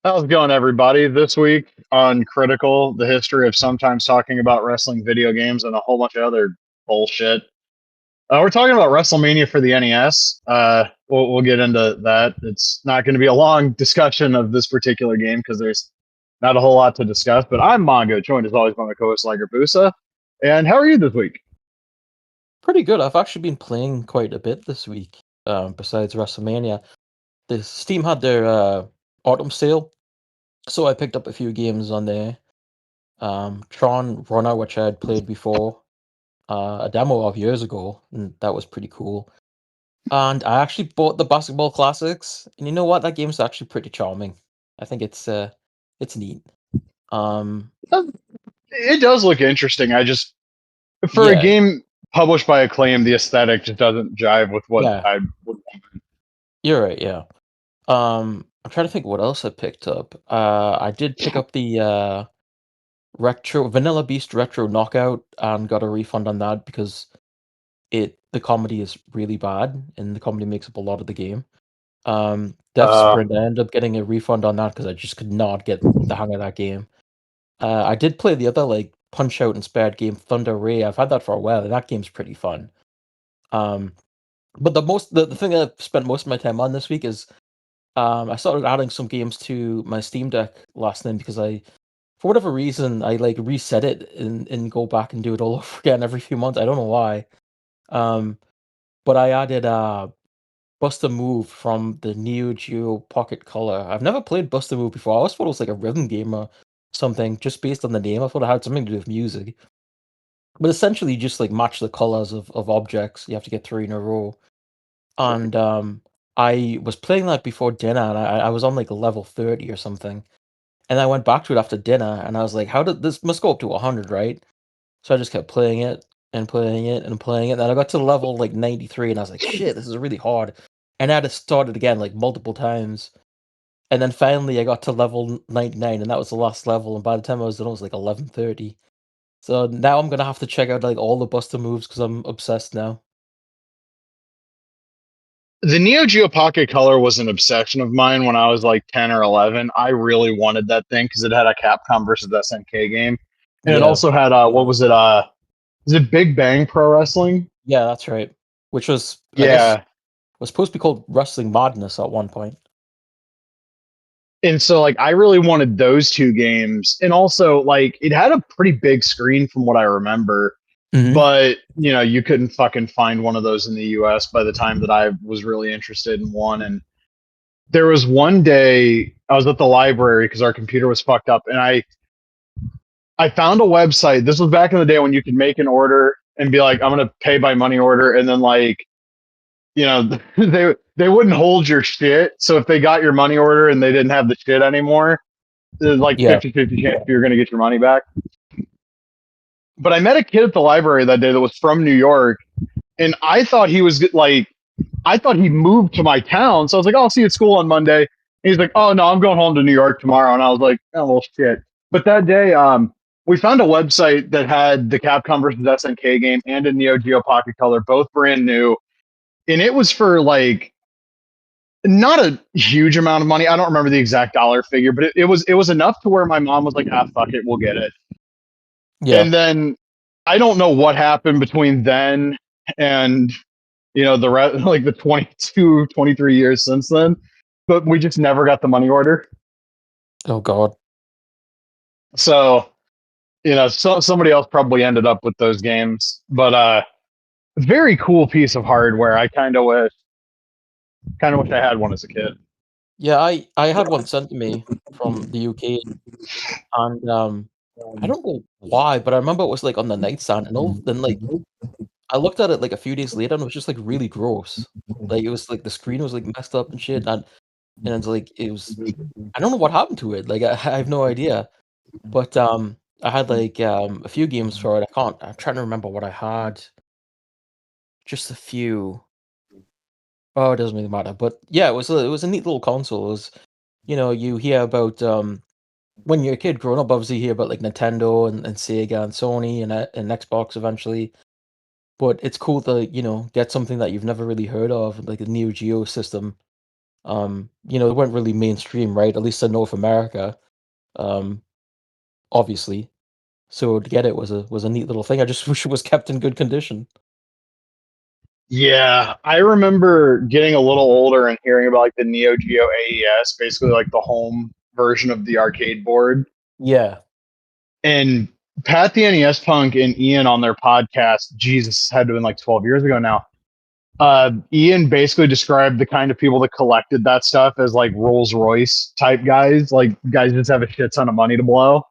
How's it going, everybody? This week on Critical, the history of sometimes talking about wrestling video games and a whole bunch of other bullshit. We're talking about WrestleMania for the NES. We'll get into that. It's not going to be a long discussion of this particular game because there's not a whole lot to discuss. But I'm Mongo, joined as always by my co-host Liger Busa. And how are you this week? Pretty good. I've actually been playing quite a bit this week. Besides WrestleMania, the Steam had their autumn sale, so I picked up a few games on there. Tron Runner, which I had played before, a demo of years ago, and that was pretty cool. And I actually bought the Basketball Classics, and you know what? That game's actually pretty charming. I think it's neat. Um, It does look interesting. I just for a yeah, game published by Acclaim, the aesthetic just doesn't jive with what yeah, I would. you're right. Yeah. I'm trying to think what else I picked up. I did pick up the Retro Vanilla Beast Retro Knockout and got a refund on that because the comedy is really bad and the comedy makes up a lot of the game. Death Uh, Sprint, I ended up getting a refund on that because I just could not get the hang of that game. I did play the other like Punch Out inspired game Thunder Ray. I've had that for a while and that game's pretty fun. Um, but the thing that I've spent most of my time on this week is I started adding some games to my Steam Deck last night because for whatever reason, I like reset it and go back and do it all over again every few months. I don't know why. Um, but I added Bust a Move from the Neo Geo Pocket Color. I've never played Bust a Move before. I always thought it was like a rhythm game or something, just based on the name. I thought it had something to do with music. But essentially, you just like match the colors of objects. You have to get three in a row. And I was playing that before dinner, and I was on like level 30 or something. And I went back to it after dinner, and I was like, "How did this must go up to 100, right?" So I just kept playing it and playing it and playing it. And then I got to level like 93 and I was like, shit, this is really hard. And I had to start it again like multiple times. And then finally I got to level 99 and that was the last level. And by the time I was done, it was like 11:30. So now I'm gonna have to check out like all the Buster moves because I'm obsessed now. the Neo Geo Pocket Color was an obsession of mine when I was like 10 or 11. I really wanted that thing because it had a Capcom versus SNK game. And it Yeah, also had, what was it? Is it Big Bang Pro Wrestling? yeah, that's right. Which was, I guess, Yeah. was supposed to be called Wrestling Madness at one point. And so, like, I really wanted those two games. And also, like, it had a pretty big screen from what I remember. Hmm. But, you couldn't fucking find one of those in the US by the time that I was really interested in one. And there was one day I was at the library because our computer was fucked up, and I found a website. This was back in the day when you could make an order and be like, I'm gonna pay by money order, and then like, they wouldn't hold your shit. So if they got your money order and they didn't have the shit anymore, there's like Yeah. 50-50 chance you're gonna get your money back. But I met a kid at the library that day that was from New York, and I thought he moved to my town. So I was like, oh, I'll see you at school on Monday. And he's like, oh no, I'm going home to New York tomorrow. And I was like, oh well, shit. But that day, we found a website that had the Capcom versus SNK game and a Neo Geo Pocket Color, both brand new, and it was for like not a huge amount of money. I don't remember the exact dollar figure, but it was enough to where my mom was like, ah, fuck it, we'll get it. Yeah. And then I don't know what happened between then and the rest, like the 22, 23 years since then, but we just never got the money order. Oh God. So somebody else probably ended up with those games, but very cool piece of hardware. I kind of wish I had one as a kid. Yeah, I had one sent to me from the UK. And, I don't know why, but I remember it was, like, on the nightstand, and all then, like, I looked at it, like, a few days later, and it was just, like, really gross. Like, it was, like, the screen was, like, messed up and shit, and it's, like, it was I don't know what happened to it, like, I have no idea, but, I had, like, a few games for it, I'm trying to remember what I had. Just a few. Oh, it doesn't really matter, but, yeah, it was a neat little console. It was you hear about, when you're a kid growing up, obviously you hear about like Nintendo and Sega and Sony and Xbox eventually. But it's cool to, get something that you've never really heard of, like a Neo Geo system. It went really mainstream, right? At least in North America, um, obviously. So to get it was a neat little thing. I just wish it was kept in good condition. Yeah, I remember getting a little older and hearing about like the Neo Geo AES, basically like the home version of the arcade board. Yeah. And Pat the NES Punk and Ian on their podcast, Jesus, had to have been like 12 years ago now. Ian basically described the kind of people that collected that stuff as like Rolls Royce type guys, like guys just have a shit ton of money to blow.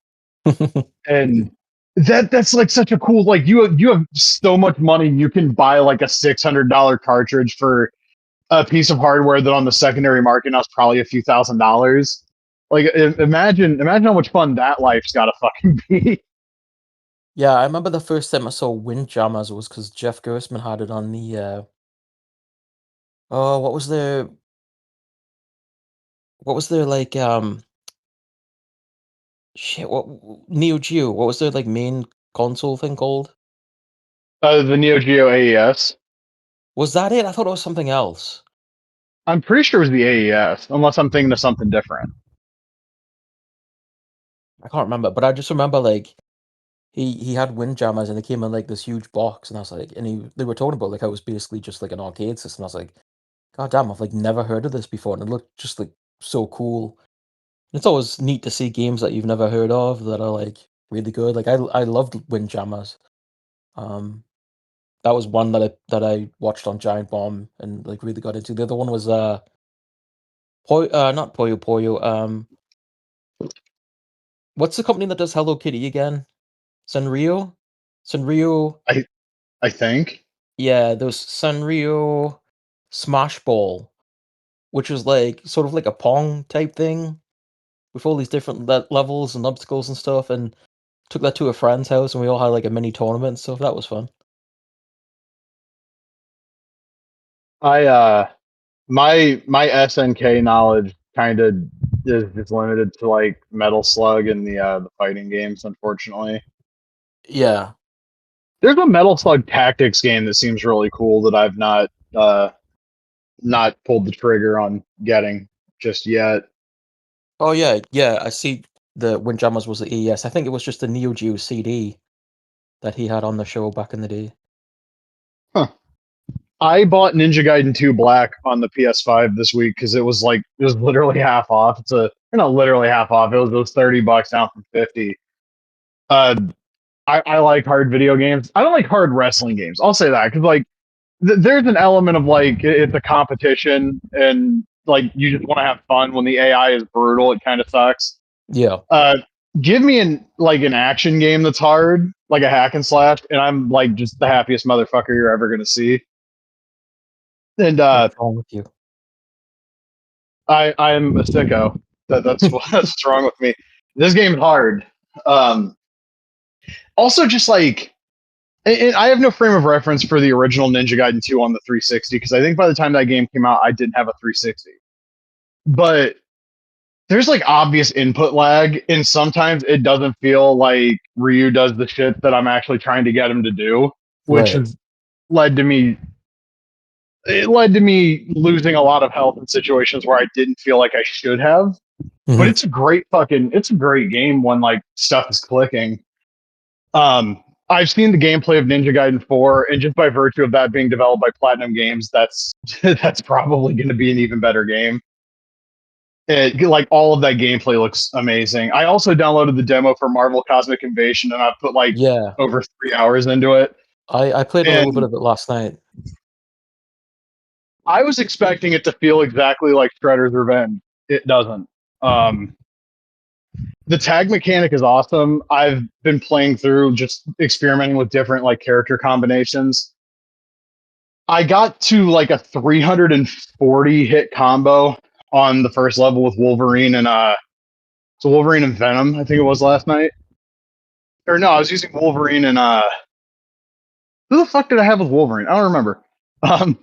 And that's like such a cool, like you have so much money you can buy like a $600 cartridge for a piece of hardware that on the secondary market now is probably a few $1,000s. Like imagine how much fun that life's got to fucking be. Yeah, I remember the first time I saw Windjammers was because Jeff Gerstmann had it on the oh, what was their like shit, what Neo Geo, what was their like main console thing called? The Neo Geo AES. Was that it? I thought it was something else. I'm pretty sure it was the AES, unless I'm thinking of something different. I can't remember, but I just remember like he had Windjammers and they came in like this huge box and I was like they were talking about like how it was basically just like an arcade system. I was like, God damn, I've like never heard of this before and it looked just like so cool. It's always neat to see games that you've never heard of that are like really good. Like I loved Windjammers. Um, that was one that I watched on Giant Bomb and like really got into. The other one was not Poyo Poyo. What's the company that does Hello Kitty again? Sanrio? Sanrio. I I think. Yeah, there was Sanrio Smash Ball, which was like sort of like a Pong type thing with all these different levels and obstacles and stuff. And took that to a friend's house and we all had like a mini tournament and stuff. That was fun. I my SNK knowledge kind of is just limited to like Metal Slug and the fighting games, unfortunately. Yeah. There's a Metal Slug Tactics game that seems really cool that I've not pulled the trigger on getting just yet. Oh yeah, yeah. I see the Windjammers was the ES. I think it was just the Neo Geo CD that he had on the show back in the day. Huh. I bought Ninja Gaiden 2 Black on the PS5 this week because it was literally half off. Not literally half off. It was $30 down from 50. Uh, I like hard video games. I don't like hard wrestling games. I'll say that because like there's an element of like it's a competition and like you just want to have fun. When the AI is brutal, it kind of sucks. Yeah. Uh, give me an action game that's hard, like a hack and slash, and I'm like just the happiest motherfucker you're ever gonna see. And What's wrong with you? I'm a sicko. That's what's wrong with me. This game's hard. Um, Also, just like I have no frame of reference for the original Ninja Gaiden 2 on the 360 because I think by the time that game came out, I didn't have a 360. But there's like obvious input lag, and sometimes it doesn't feel like Ryu does the shit that I'm actually trying to get him to do, which Right. has led to me. It led to me losing a lot of health in situations where I didn't feel like I should have. But Mhm. it's a great game when like stuff is clicking. I've seen the gameplay of Ninja Gaiden 4, and just by virtue of that being developed by Platinum Games, that's that's probably going to be an even better game. Like all of that gameplay looks amazing. I also downloaded the demo for Marvel Cosmic Invasion, and I put like Yeah. over 3 hours into it. I played a little bit And of it last night. I was expecting it to feel exactly like Shredder's Revenge. It doesn't. Um, the tag mechanic is awesome. I've been playing through just experimenting with different like character combinations. I got to like a 340 hit combo on the first level with Wolverine and so Wolverine and Venom, I think it was last night. Or no, I was using Wolverine and who the fuck did I have with Wolverine? I don't remember. Um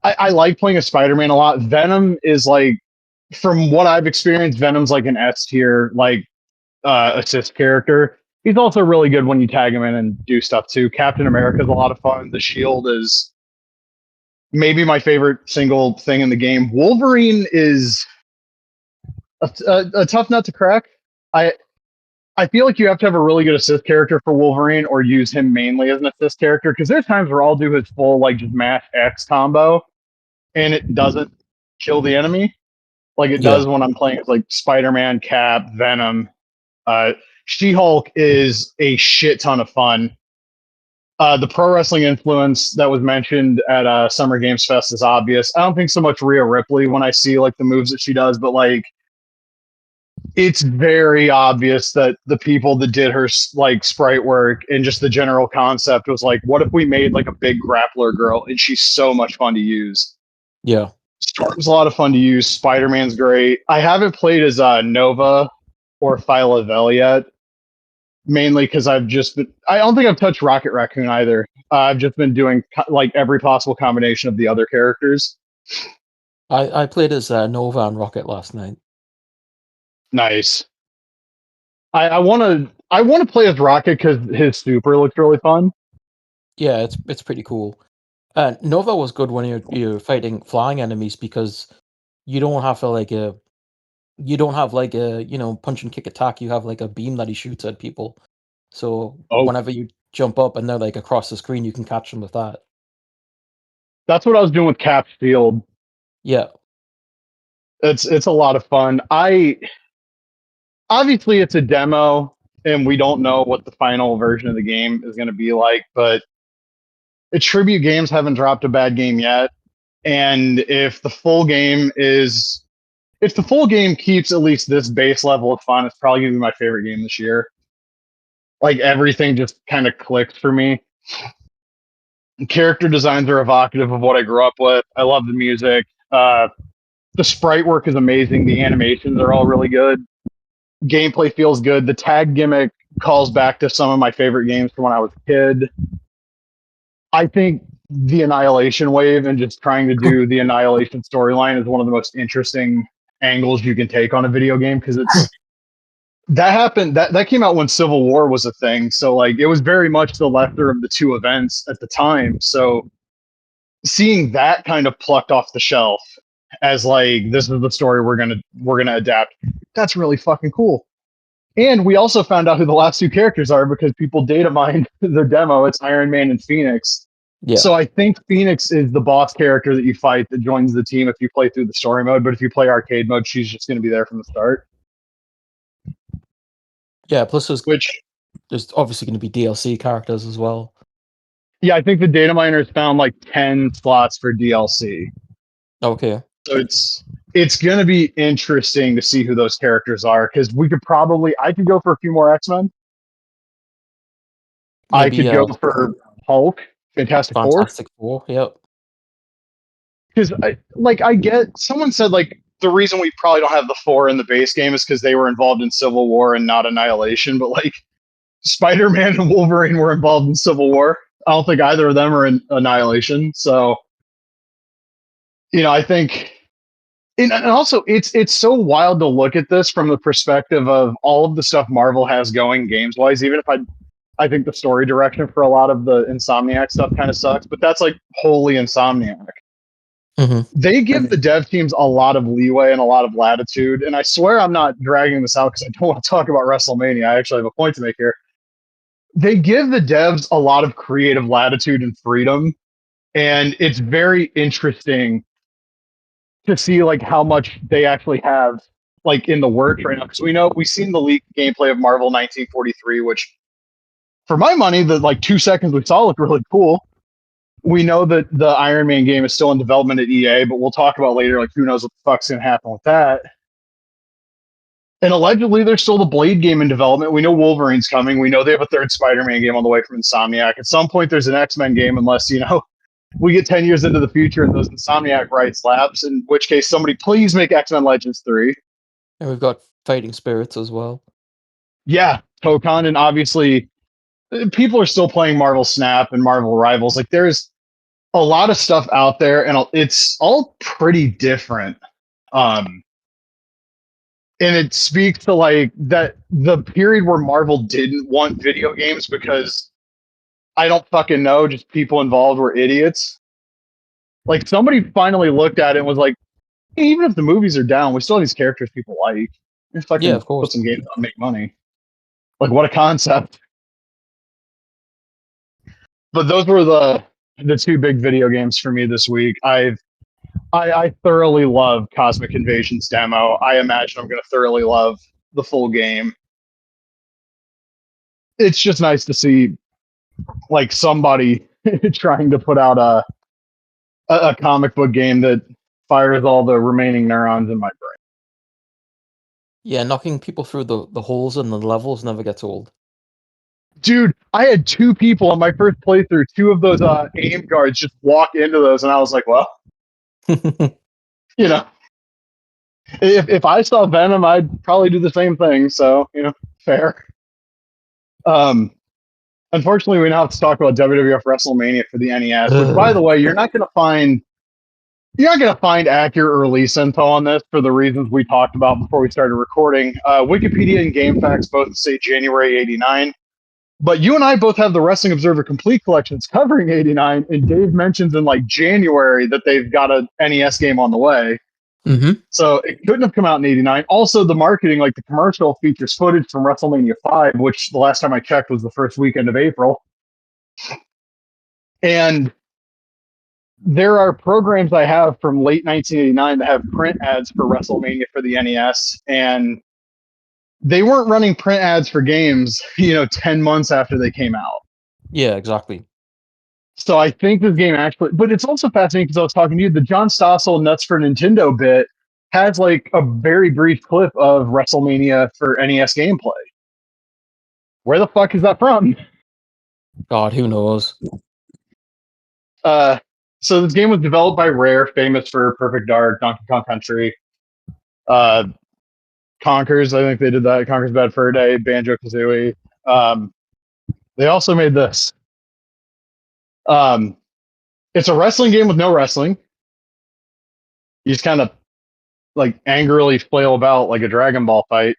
I like playing a Spider-Man a lot. Venom is like from what I've experienced, Venom's like an S tier like assist character. He's also really good when you tag him in and do stuff too. Captain America's a lot of fun. The Shield is maybe my favorite single thing in the game. Wolverine is a tough nut to crack. I I feel like you have to have a really good assist character for Wolverine, or use him mainly as an assist character. Because there's times where I'll do his full like just mash X combo, and it doesn't kill the enemy like it Yeah. does when I'm playing like Spider-Man, Cap, Venom. Uh, She-Hulk is a shit ton of fun. The pro wrestling influence that was mentioned at Summer Games Fest is obvious. I don't think so much Rhea Ripley when I see like the moves that she does, but like it's very obvious that the people that did her like sprite work and just the general concept was like, what if we made like a big grappler girl and she's so much fun to use. Yeah. Storm's a lot of fun to use. Spider-Man's great. I haven't played as Nova or Phyla-Vell yet, mainly because I don't think I've touched Rocket Raccoon either. I've just been doing like every possible combination of the other characters. I played as Nova and Rocket last night. Nice. I want to play as Rocket because his super looks really fun. Yeah, it's pretty cool. Nova was good when you're fighting flying enemies because you don't have to you don't have like a punch and kick attack. You have like a beam that he shoots at people. So Oh, whenever you jump up and they're like across the screen, you can catch them with that. that's what I was doing with Cap Shield. Yeah. It's a lot of fun. I Obviously it's a demo and we don't know what the final version of the game is going to be like, but Attribute Games haven't dropped a bad game yet. And if the full game keeps at least this base level of fun, it's probably gonna be my favorite game this year. Like everything just kind of clicked for me. Character designs are evocative of what I grew up with. I love the music. The sprite work is amazing. The animations are all really good. Gameplay feels good. The tag gimmick calls back to some of my favorite games from when I was a kid. I think the Annihilation Wave and just trying to do the Annihilation storyline is one of the most interesting angles you can take on a video game because that came out when Civil War was a thing. So like it was very much the lesser of the two events at the time. So seeing that kind of plucked off the shelf as like this is the story we're gonna adapt, that's really fucking cool. And we also found out who the last two characters are because people data mined the demo. It's Iron Man and Phoenix. Yeah. So I think Phoenix is the boss character that you fight that joins the team if you play through the story mode. But if you play arcade mode, she's just going to be there from the start. Yeah, plus Which, there's obviously going to be DLC characters as well. yeah, I think the data miners found like 10 slots for DLC. Okay. So it's going to be interesting to see who those characters are because I could go for a few more X-Men. I Maybe could go for Hulk, Fantastic Four. Fantastic Four. Yep. Because I get someone said like the reason we probably don't have the four in the base game is because they were involved in Civil War and not Annihilation. But like Spider-Man and Wolverine were involved in Civil War. I don't think either of them are in Annihilation. So I think, and also it's so wild to look at this from the perspective of all of the stuff Marvel has going games wise. Even if I think the story direction for a lot of the Insomniac stuff kind of sucks, but that's like wholly Insomniac. Mm-hmm. They give the dev teams a lot of leeway and a lot of latitude. And I swear I'm not dragging this out because I don't want to talk about WrestleMania. I actually have a point to make here. They give the devs a lot of creative latitude and freedom. And it's very interesting to see like how much they actually have like in the works right now. Because we've seen the leaked gameplay of Marvel 1943, which for my money, the like 2 seconds we saw looked really cool. We know that the Iron Man game is still in development at EA, but we'll talk about later, like, who knows what the fuck's going to happen with that. And allegedly, there's still the Blade game in development. We know Wolverine's coming. We know they have a third Spider-Man game on the way from Insomniac. At some point, there's an X-Men game, unless, we get 10 years into the future and those Insomniac rights lapse, in which case, somebody please make X-Men Legends 3. And we've got Fighting Spirits as well. Yeah, Tokon, and obviously, people are still playing Marvel Snap and Marvel Rivals. Like, there's a lot of stuff out there, and it's all pretty different. And it speaks to like that the period where Marvel didn't want video games because I don't fucking know, just people involved were idiots. Like somebody finally looked at it and was like, hey, even if the movies are down, we still have these characters people like. Just Yeah, fucking of course. put some games out and make money. Like what a concept. But those were the two big video games for me this week. I thoroughly love Cosmic Invasion's demo. I imagine I'm going to thoroughly love the full game. It's just nice to see like somebody trying to put out a comic book game that fires all the remaining neurons in my brain. Yeah, knocking people through the holes in the levels never gets old. Dude, I had two people on my first playthrough, two of those aim guards just walk into those, and I was like, well, you know, if I saw Venom, I'd probably do the same thing. So, fair. Um, Unfortunately, we now have to talk about WWF WrestleMania for the NES, which, by the way, you're not going to find accurate release info on this for the reasons we talked about before we started recording. Wikipedia and GameFAQs both say January '89, but you and I both have the Wrestling Observer Complete collections covering '89, and Dave mentions in like January that they've got a NES game on the way. Mm-hmm. So it couldn't have come out in '89. Also, the marketing, like the commercial, features footage from WrestleMania 5, which the last time I checked was the first weekend of April. And there are programs I have from late 1989 that have print ads for WrestleMania for the NES, and they weren't running print ads for games, 10 months after they came out. Yeah, exactly. So I think this game actually, but it's also fascinating because I was talking to you, the John Stossel Nuts for Nintendo bit has like a very brief clip of WrestleMania for NES gameplay. Where the fuck is that from? God, who knows? So this game was developed by Rare, famous for Perfect Dark, Donkey Kong Country, Conkers. I think they did that. Conker's Bad Fur Day, Banjo Kazooie. They also made this. It's a wrestling game with no wrestling. You just kind of like angrily flail about like a Dragon Ball fight,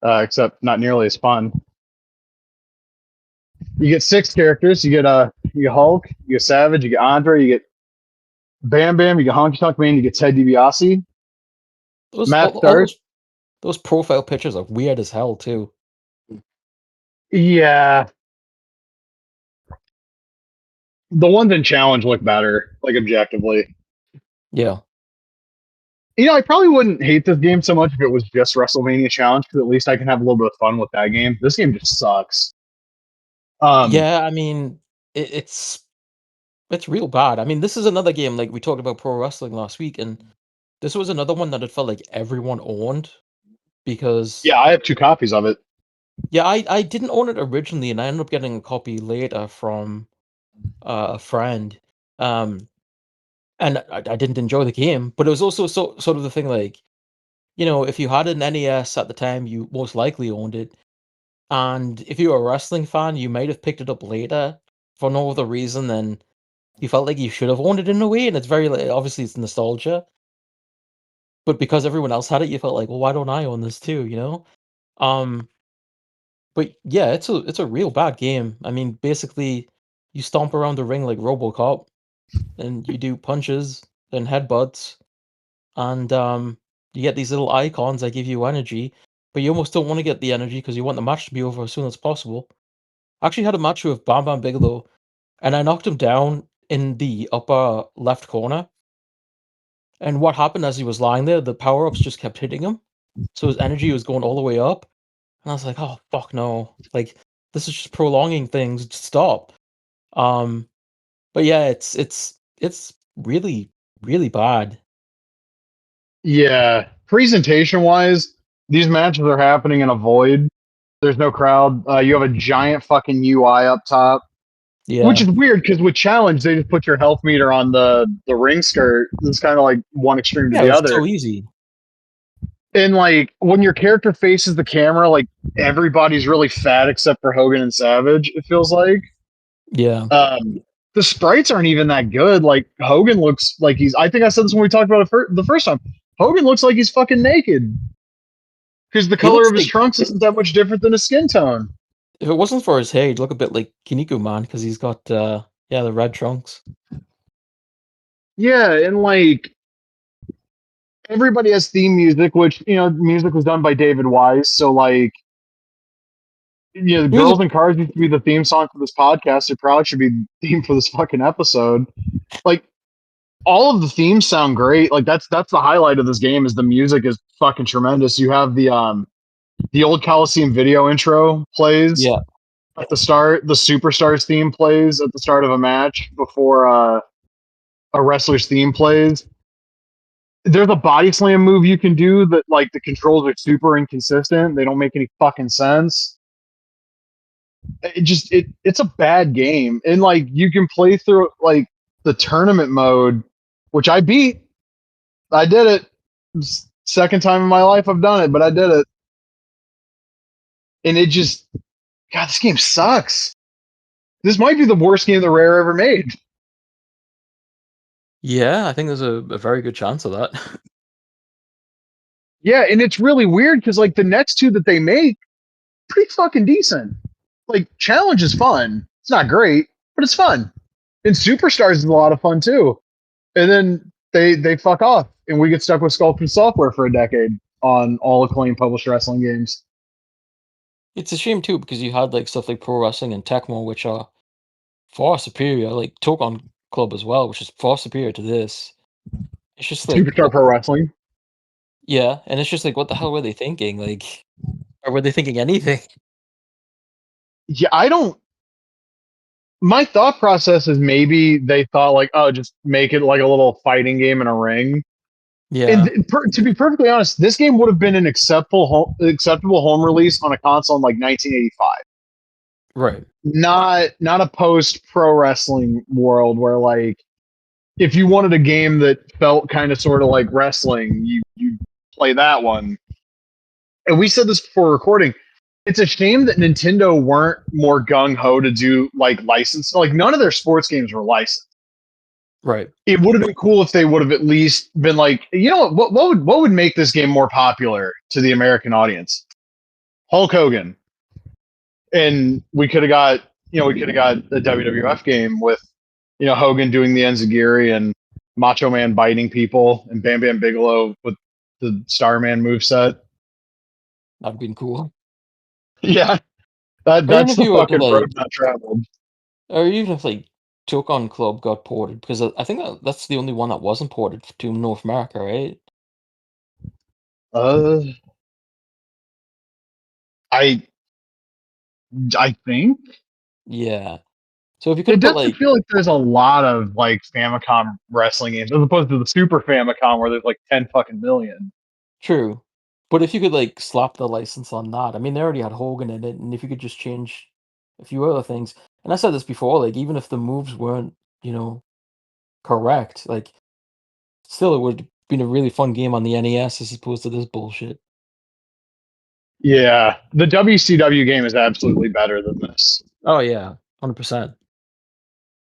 except not nearly as fun. You get 6 characters. You get Hulk, you get Savage, you get Andre, you get Bam Bam, you get Honky Tonk Man, you get Ted DiBiase. Matt starts. Those profile pictures are weird as hell too. Yeah. The ones in Challenge look better, like objectively. Yeah. I probably wouldn't hate this game so much if it was just WrestleMania Challenge, because at least I can have a little bit of fun with that game. This game just sucks. Yeah, I mean, it's real bad. I mean, this is another game like we talked about pro wrestling last week, and this was another one that it felt like everyone owned because Yeah, I have 2 copies of it. yeah, I didn't own it originally, and I ended up getting a copy later from a friend. And I didn't enjoy the game, but it was also sort of the thing like, if you had an NES at the time, you most likely owned it. And if you were a wrestling fan, you might have picked it up later for no other reason than you felt like you should have owned it in a way. And it's very like, obviously it's nostalgia, but because everyone else had it, you felt like, well, why don't I own this too? Um, but yeah, it's a real bad game. I mean, basically, you stomp around the ring like RoboCop, and you do punches and headbutts, and you get these little icons that give you energy, but you almost don't want to get the energy because you want the match to be over as soon as possible. I actually had a match with Bam Bam Bigelow, and I knocked him down in the upper left corner. And what happened as he was lying there, the power ups just kept hitting him. So his energy was going all the way up. And I was like, oh, fuck no. Like, this is just prolonging things. Just stop. Um, but yeah, it's really, really bad. Yeah, presentation wise, these matches are happening in a void. There's no crowd. You have a giant fucking UI up top, which Yeah. is weird because with Challenge they just put your health meter on the ring skirt. It's kind of like one extreme to Yeah, it the was other. so easy. And like when your character faces the camera, like everybody's really fat except for Hogan and Savage. It feels like. Yeah. The sprites aren't even that good. Like Hogan looks like he's. I think I said this when we talked about it the first time. Hogan looks like he's fucking naked because the He color looks of his like, trunks isn't that much different than his skin tone. if it wasn't for his hair, he'd look a bit like Kinniku Man because he's got, yeah, the red trunks. Yeah, and like everybody has theme music, which music was done by David Wise. So like, He was Girls and Cars used to be the theme song for this podcast. It probably should be the theme for this fucking episode. Like all of the themes sound great. Like that's the highlight of this game is the music is fucking tremendous. You have the old Coliseum video intro plays yeah. at the start. The Superstars theme plays at the start of a match before a wrestler's theme plays. There's a body slam move you can do that like the controls are super inconsistent. They don't make any fucking sense. It's a bad game. And like you can play through like the tournament mode, which I beat. I did it. Second time in my life I've done it, but I did it. And it just God, this game sucks. This might be the worst game the Rare ever made. Yeah, I think there's a very good chance of that. Yeah, and it's really weird because like the next two that they make, pretty fucking decent. Like Challenge is fun. It's not great, but it's fun. And Superstars is a lot of fun too. And then they fuck off, and we get stuck with Sculpted Software for a decade on all acclaimed published wrestling games. It's a shame too because you had like stuff like Pro Wrestling and Tecmo, which are far superior, like Tokon Club as well, which is far superior to this. It's just like Superstar Pro Wrestling. yeah, and it's just like what the hell were they thinking? Like, or were they thinking anything? Yeah, I don't. My thought process is maybe they thought like, oh, just make it like a little fighting game in a ring. Yeah, And to be perfectly honest, this game would have been an acceptable home release on a console in like 1985. right. Not a post pro wrestling world where like if you wanted a game that felt kind of sort of like wrestling, you play that one. And we said this before recording. It's a shame that Nintendo weren't more gung ho to do like license. Like none of their sports games were licensed. Right. It would have been cool if they would have at least been like, you know what would make this game more popular to the American audience? Hulk Hogan. And we could have got a WWF game with Hogan doing the Enziguri and Macho Man biting people and Bam Bam Bigelow with the Starman moveset. That'd been cool. Yeah, Or even that's if the you were to fucking like, road not traveled. or even if like Tokon Club got ported, because I think that's the only one that wasn't ported to North America, right? Uh, I I think Yeah. So if you could it have put doesn't like feel like there's a lot of like Famicom wrestling games as opposed to the Super Famicom where there's like 10 fucking million. true, but if you could like slap the license on that, I mean, they already had Hogan in it, and if you could just change a few other things, and I said this before, like even if the moves weren't, you know, correct, like still it would have been a really fun game on the NES as opposed to this bullshit. Yeah, the WCW game is absolutely better than this. Oh yeah, 100%.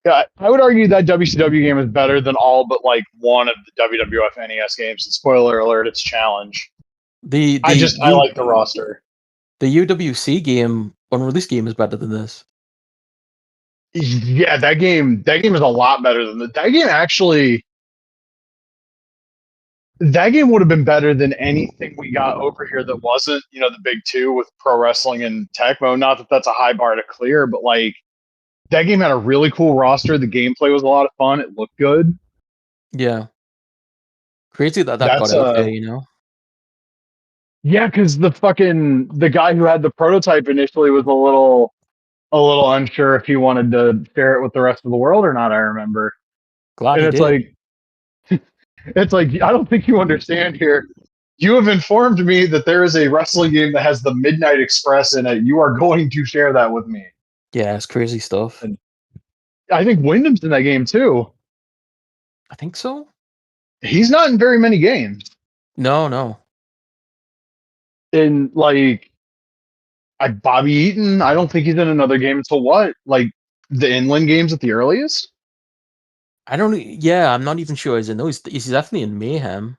Yeah, I would argue that WCW game is better than all but like one of the WWF NES games. And spoiler alert, it's Challenge. The I like the roster. the UWC game, unreleased game, is better than this. Yeah, that game is a lot better than that game actually. That game would have been better than anything we got over here that wasn't, the big two with pro wrestling and Tecmo. Not that that's a high bar to clear, but like that game had a really cool roster. The gameplay was a lot of fun. It looked good. Yeah, crazy that that got That's out there, you know. yeah, because the guy who had the prototype initially was a little unsure if he wanted to share it with the rest of the world or not. I remember, Glad and he did. it's like I don't think you understand here. You have informed me that there is a wrestling game that has the Midnight Express in it. You are going to share that with me. Yeah, it's crazy stuff. And I think Wyndham's in that game too. I think so. He's not in very many games. No, no. And like Bobby Eaton, I don't think he's in another game until what? Like the inland games at the earliest? I don't. Yeah, I'm not even sure he's in those. He's definitely in Mayhem.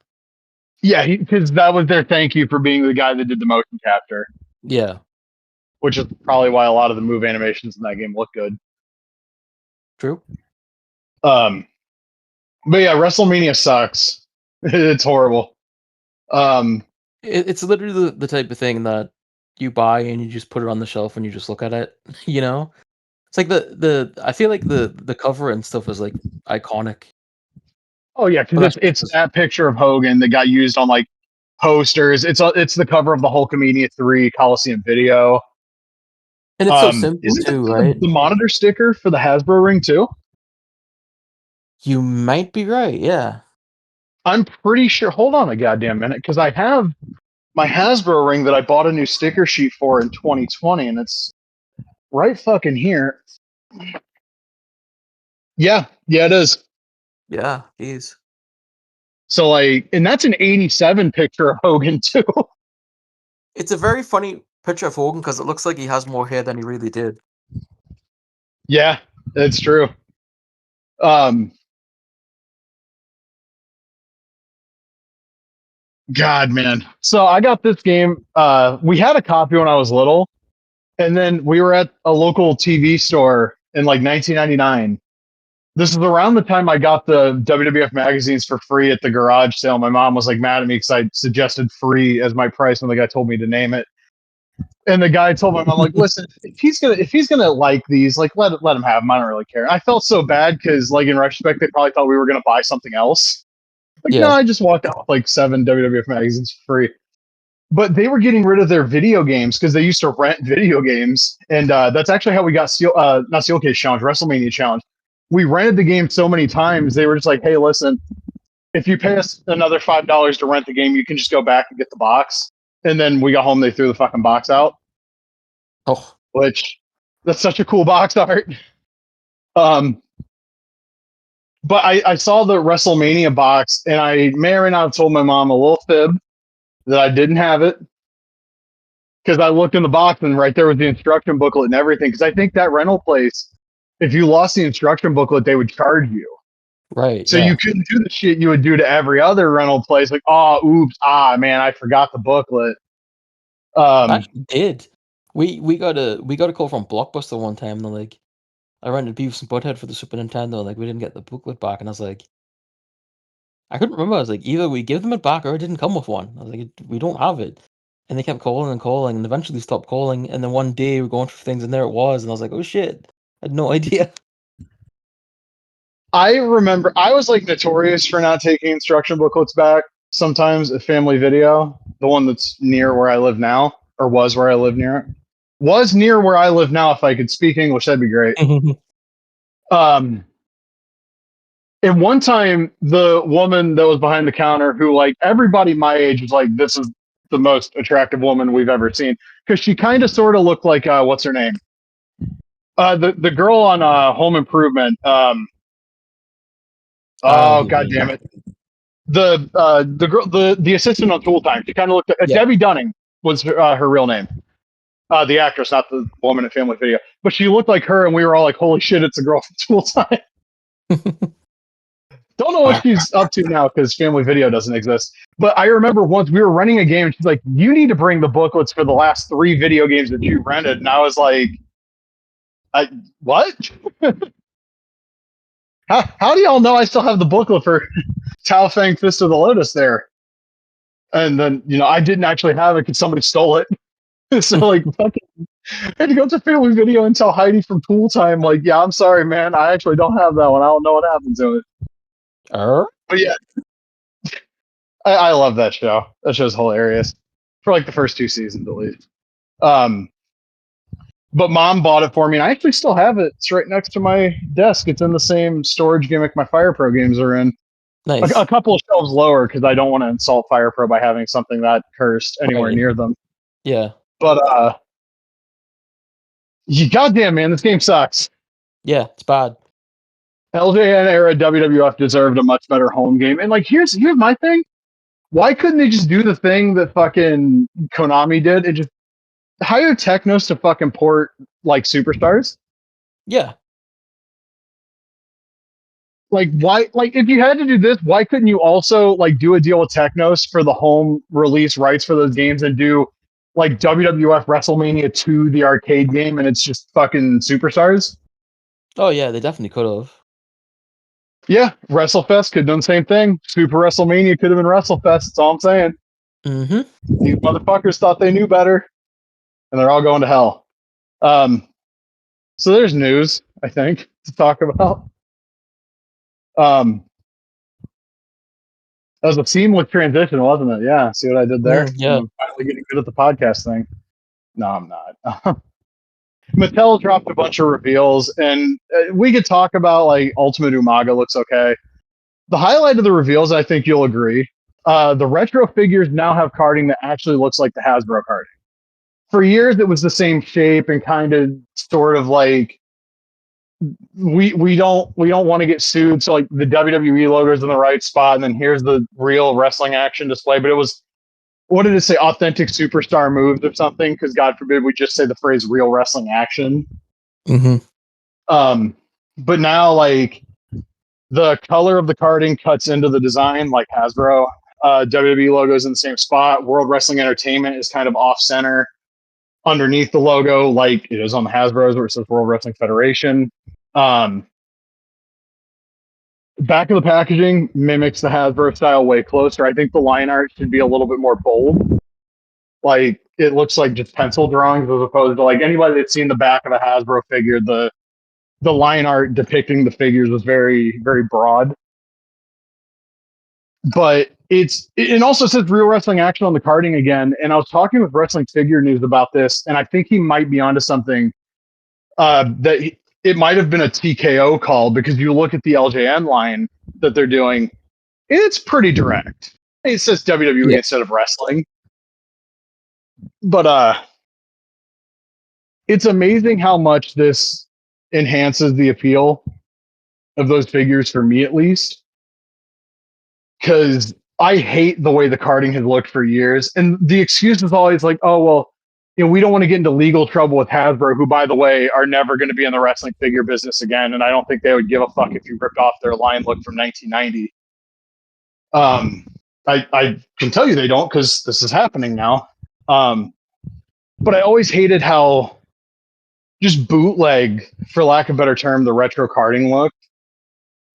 Yeah, because that was their thank you for being the guy that did the motion capture, Yeah, which is probably why a lot of the move animations in that game look good. true. Um, But yeah, WrestleMania sucks. It's horrible. It's literally the type of thing that you buy and you just put it on the shelf and you just look at it, you know? It's like I feel like the cover and stuff is, like, iconic, Oh yeah, but because that's it's just that picture of Hogan that got used on like posters. It's the cover of the Hulkamania 3 Coliseum video. and it's so simple Isn't that too, the, right? the monitor sticker for the Hasbro ring too? You might be right, yeah. I'm pretty sure. Hold on a goddamn minute, because I have my Hasbro ring that I bought a new sticker sheet for in 2020, and it's right fucking here. Yeah, yeah, it is. Yeah, he's So like, and that's an '87 picture of Hogan too. it's a very funny picture of Hogan because it looks like he has more hair than he really did. Yeah, it's true. Um, God, man. So I got this game. We had a copy when I was little, and then we were at a local TV store in like 1999. This is around the time I got the WWF magazines for free at the garage sale. My mom was like mad at me because I suggested free as my price when the guy told me to name it. And the guy told my mom, like, listen, if he's gonna like these, like let him have them. I don't really care. I felt so bad because, like, in retrospect, they probably thought we were gonna buy something else. Like, no, Yeah. I just walked out with like 7 WWF magazines for free. But they were getting rid of their video games because they used to rent video games, and that's actually how we got not Steelcase Challenge, WrestleMania Challenge. We rented the game so many times they were just like, hey, listen, if you pay us another $5 to rent the game, you can just go back and get the box. And then we got home, they threw the fucking box out, Oh, which that's such a cool box art. Um, but I saw the WrestleMania box, and I may or may not have told my mom a little fib that I didn't have it because I looked in the box and right there was the instruction booklet and everything. Because I think that rental place, if you lost the instruction booklet, they would charge you. right, So you yeah. couldn't do the shit you would do to every other rental place, like, oh, oops, man, I forgot the booklet. I Um, actually did. We got a call from Blockbuster one time, and they're like, I rented Beavis and Butthead for the Super Nintendo, like, we didn't get the booklet back, and I was like I couldn't remember, I was like, either we give them it back or it didn't come with one. I was like, "We don't have it." And they kept calling and calling and eventually stopped calling, and then one day we're going through things and there it was, and I was like, "Oh shit." I had no idea. I remember I was like notorious for not taking instruction booklets back sometimes at Family Video, the one that's near where I live now, or was where I live near. Was near where I live now. If I could speak English, that'd be great. Um, at one time, the woman that was behind the counter, who like everybody my age was like, this is the most attractive woman we've ever seen, because she kind of sort of looked like what's her name? The girl on Home Improvement. I don't know Oh who you god mean. damn it. The girl, the assistant on Tool Time. She kind of looked at Yeah. Debbie Dunning was her real name. The actress, not the woman at Family Video, but she looked like her, and we were all like, "Holy shit, it's a girl from Tool Time." Don't know what Ah, she's up to now because Family Video doesn't exist. But I remember once we were renting a game, and she's like, "You need to bring the booklets for the last 3 video games that you rented," and I was like, "I what? How do y'all know I still have the booklet for Tao Fang Fist of the Lotus there?" And then, I didn't actually have it because somebody stole it. So, like, fucking, I had to go to Family Video and tell Heidi from Tool Time, like, yeah, I'm sorry, man. I actually don't have that one. I don't know what happened to it. er? But yeah, I love that show. That show's hilarious for like the first 2 seasons at least. Um, but mom bought it for me, and I actually still have it. It's right next to my desk. It's in the same storage gimmick my Fire Pro games are in. A Nice. couple of shelves lower because I don't want to insult Fire Pro by having something that cursed anywhere Right. near them. Yeah. But you goddamn man, this game sucks. Yeah, it's bad. LJN era WWF deserved a much better home game. And like, here's my thing. Why couldn't they just do the thing that fucking Konami did and just hire Technos to fucking port like superstars? Yeah. Like, why? Like, if you had to do this, why couldn't you also like do a deal with Technos for the home release rights for those games and do like WWF WrestleMania 2, the arcade game, and it's just fucking superstars? Oh, yeah, they definitely could've. Yeah, WrestleFest could have done the same thing. Super WrestleMania could have been WrestleFest. That's all I'm saying. Mm-hmm. These motherfuckers thought they knew better, and they're all going to hell. So there's news, I think, to talk about. That was a seamless transition, wasn't it? Yeah. See what I did there? Yeah. I'm finally getting good at the podcast thing. No, I'm not. Mattel dropped a bunch of reveals, and we could talk about like Ultimate Umaga looks okay. The highlight of the reveals, I think you'll agree, the retro figures now have carding that actually looks like the Hasbro carding. For years, it was the same shape and kind of sort of like we don't want to get sued, so like the WWE logo's in the right spot, and then here's the real wrestling action display. But it was, what did it say, authentic superstar moves or something? Because God forbid we just say the phrase real wrestling action. Mm-hmm. But now like the color of the carding cuts into the design like Hasbro. WWE logo's in the same spot. World Wrestling Entertainment is kind of off center underneath the logo, like it is on the Hasbro's where it says World Wrestling Federation. Back of the packaging mimics the Hasbro style way closer. I think the line art should be a little bit more bold. Like it looks like just pencil drawings as opposed to like anybody that's seen the back of a Hasbro figure, the line art depicting the figures was very, very broad. But it also says real wrestling action on the carding again. And I was talking with Wrestling Figure News about this, and I think he might be onto something. It might have been a TKO call because you look at the LJN line that they're doing, it's pretty direct. It says WWE instead of wrestling. But it's amazing how much this enhances the appeal of those figures for me, at least. Because I hate the way the carding has looked for years. And the excuse is always like, oh, well, we don't want to get into legal trouble with Hasbro, who, by the way, are never going to be in the wrestling figure business again. And I don't think they would give a fuck if you ripped off their line look from 1990. I can tell you they don't because this is happening now. But I always hated how just bootleg, for lack of a better term, the retro carding looked.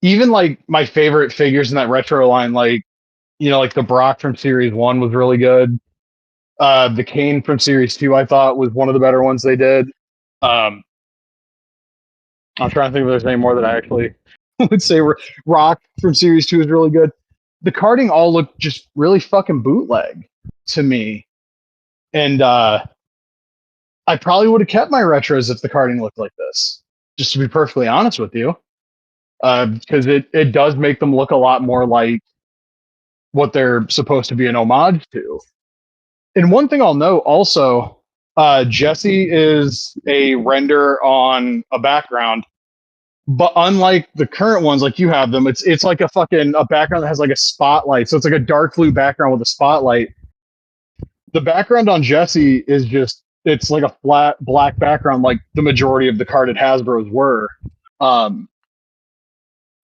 Even like my favorite figures in that retro line, like, like the Brock from Series 1 was really good. The Kane from Series 2, I thought, was one of the better ones they did. I'm trying to think if there's any more that I actually would say. Rock from Series 2 is really good. The carding all looked just really fucking bootleg to me. And I probably would have kept my retros if the carding looked like this, just to be perfectly honest with you. Because it does make them look a lot more like what they're supposed to be an homage to. And one thing I'll note also, Jesse is a render on a background, but unlike the current ones, like you have them, it's like a background that has like a spotlight. So it's like a dark blue background with a spotlight. The background on Jesse is it's like a flat black background, like the majority of the carded Hasbro's were.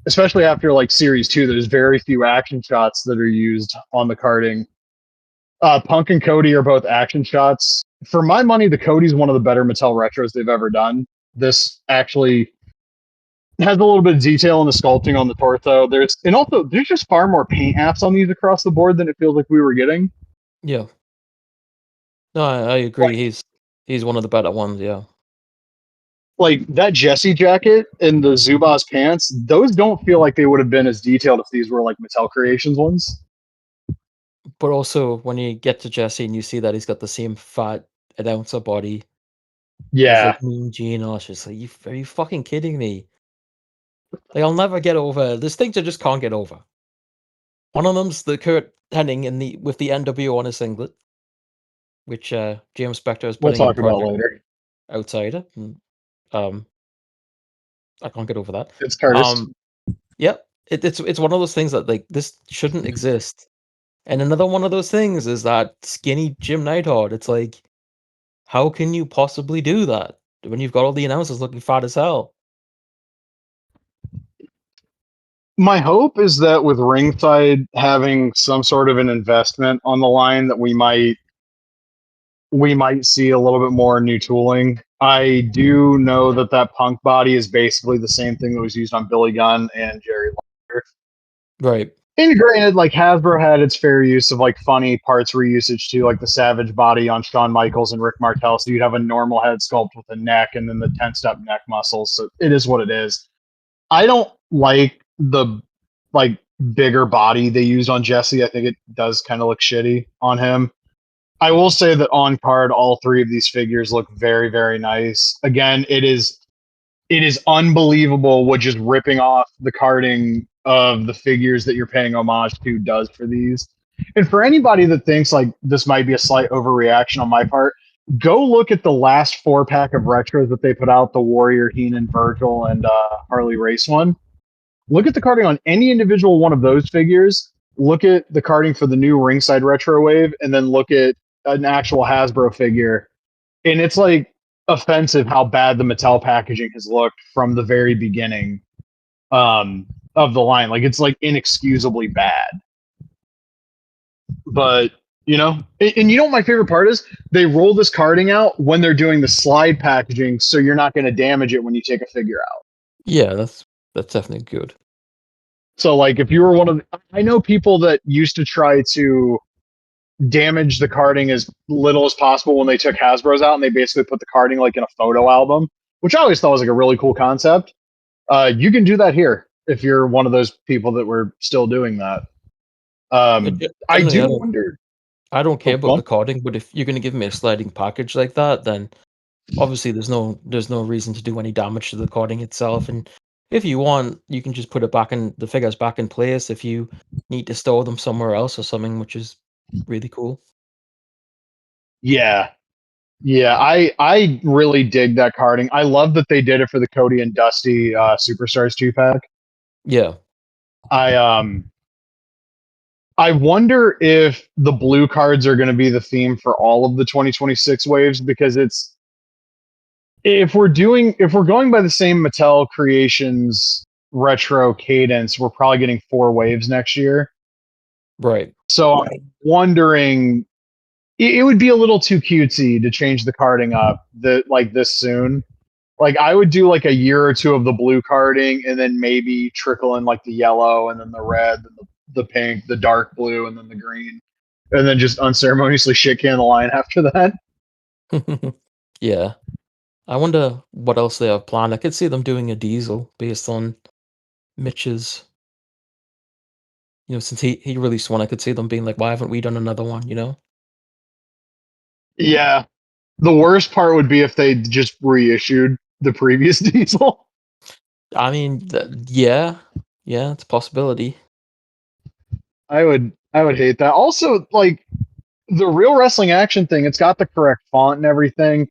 Especially after like Series 2, there's very few action shots that are used on the carding. Punk and Cody are both action shots. For my money, the Cody's one of the better Mattel retros they've ever done. This actually has a little bit of detail in the sculpting on the torso. There's just far more paint apps on these across the board than it feels like we were getting. Yeah. No, I agree. He's one of the better ones. Yeah. Like that Jesse jacket and the Zubaz pants, those don't feel like they would have been as detailed if these were like Mattel Creations ones. But also, when you get to Jesse and you see that he's got the same fat announcer body as like Mean Gene, it's just like, are you fucking kidding me? Like, I'll never get over. There's things I just can't get over. One of them's the Kurt Hennig with the NWO on his singlet, which James Spector is putting in Project later. Outsider. And, I can't get over that. It's Curtis. Yeah, it's one of those things that like this shouldn't exist. And another one of those things is that skinny Jim Neidhart. It's like, how can you possibly do that when you've got all the announcers looking fat as hell? My hope is that with Ringside having some sort of an investment on the line, that we might see a little bit more new tooling. I do know that Punk body is basically the same thing that was used on Billy Gunn and Jerry Lawler. Right. And granted, like Hasbro had its fair use of like funny parts reusage too, like the Savage body on Shawn Michaels and Rick Martel. So you'd have a normal head sculpt with a neck and then the tensed up neck muscles. So it is what it is. I don't like the like bigger body they used on Jesse. I think it does kind of look shitty on him. I will say that on card, all three of these figures look very, very nice. Again, it is unbelievable what just ripping off the carding of the figures that you're paying homage to does for these. And for anybody that thinks like this might be a slight overreaction on my part, go look at the last 4-pack of retros that they put out, the Warrior, Heenan, Virgil, and Harley Race one. Look at the carding on any individual one of those figures. Look at the carding for the new ringside retro wave, and then look at an actual Hasbro figure. And it's like offensive how bad the Mattel packaging has looked from the very beginning of the line. Like it's like inexcusably bad. But you know, and you know what my favorite part is? They roll this carding out when they're doing the slide packaging, so you're not going to damage it when you take a figure out. Yeah, that's definitely good. So like if you were one of I know people that used to try to damage the carding as little as possible when they took Hasbro's out, and they basically put the carding like in a photo album, which I always thought was like a really cool concept. You can do that here if you're one of those people that were still doing that. I do wonder. I don't care about the carding, but if you're going to give me a sliding package like that, then obviously there's no reason to do any damage to the carding itself. And if you want, you can just put it back in the figures back in place if you need to store them somewhere else or something, which is really cool. Yeah. I really dig that carding. I love that they did it for the Cody and Dusty Superstars 2-pack. Yeah. I wonder if the blue cards are going to be the theme for all of the 2026 waves, because if we're going by the same Mattel Creations retro cadence, we're probably getting 4 waves next year. Right. So I'm wondering, it would be a little too cutesy to change the carding up like this soon. Like I would do like a year or two of the blue carding and then maybe trickle in like the yellow and then the red and the pink, the dark blue, and then the green, and then just unceremoniously shit can the line after that. Yeah. I wonder what else they have planned. I could see them doing a diesel based on Mitch's. Since he released one, I could see them being like, why haven't we done another one, Yeah. The worst part would be if they just reissued the previous diesel. I mean, yeah, it's a possibility. I would hate that. Also, like the Real Wrestling Action thing, it's got the correct font and everything.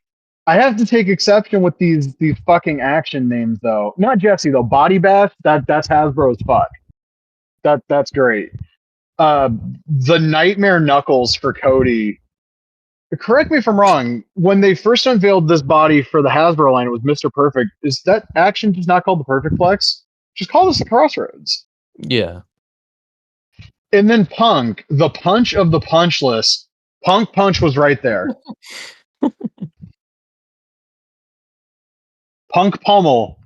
I have to take exception with these fucking action names though. Not Jesse though. Body Bash, that's Hasbro's fuck. That's great. The Nightmare Knuckles for Cody. Correct me if I'm wrong. When they first unveiled this body for the Hasbro line, it was Mr. Perfect. Is that action just not called the Perfect Flex? Just call this the Crossroads. Yeah. And then Punk, the punch of the punchless. Punk Punch was right there. Punk Pummel,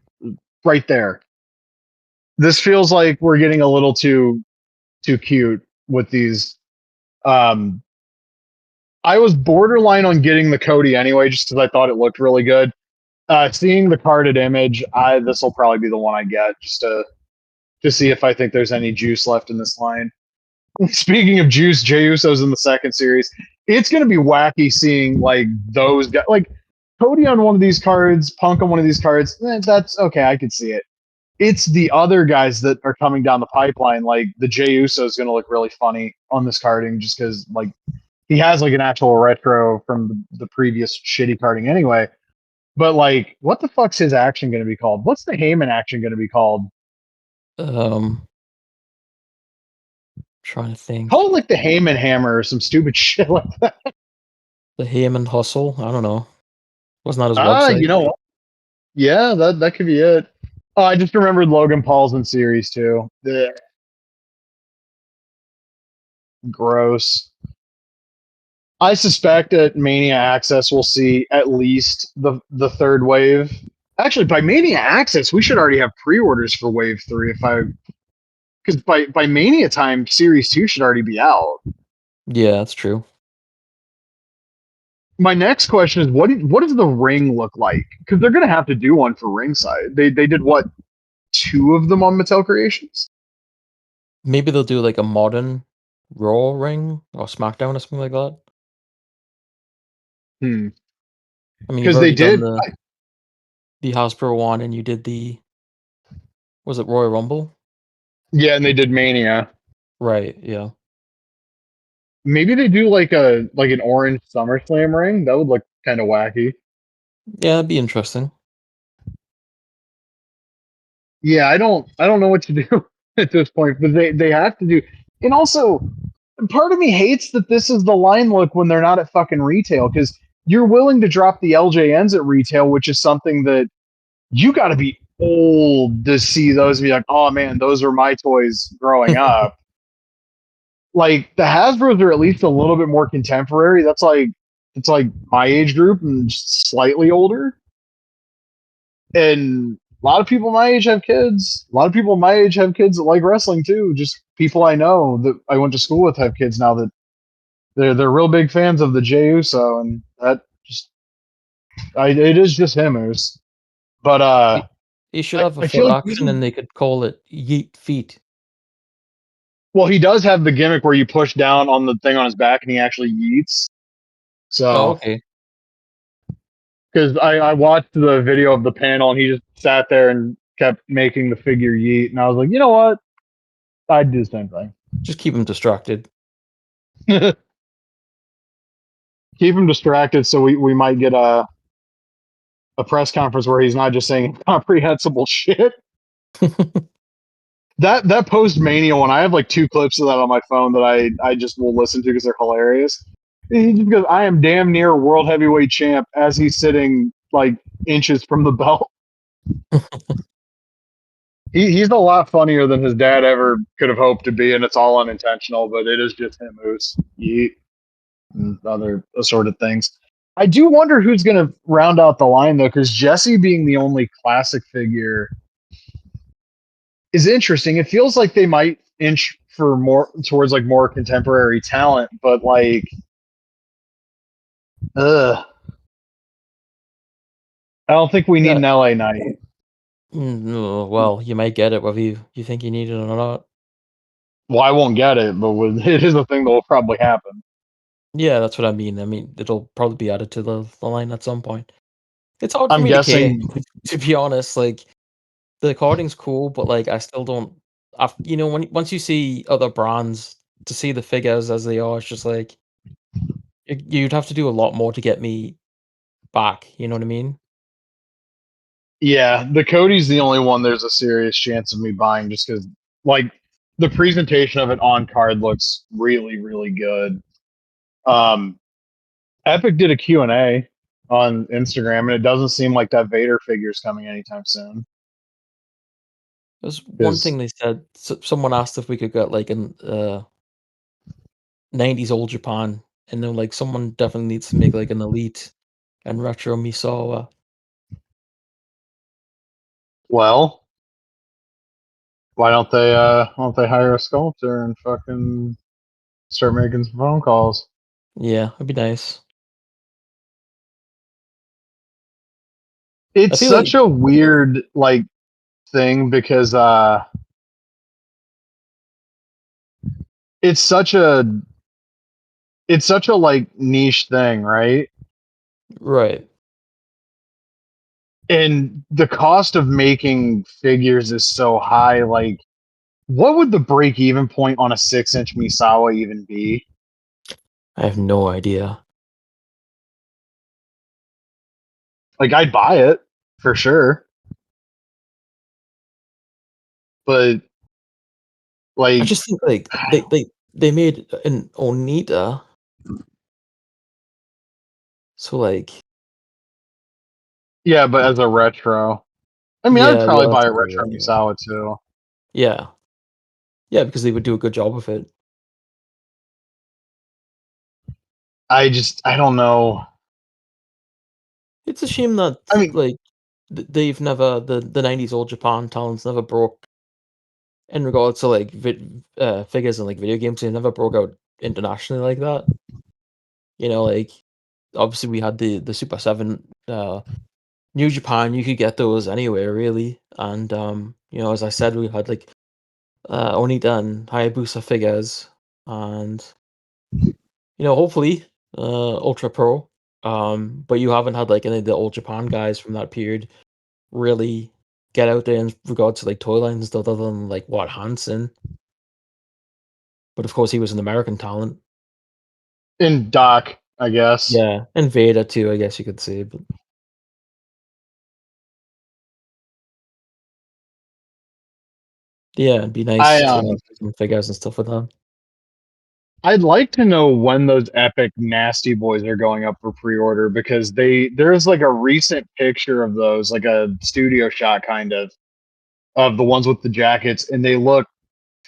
right there. This feels like we're getting a little too cute with these. I was borderline on getting the Cody anyway, just because I thought it looked really good. Seeing the carded image, this will probably be the one I get, just to see if I think there's any juice left in this line. Speaking of juice, Jey Uso's in the second series. It's going to be wacky seeing like those guys, like Cody on one of these cards, Punk on one of these cards. That's okay. I could see it. It's the other guys that are coming down the pipeline. Like the Jey Uso is going to look really funny on this carding, just because like he has like an actual retro from the previous shitty carding anyway. But like, what the fuck's his action going to be called? What's the Heyman action going to be called? Trying to think. Call it like the Heyman Hammer or some stupid shit like that. The Heyman Hustle. I don't know. Wasn't that his website? You know what? Yeah, that could be it. Oh, I just remembered Logan Paul's in series too. Ugh. Gross. I suspect at Mania Access we'll see at least the third wave. Actually, by Mania Access, we should already have pre-orders for Wave 3 because by Mania time, Series 2 should already be out. Yeah, that's true. My next question is what does the ring look like? Because they're gonna have to do one for ringside. They did what, two of them on Mattel Creations? Maybe they'll do like a modern Raw ring or SmackDown or something like that. Hmm. I mean, you've Because they already done did, the Hasbro one, and you did the was it Royal Rumble? yeah, and they did Mania. Right. Yeah. Maybe they do like an orange SummerSlam ring. That would look kind of wacky. Yeah, that'd be interesting. Yeah, I don't know what to do at this point, but they have to do. And also, part of me hates that this is the line look when they're not at fucking retail, because you're willing to drop the LJNs at retail, which is something that you got to be old to see those and be like, oh man, those were my toys growing up. Like the Hasbro's are at least a little bit more contemporary. That's like it's like my age group and just slightly older. And a lot of people my age have kids. A lot of people my age have kids that like wrestling too. Just people I know that I went to school with have kids now that they're real big fans of the Jey Uso, and that just it is just him, Moose. But He should have a I feel foot like action, and they could call it Yeet Feet. well, he does have the gimmick where you push down on the thing on his back and he actually yeets. Oh, So okay. because I watched the video of the panel and he just sat there and kept making the figure yeet, and I was like, you know what, I'd do the same thing. Just keep him distracted. Keep him distracted so we might get a press conference where he's not just saying incomprehensible shit. That post Mania one, I have like two clips of that on my phone that I just will listen to because they're hilarious. He just goes, "I am damn near world heavyweight champ," as he's sitting like inches from the belt. He's a lot funnier than his dad ever could have hoped to be, and it's all unintentional. But it is just him who's yeet and other assorted things. I do wonder who's going to round out the line though, because Jesse being the only classic figure is interesting. It feels like they might inch for more towards like more contemporary talent, but like, ugh, I don't think we need Yeah. an LA Knight. No, well, you might get it whether you think you need it or not. Well, I won't get it, but it is a thing that will probably happen. Yeah, that's what I mean. I mean, it'll probably be added to the line at some point. It's hard for I'm me to care, guessing. to be honest. Like the recording's cool, but like I still don't. When once you see other brands, to see the figures as they are, it's just like you'd have to do a lot more to get me back. You know what I mean? Yeah, the Cody's the only one there's a serious chance of me buying just because, like, the presentation of it on card looks really, really good. Um, Epic did a Q&A on Instagram, and it doesn't seem like that Vader figure is coming anytime soon. There's one Because, thing they said. Someone asked if we could get like an 90s old Japan, and then like someone definitely needs to make like an elite and retro Misawa. well, why don't they hire a sculptor and fucking start making some phone calls? Yeah, it'd be nice. I It's feel like such a weird like thing because it's such a it's such a like niche thing, right? right. And the cost of making figures is so high. Like, what would the break even point on a 6-inch Misawa even be? I have no idea. Like, I'd buy it for sure, but I like, just think like they made an Onita, so like yeah, but as a retro, I mean, I'd yeah, probably well buy that's a true. retro Yeah, Misawa too. yeah, yeah, because they would do a good job of it. I don't know. It's a shame that I mean, like they've never the '90s old Japan talents never broke in regards to like figures and like video games, they never broke out internationally like that. Like obviously we had the Super 7 New Japan, you could get those anywhere really. And as I said, we had like Onita and Hayabusa figures and hopefully Ultra Pro. But you haven't had like any of the old Japan guys from that period really get out there in regards to like toy lines and stuff other than like what Hansen. But of course he was an American talent. In Doc, I guess. Yeah. And Veda too, I guess you could say. But yeah, it'd be nice I to have some figures and stuff with that. I'd like to know when those epic nasty boys are going up for pre-order because there's like a recent picture of those, like a studio shot kind of the ones with the jackets, and they look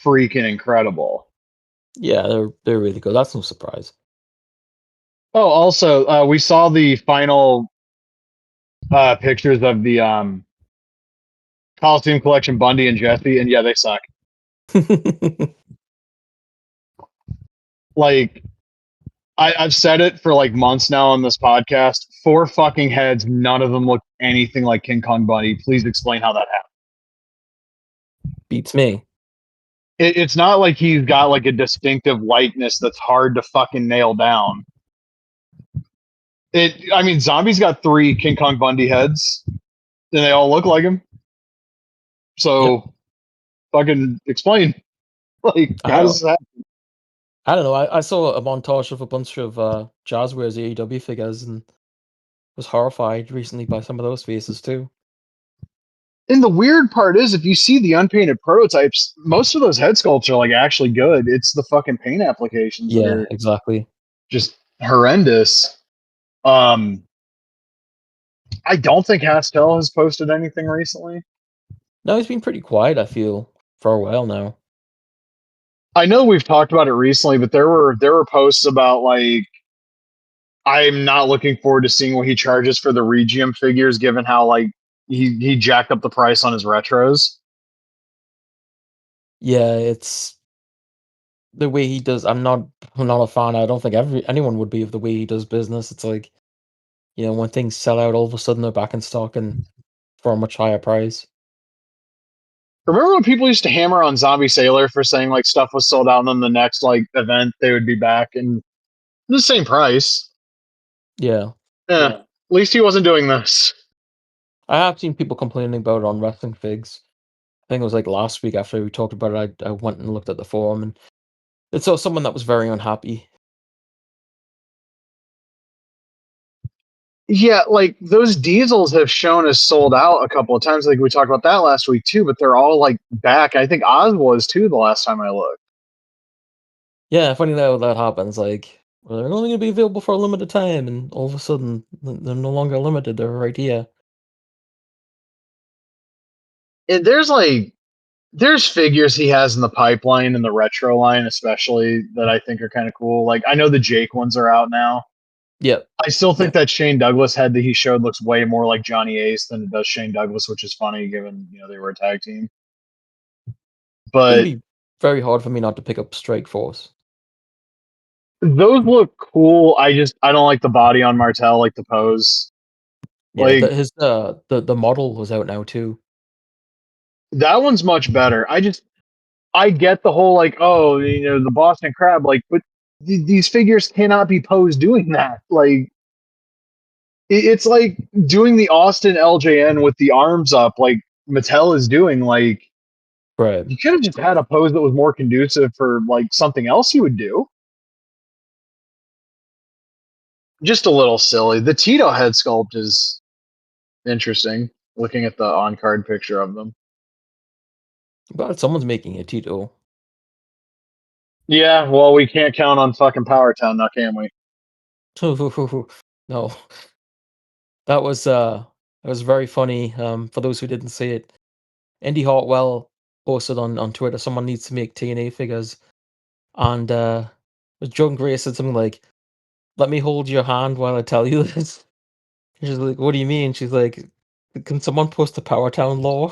freaking incredible. Yeah, they're really good. That's no surprise. Oh, also, we saw the final pictures of the Coliseum Collection Bundy and Jesse, and yeah, they suck. Like I've said it for like months now on this podcast. 4 fucking heads, none of them look anything like King Kong Bundy. Please explain how that happened. Beats me. It's not like he's got like a distinctive likeness that's hard to fucking nail down. I mean, Zombie's got 3 King Kong Bundy heads, and they all look like him. So, Yep. fucking explain. Like, I how don't, does that? I don't know. I saw a montage of a bunch of Jazzwares AEW figures and was horrified recently by some of those faces too. And the weird part is, if you see the unpainted prototypes, most of those head sculpts are like actually good. It's the fucking paint applications that Yeah, are exactly. just horrendous. Um, I don't think Hastel has posted anything recently. No, he's been pretty quiet, I feel, for a while now. I know we've talked about it recently, but there were posts about like I'm not looking forward to seeing what he charges for the Regium figures, given how like he jacked up the price on his retros. Yeah, it's the way he does. I'm not a fan. I don't think anyone would be of the way he does business. It's like, when things sell out, all of a sudden they're back in stock and for a much higher price. Remember when people used to hammer on Zombie Sailor for saying like stuff was sold out and then the next like event they would be back and the same price? Yeah. Yeah. At least he wasn't doing this. I have seen people complaining about it on wrestling figs. I think it was like last week after we talked about it, I went and looked at the forum and it saw someone that was very unhappy. Yeah, like those diesels have shown us sold out a couple of times. Like we talked about that last week too, but they're all like back. I think Oz was too the last time I looked. Yeah, funny that happens. Like, well, they're only going to be available for a limited time, and all of a sudden they're no longer limited. They're right here. And there's figures he has in the pipeline in the retro line, especially that I think are kind of cool. Like I know the Jake ones are out now. Yep. I still think that Shane Douglas head that he showed looks way more like Johnny Ace than it does Shane Douglas, which is funny given they were a tag team. It's going But to be very hard for me not to pick up Strike Force. those look cool. I don't like the body on Martel, like the pose. Yeah, Like the model was out now too. that one's much better. I get the whole like, oh, the Boston Crab, like, but these figures cannot be posed doing that. Like, it's like doing the Austin LJN with the arms up, like Mattel is doing. Like, Right. you could have just had a pose that was more conducive for like something else you would do. Just a little silly. The Tito head sculpt is interesting. Looking at the on card picture of them. But someone's making a Tito. Yeah, well, we can't count on fucking Power Town now, can we? No, that was very funny. For those who didn't see it, Andy Hartwell posted on Twitter, someone needs to make TNA figures, and Joan Gray said something like, "Let me hold your hand while I tell you this." She's like, "What do you mean?" She's like, "Can someone post the Power Town lore?"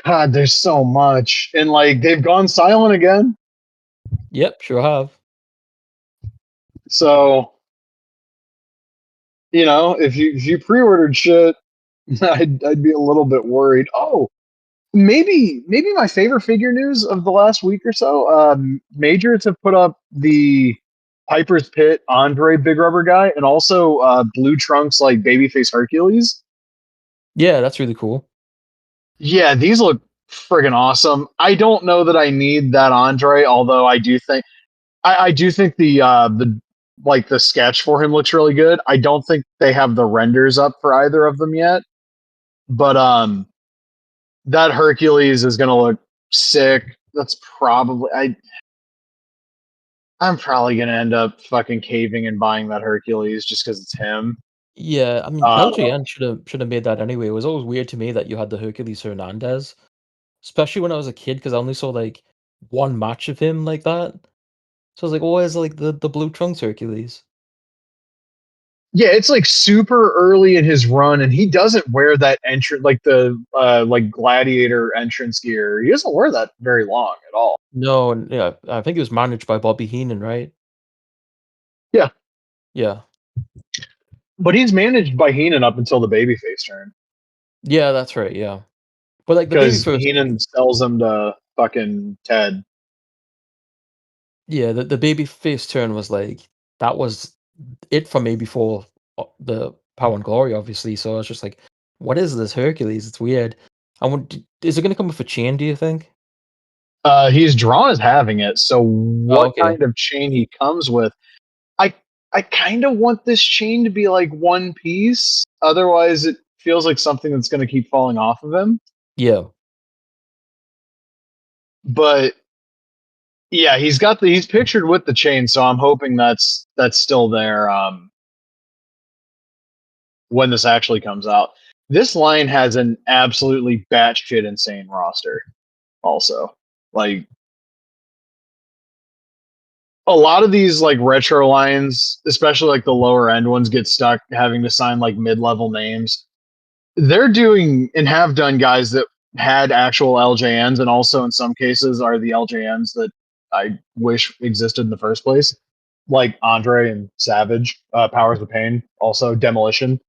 God, there's so much. And like they've gone silent again. Yep, sure have. So, if you pre-ordered shit, I'd be a little bit worried. Oh, maybe my favorite figure news of the last week or so. Majors have put up the Piper's Pit Andre Big Rubber guy, and also Blue Trunks like Babyface Hercules. Yeah, that's really cool. Yeah, these look friggin' awesome. I don't know that I need that Andre, although I do think the like the sketch for him looks really good. I don't think they have the renders up for either of them yet, but that Hercules is gonna look sick. That's probably I'm probably gonna end up fucking caving and buying that Hercules just because it's him. Yeah, I mean, Uh, LJN should have made that anyway. It was always weird to me that you had the Hercules Hernandez, especially when I was a kid, because I only saw like one match of him like that. So I was like, "Oh, where's like the blue trunks Hercules?" yeah, it's like super early in his run, and he doesn't wear that entrance like the like gladiator entrance gear. He doesn't wear that very long at all. No, and yeah, I think it was managed by Bobby Heenan, right? Yeah, Yeah, but he's managed by Heenan up until the babyface turn yeah, that's right. Yeah, but like the baby because first, Heenan sells him to fucking Ted. yeah, the baby face turn was like that was it for me before the Power and Glory, obviously. So I was just like, "What is this Hercules? It's weird." I want. Is it going to come with a chain? Do you think? He's drawn as having it. So Oh, what okay. kind of chain he comes with? I I kind of want this chain to be like one piece. Otherwise, it feels like something that's going to keep falling off of him. Yeah. But yeah, he's pictured with the chain, so I'm hoping that's still there when this actually comes out. This line has an absolutely batshit insane roster. Also, like a lot of these like retro lines, especially like the lower end ones, get stuck having to sign like mid level names. They're doing and have done guys that had actual LJNs, and also in some cases are the LJNs that I wish existed in the first place, like Andre and Savage, Powers of Pain, also Demolition,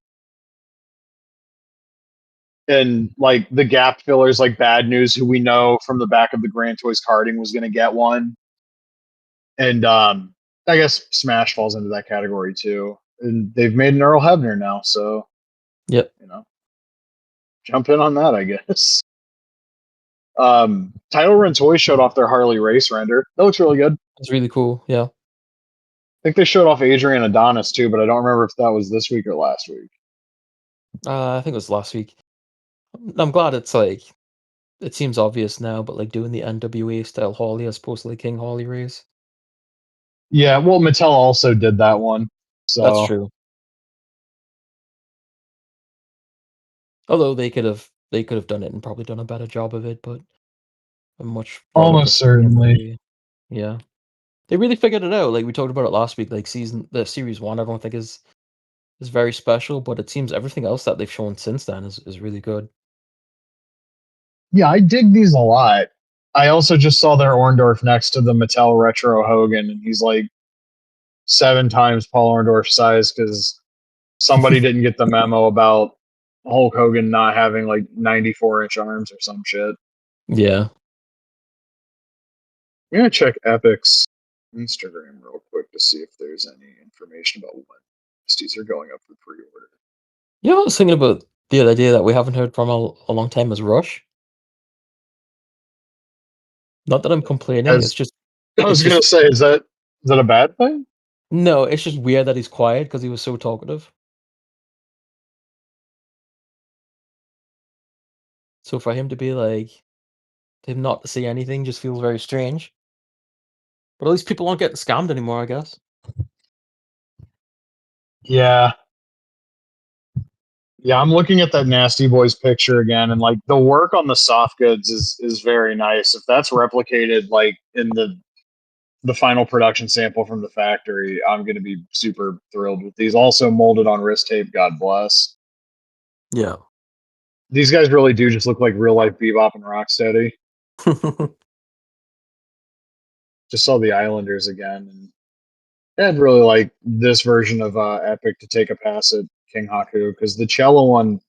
and like the gap fillers like Bad News, who we know from the back of the Grand Toys carding was going to get one, and I guess Smash falls into that category too. And they've made an Earl Hebner now, so Yep. you know, jump in on that, I guess. Title Run Toys showed off their Harley Race render. That looks really good. I It's really cool. Yeah. think they showed off Adrian Adonis too, but I don't remember if that was this week or last week. I think it was last week. I'm glad it's like it seems obvious now, but like doing the NWA style Harley as opposed to like King Harley race. Yeah, well, Mattel also did that one. That's So true. Although they could have done it and probably done a better job of it, but I much rather almost prefer the certainly. NWA. Yeah. They really figured it out. Like we talked about it last week, like the series one, I don't think is very special, but it seems everything else that they've shown since then is really good. Yeah, I dig these a lot. I also just saw their Orndorff next to the Mattel Retro Hogan, and he's like 7 times Paul Orndorff size because somebody didn't get the memo about Hulk Hogan not having like 94-inch arms or some shit. Yeah. I'm gonna check Epic's Instagram real quick to see if there's any information about when these are going up for pre-order. You know, I was thinking about the other day that we haven't heard from a long time is Rush. Not that I'm complaining, As I it's was gonna just say, is that a bad thing? no, it's just weird that he's quiet because he was so talkative. So for him to be like him not to say anything just feels very strange. But at least people aren't getting scammed anymore, I guess. Yeah, yeah. I'm looking at that Nasty Boys picture again, and like the work on the soft goods is very nice. If that's replicated like in the final production sample from the factory, I'm gonna be super thrilled with these. Also molded on wrist tape. God bless. Yeah. These guys really do just look like real life Bebop and Rocksteady. Just saw the Islanders again, and I'd really like this version of Epic to take a pass at King Haku because the cello one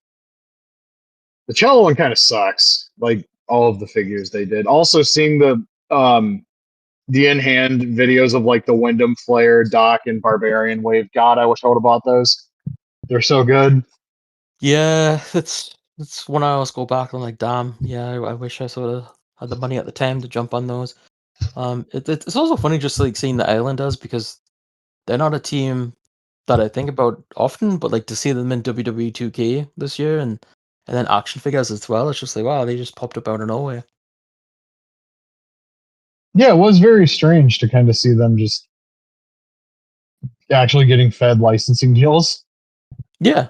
kind of sucks. Like all of the figures they did. Also, seeing the in hand videos of like the Wyndham Flare, Doc, and Barbarian Wave. God, I wish I would have bought those. They're so good. Yeah, it's when I always go back. I'm like, damn, yeah, I wish I sort of had the money at the time to jump on those. It's also funny just like seeing the Islanders because they're not a team that I think about often, but like to see them in WWE 2K this year and then action figures as well, it's just like wow, they just popped up out of nowhere. Yeah, it was very strange to kind of see them just actually getting fed licensing deals. Yeah.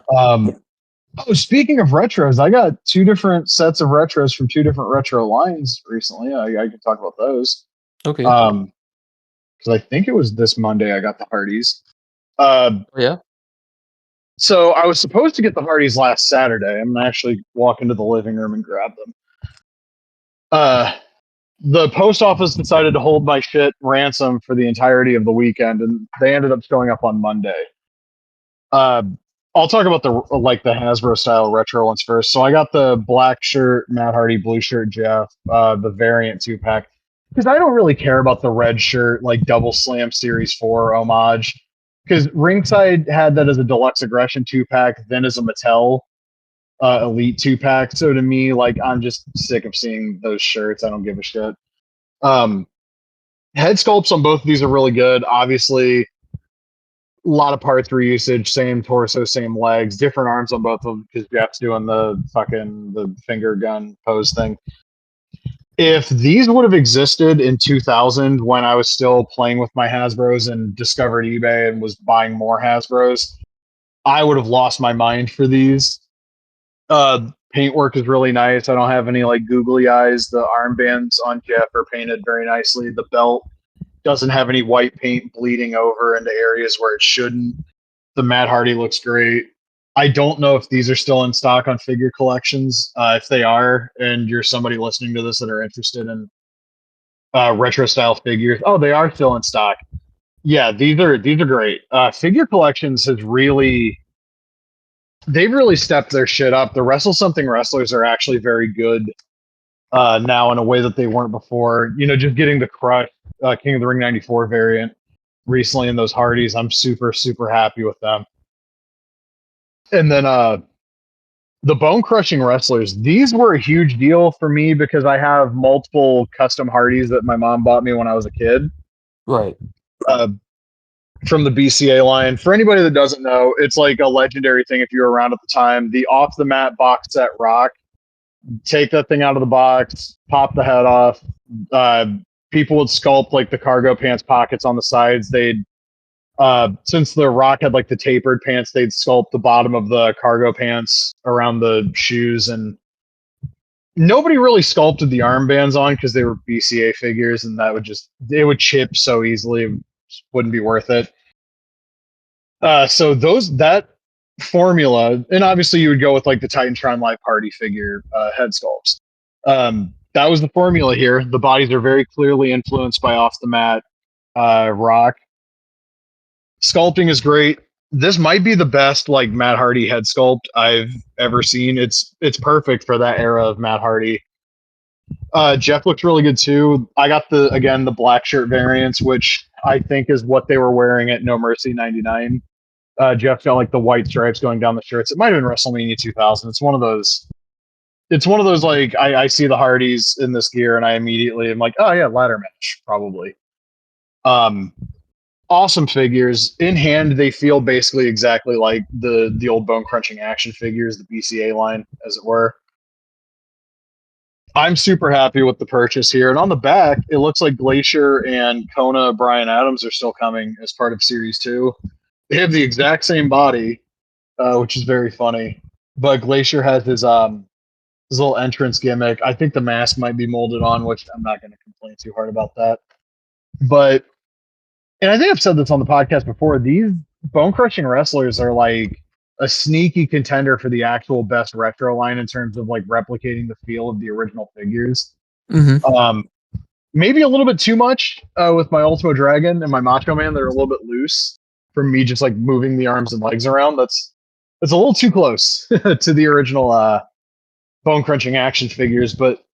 Oh, speaking of retros, I got two different sets of retros from two different retro lines recently. I can talk about those. Okay. Because I think it was this Monday I got the Hardys. Uh, Oh, yeah. so I was supposed to get the Hardys last Saturday. I'm gonna actually walk into the living room and grab them. The post office decided to hold my shit ransom for the entirety of the weekend, and they ended up showing up on Monday. Uh, I'll talk about the Hasbro style retro ones first. So I got the black shirt Matt Hardy, blue shirt Jeff, the variant 2-pack because I don't really care about the red shirt like Double Slam Series 4 homage because Ringside had that as a deluxe aggression 2-pack, then as a Mattel Elite 2-pack. So to me, like I'm just sick of seeing those shirts. I don't give a shit. Um, Head sculpts on both of these are really good. Obviously, a lot of parts reusage, same torso, same legs, different arms on both of them because Jeff's doing the finger gun pose thing. If these would have existed in 2000 when I was still playing with my Hasbros and discovered eBay and was buying more Hasbros, I would have lost my mind for these. Paintwork is really nice. I don't have any like googly eyes. The armbands on Jeff are painted very nicely. The belt doesn't have any white paint bleeding over into areas where it shouldn't. The Matt Hardy looks great. I don't know if these are still in stock on figure collections. If they are, and you're somebody listening to this that are interested in retro style figures, oh, they are still in stock. Yeah, these are great. Figure collections has really they've really stepped their shit up. The Wrestle Something wrestlers are actually very good now in a way that they weren't before. You know, just getting the Crush King of the Ring '94 variant recently in those Hardys, I'm super happy with them. And then the Bone Crushing wrestlers, these were a huge deal for me because I have multiple custom Hardys that my mom bought me when I was a kid. Right. From the BCA line. For anybody that doesn't know, it's like a legendary thing if you were around at the time. The off the mat box set Rock, take that thing out of the box, pop the head off. People would sculpt like the cargo pants pockets on the sides. They'd since the Rock had like the tapered pants, they'd sculpt the bottom of the cargo pants around the shoes, and nobody really sculpted the armbands on because they were BCA figures, and that would it would chip so easily, it wouldn't be worth it. So that formula, and obviously you would go with like the Titantron Live Party figure head sculpts. That was the formula here. The bodies are very clearly influenced by off the mat Rock. Sculpting is great. This might be the best like Matt Hardy head sculpt I've ever seen. It's perfect for that era of Matt Hardy. Jeff looks really good too. I got the black shirt variants, which I think is what they were wearing at No Mercy '99. Jeff got like the white stripes going down the shirts. It might have been WrestleMania 2000. It's one of those. It's one of those like I see the Hardys in this gear and I immediately am like, oh yeah, ladder match probably. Awesome figures in hand. They feel basically exactly like the old Bone Crunching action figures, the BCA line, as it were. I'm super happy with the purchase here. And on the back, it looks like Glacier and Kona Brian Adams are still coming as part of Series 2. They have the exact same body, which is very funny. But Glacier has his little entrance gimmick. I think the mask might be molded on, which I'm not going to complain too hard about that. But, and I think I've said this on the podcast before, these Bone Crushing wrestlers are like a sneaky contender for the actual best retro line in terms of like replicating the feel of the original figures. Mm-hmm. Maybe a little bit too much with my Ultimo Dragon and my Macho Man. They're a little bit loose for me, just like moving the arms and legs around. That's a little too close to the original bone crunching action figures. But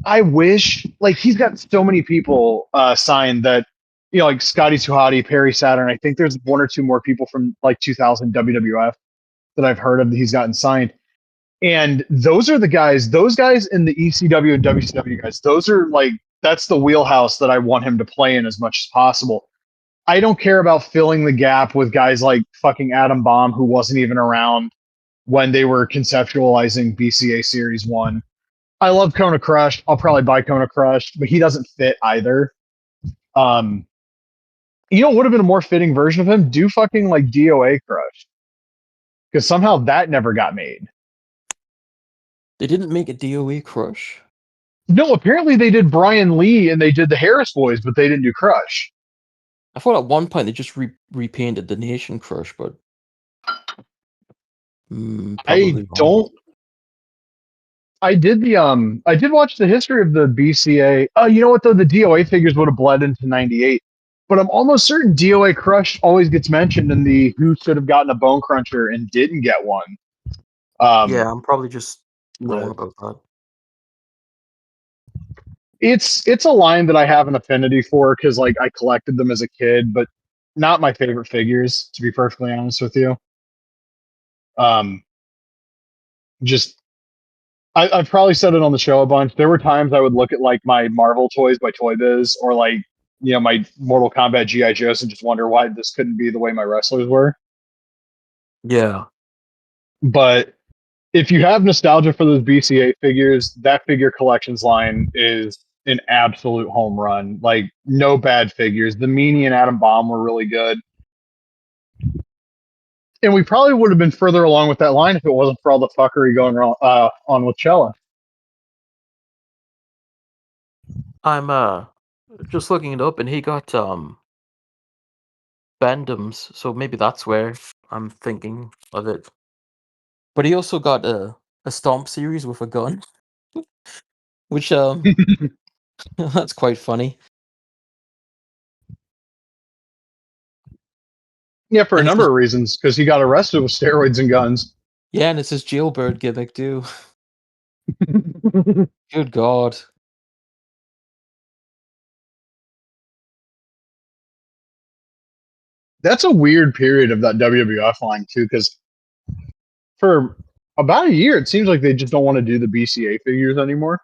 I wish, like, he's got so many people signed that, you know, like Scotty Tuhati, Perry Saturn. I think there's one or two more people from like 2000 WWF that I've heard of that he's gotten signed. And those are the guys, those guys in the ECW and WCW guys, those are like, that's the wheelhouse that I want him to play in as much as possible. I don't care about filling the gap with guys like fucking Adam Bomb, who wasn't even around when they were conceptualizing BCA Series 1. I love Kona Crush. I'll probably buy Kona Crush, but he doesn't fit either. You know, would have been a more fitting version of him? Do fucking like DOA Crush. Because somehow that never got made. They didn't make a DOA Crush. No, apparently they did Brian Lee and they did the Harris Boys, but they didn't do Crush. I thought at one point they just repainted the Nation Crush, but I don't. I did I did watch the history of the BCA. You know what though? The DOA figures would have bled into '98, but I'm almost certain DOA Crush always gets mentioned in the who should have gotten a Bone Cruncher and didn't get one. Yeah, I'm probably just wrong about that. It's a line that I have an affinity for because like I collected them as a kid, but not my favorite figures, to be perfectly honest with you. Just I've probably said it on the show a bunch. There were times I would look at like my Marvel toys by Toy Biz or like, you know, my Mortal Kombat GI Joes and just wonder why this couldn't be the way my wrestlers were. Yeah. But if you have nostalgia for those BCA figures, that figure collections line is an absolute home run. Like, no bad figures. The Meanie and Adam Bomb were really good. And we probably would have been further along with that line if it wasn't for all the fuckery going on with Cella. I'm just looking it up, and he got Bandoms, so maybe that's where I'm thinking of it. But he also got a Stomp series with a gun, which that's quite funny. Yeah, for a And number of reasons, because he got arrested with steroids and guns. Yeah, and it's his jailbird gimmick too. Good God. That's a weird period of that WWF line too, because for about a year, it seems like they just don't want to do the BCA figures anymore.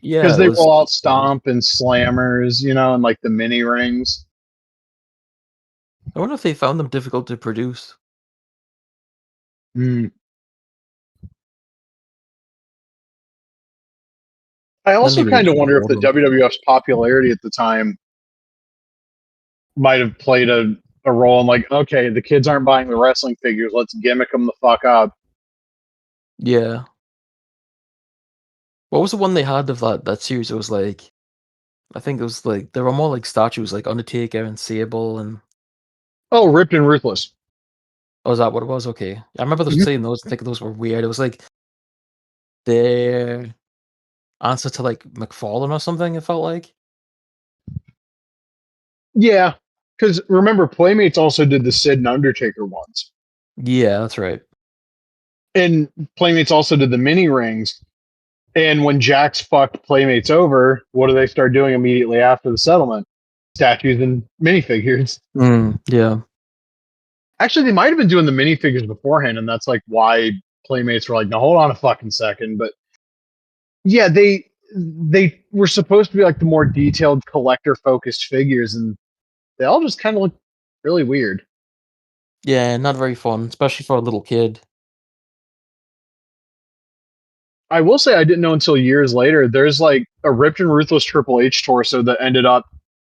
Yeah, because they roll out Stomp and Slammers, you know, and like the mini rings. I wonder if they found them difficult to produce. I also kind of wonder if the WWF's popularity at the time might have played a role in like, okay, the kids aren't buying the wrestling figures, let's gimmick them the fuck up. Yeah. What was the one they had of that series? It was like, I think it was like, there were more like statues like Undertaker and Sable and... Oh, Ripped and Ruthless. Oh, is that what it was? Okay. I remember saying those and thinking those were weird. It was like their answer to like McFarlane or something, it felt like. Yeah, because remember, Playmates also did the Sid and Undertaker ones. Yeah, that's right. And Playmates also did the mini rings. And when Jax fucked Playmates over, what do they start doing immediately after the settlement? Statues and minifigures. Yeah. Actually, they might have been doing the minifigures beforehand, and that's like why Playmates were like, "No, hold on a fucking second." But yeah, they were supposed to be like the more detailed collector focused figures, and they all just kind of look really weird. Yeah, not very fun, especially for a little kid. I will say I didn't know until years later. There's like a Ripped and Ruthless Triple H torso that ended up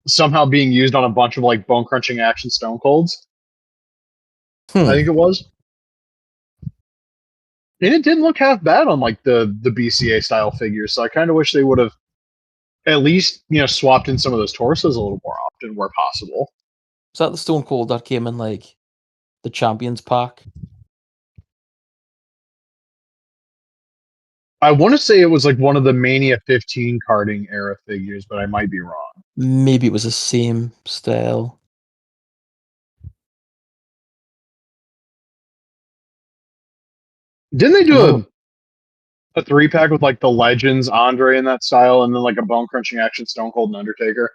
somehow being used on a bunch of like bone crunching action Stone Colds. I think it was. And it didn't look half bad on like the BCA style figures. So I kind of wish they would have at least, you know, swapped in some of those torsos a little more often where possible. Was that the Stone Cold that came in like the Champions Pack. I want to say it was like one of the Mania 15 karting era figures, but I might be wrong. Maybe it was the same style. Didn't they I do remember. a 3-pack with like the Legends, Andre in that style, and then like a bone crunching action Stone Cold and Undertaker?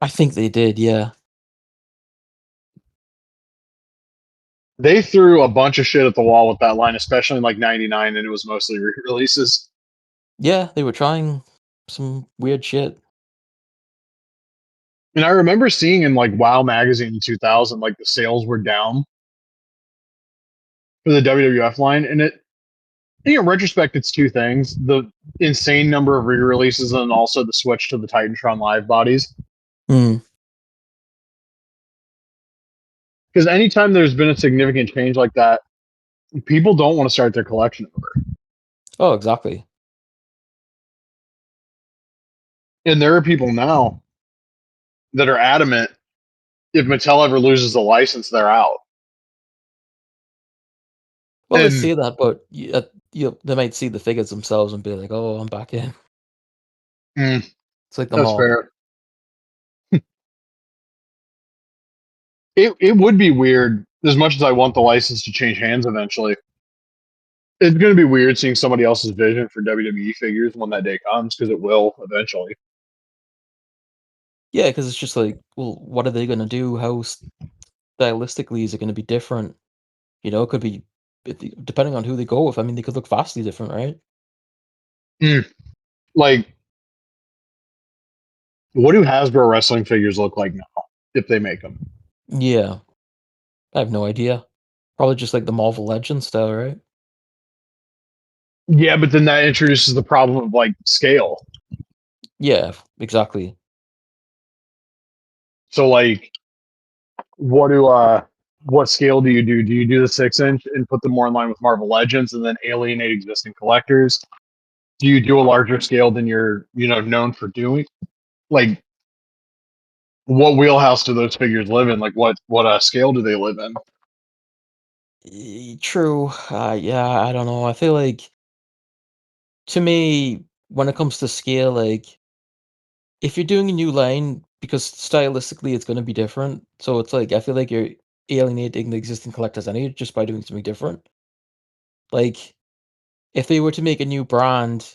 I think they did. Yeah. They threw a bunch of shit at the wall with that line, especially in like '99, and it was mostly re-releases. Yeah, they were trying some weird shit. And I remember seeing in like WoW magazine in 2000, like the sales were down for the WWF line, and it. I think in retrospect, it's two things: the insane number of re-releases, and also the switch to the Titantron live bodies. Mm. Because anytime there's been a significant change like that, people don't want to start their collection over. Oh, exactly. And there are people now that are adamant if Mattel ever loses the license, they're out. Well, they And say that, but they might see the figures themselves and be like, "Oh, I'm back in." mm, It's like the that's mob. fair. It would be weird as much as I want the license to change hands eventually. It's going to be weird seeing somebody else's vision for WWE figures when that day comes because it will eventually. Yeah, because it's just like, well, what are they gonna do? How stylistically is it gonna be different? It could be depending on who they go with. I mean, they could look vastly different, right? Mm, like, what do Hasbro wrestling figures look like now if they make them? Yeah, I have no idea. Probably just like the Marvel Legends style, right? Yeah, but then that introduces the problem of like scale. Yeah, exactly. So like, what do what scale do you do? Do you do the 6-inch and put them more in line with Marvel Legends and then alienate existing collectors? Do you do a larger scale than you're known for doing? Like, what wheelhouse do those figures live in? Like, what scale do they live in? True. Yeah, I don't know. I feel like to me, when it comes to scale, like if you're doing a new line, because stylistically it's going to be different, so it's like I feel like you're alienating the existing collectors anyway just by doing something different. Like if they were to make a new brand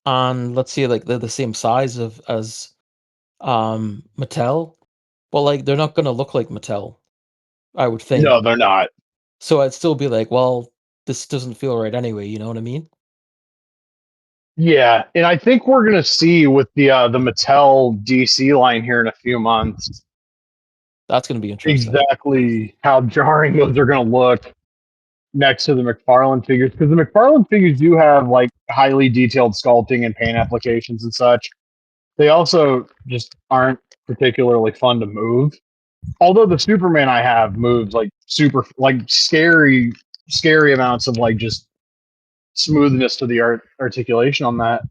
on, let's say, like they're the same size of as Mattel, well, like they're not going to look like Mattel, I would think. No, they're not. So I'd still be like, well, this doesn't feel right anyway. You know what I mean? Yeah, and I think we're gonna see with the Mattel DC line here in a few months That's going to be interesting. exactly how jarring those are gonna look next to the McFarlane figures because the McFarlane figures do have like highly detailed sculpting and paint applications and such. They also just aren't particularly fun to move. Although the Superman I have moves like super like scary amounts of like just smoothness to the articulation on that.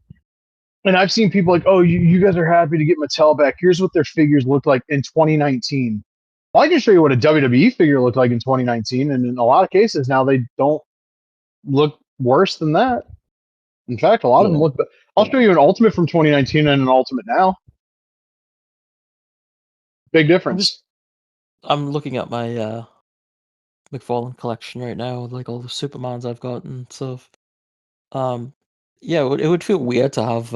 And I've seen people like, oh, you guys are happy to get Mattel back. Here's what their figures looked like in 2019. Well, I can show you what a WWE figure looked like in 2019, and in a lot of cases now they don't look worse than that. In fact, a lot of them Yeah. look. I'll show you an Ultimate from 2019 and an Ultimate now. Big I'm just difference. I'm looking at my McFarlane collection right now, with like all the Supermans I've got and stuff. Um, yeah, it would feel weird to have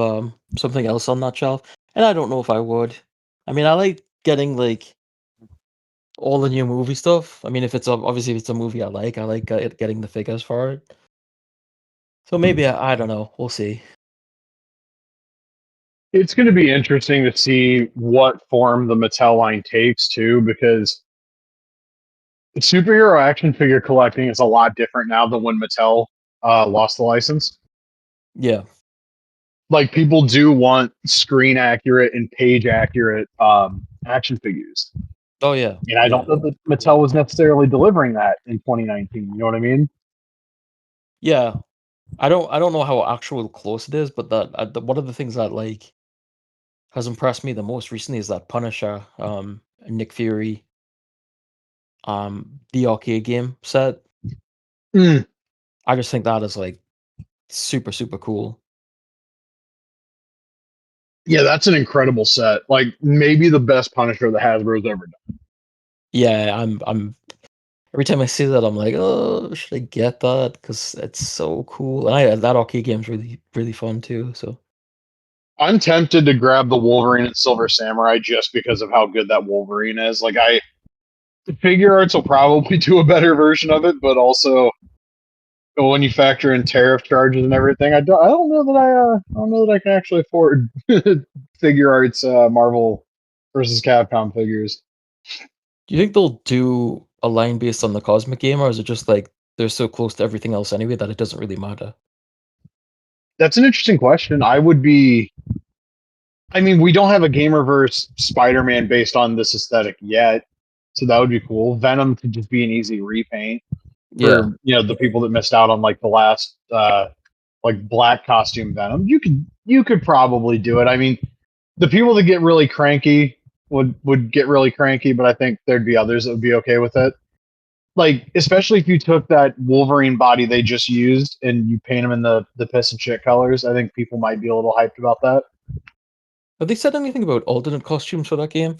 something else on that shelf, and I don't know if I would. I mean, I like getting like all the new movie stuff. I mean, if it's obviously if it's a movie I like getting the figures for it. So maybe I don't know. We'll see. It's going to be interesting to see what form the Mattel line takes too, because superhero action figure collecting is a lot different now than when Mattel lost the license. Yeah. Like people do want screen accurate and page accurate action figures, Oh yeah. and I don't Yeah. know that Mattel was necessarily delivering that in 2019. You know what I mean? Yeah. I don't know how actual close it is, but one of the things that like has impressed me the most recently is that Punisher, Nick Fury, the arcade game set. Mm, I just think that is like super, super cool. yeah, that's an incredible set. Like maybe the best Punisher that Hasbro's ever done. Yeah, I'm every time I see that, I'm like, oh, should I get that? Because it's so cool. And that arcade game's really, really fun too. So I'm tempted to grab the Wolverine and Silver Samurai just because of how good that Wolverine is. Like the figure arts will probably do a better version of it, but also when you factor in tariff charges and everything, I don't know that I don't know that I can actually afford figure arts Marvel versus Capcom figures. do you think they'll do a line based on the Cosmic game, or is it just like they're so close to everything else anyway that it doesn't really matter? That's an interesting question. I would be. I mean, we don't have a Gamerverse Spider-Man based on this aesthetic yet, so that would be cool. Venom could just be an easy repaint Yeah. for the people that missed out on like the last like black costume Venom. You could probably do it. I mean, the people that get really cranky would get really cranky, but I think there'd be others that would be okay with it. Like, especially if you took that Wolverine body they just used and you paint him in the piss and shit colors, I think people might be a little hyped about that. Have they said anything about alternate costumes for that game?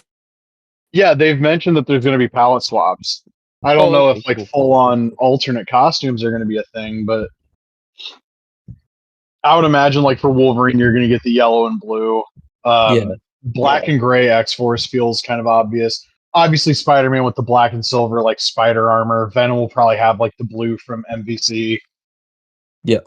Yeah, they've mentioned that there's going to be palette swaps. I don't Oh, know if okay, like cool. full on alternate costumes are going to be a thing, but I would imagine like for Wolverine, you're going to get the yellow and blue. Yeah, Black and gray X Force feels kind of obvious. Obviously, Spider Man with the black and silver like spider armor. Venom will probably have like the blue from MVC. yeah.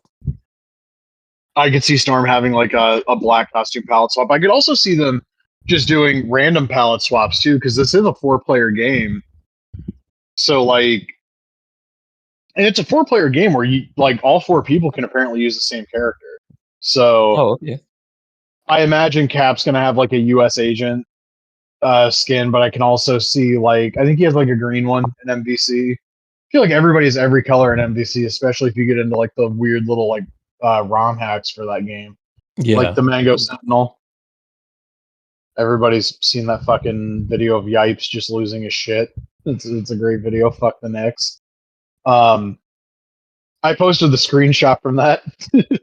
I could see Storm having like a black costume palette swap. I could also see them just doing random palette swaps too, because this is a 4-player game. So like, and it's a 4-player game where you like all 4 people can apparently use the same character. So Oh, okay. I imagine Cap's gonna have like a U.S. agent skin, but I can also see like I think he has like a green one in MVC. I feel like everybody has every color in MVC, especially if you get into like the weird little like ROM hacks for that game, like Yeah. the Mango Sentinel. Everybody's seen that fucking video of Yipes just losing his shit. It's a great video. Fuck the Knicks. Um, I posted the screenshot from that.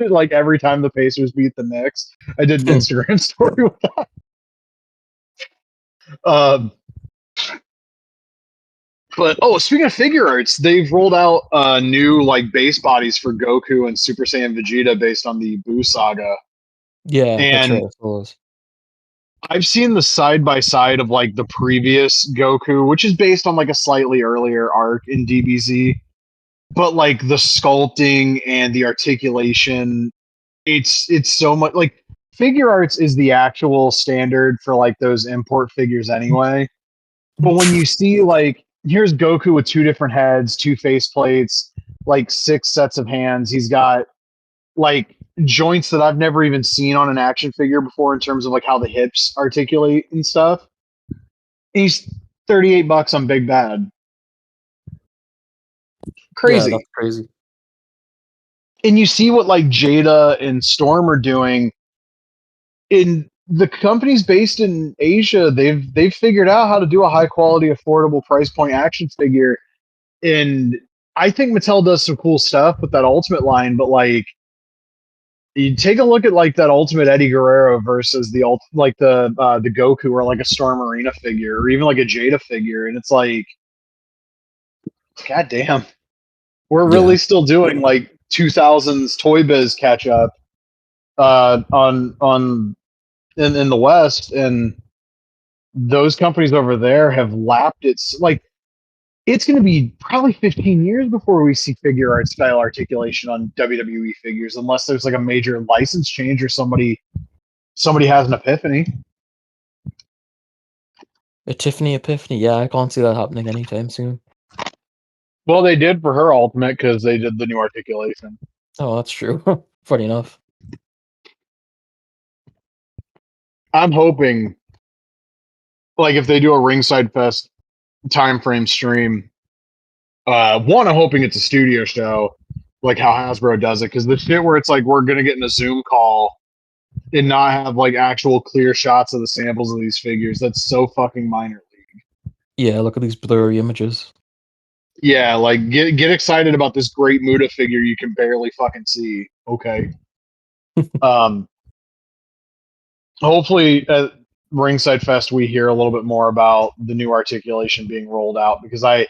Like every time the Pacers beat the Knicks, I did an Instagram story with that. Um, but speaking of figure arts, they've rolled out new like base bodies for Goku and Super Saiyan Vegeta based on the Buu saga. Yeah, that's right. And I suppose. I've seen the side by side of like the previous Goku, which is based on like a slightly earlier arc in DBZ. But like the sculpting and the articulation, it's so much like figure arts is the actual standard for like those import figures anyway. But when you see like here's Goku with 2 different heads, 2 faceplates, like 6 sets of hands, he's got like joints that I've never even seen on an action figure before in terms of like how the hips articulate and stuff. He's $38 on Big Bad. Yeah, that's Crazy. crazy. And you see what like Jada and Storm are doing in the companies based in Asia. They've figured out how to do a high quality, affordable price point action figure. And I think Mattel does some cool stuff with that Ultimate line, but like you take a look at like that Ultimate Eddie Guerrero versus the Goku or like a Storm Arena figure or even like a Jada figure, and it's like, god damn, we're Yeah. really still doing like 2000s Toy Biz catch up on in the West, and those companies over there have lapped it. Like it's going to be probably 15 years before we see figure art style articulation on WWE figures, unless there's like a major license change or somebody has an epiphany. A Tiffany Epiphany. Yeah, I can't see that happening anytime soon. Well, they did for her Ultimate because they did the new articulation. Oh, that's true. Funny enough. I'm hoping, like, if they do a Ringside Fest time frame stream, one, I'm hoping it's a studio show, like how Hasbro does it, because the shit where it's like we're gonna get in a Zoom call and not have like actual clear shots of the samples of these figures, that's so fucking minor league. Yeah, look at these blurry images. Yeah, like get excited about this great Muda figure you can barely fucking see. Okay. Um, hopefully at Ringside Fest we hear a little bit more about the new articulation being rolled out because I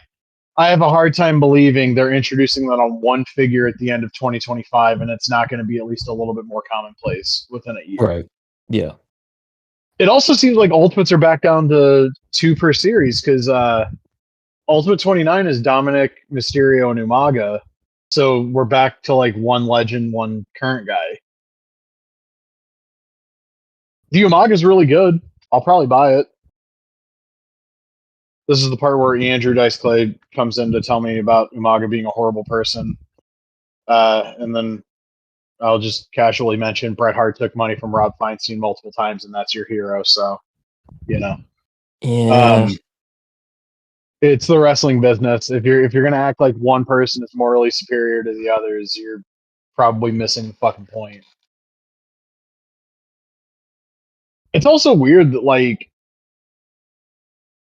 have a hard time believing they're introducing that on one figure at the end of 2025 and it's not going to be at least a little bit more commonplace within a year. Right. Yeah. It also seems like Ultimates are back down to 2 per series because Ultimate 29 is Dominic, Mysterio, and Umaga. So we're back to like one legend, one current guy. The Umaga is really good. I'll probably buy it. This is the part where Andrew Dice Clay comes in to tell me about Umaga being a horrible person. And then I'll just casually mention Bret Hart took money from Rob Feinstein multiple times, and that's your hero. So, you know, Yeah. it's the wrestling business. If you're gonna act like one person is morally superior to the others, you're probably missing the fucking point. It's also weird that like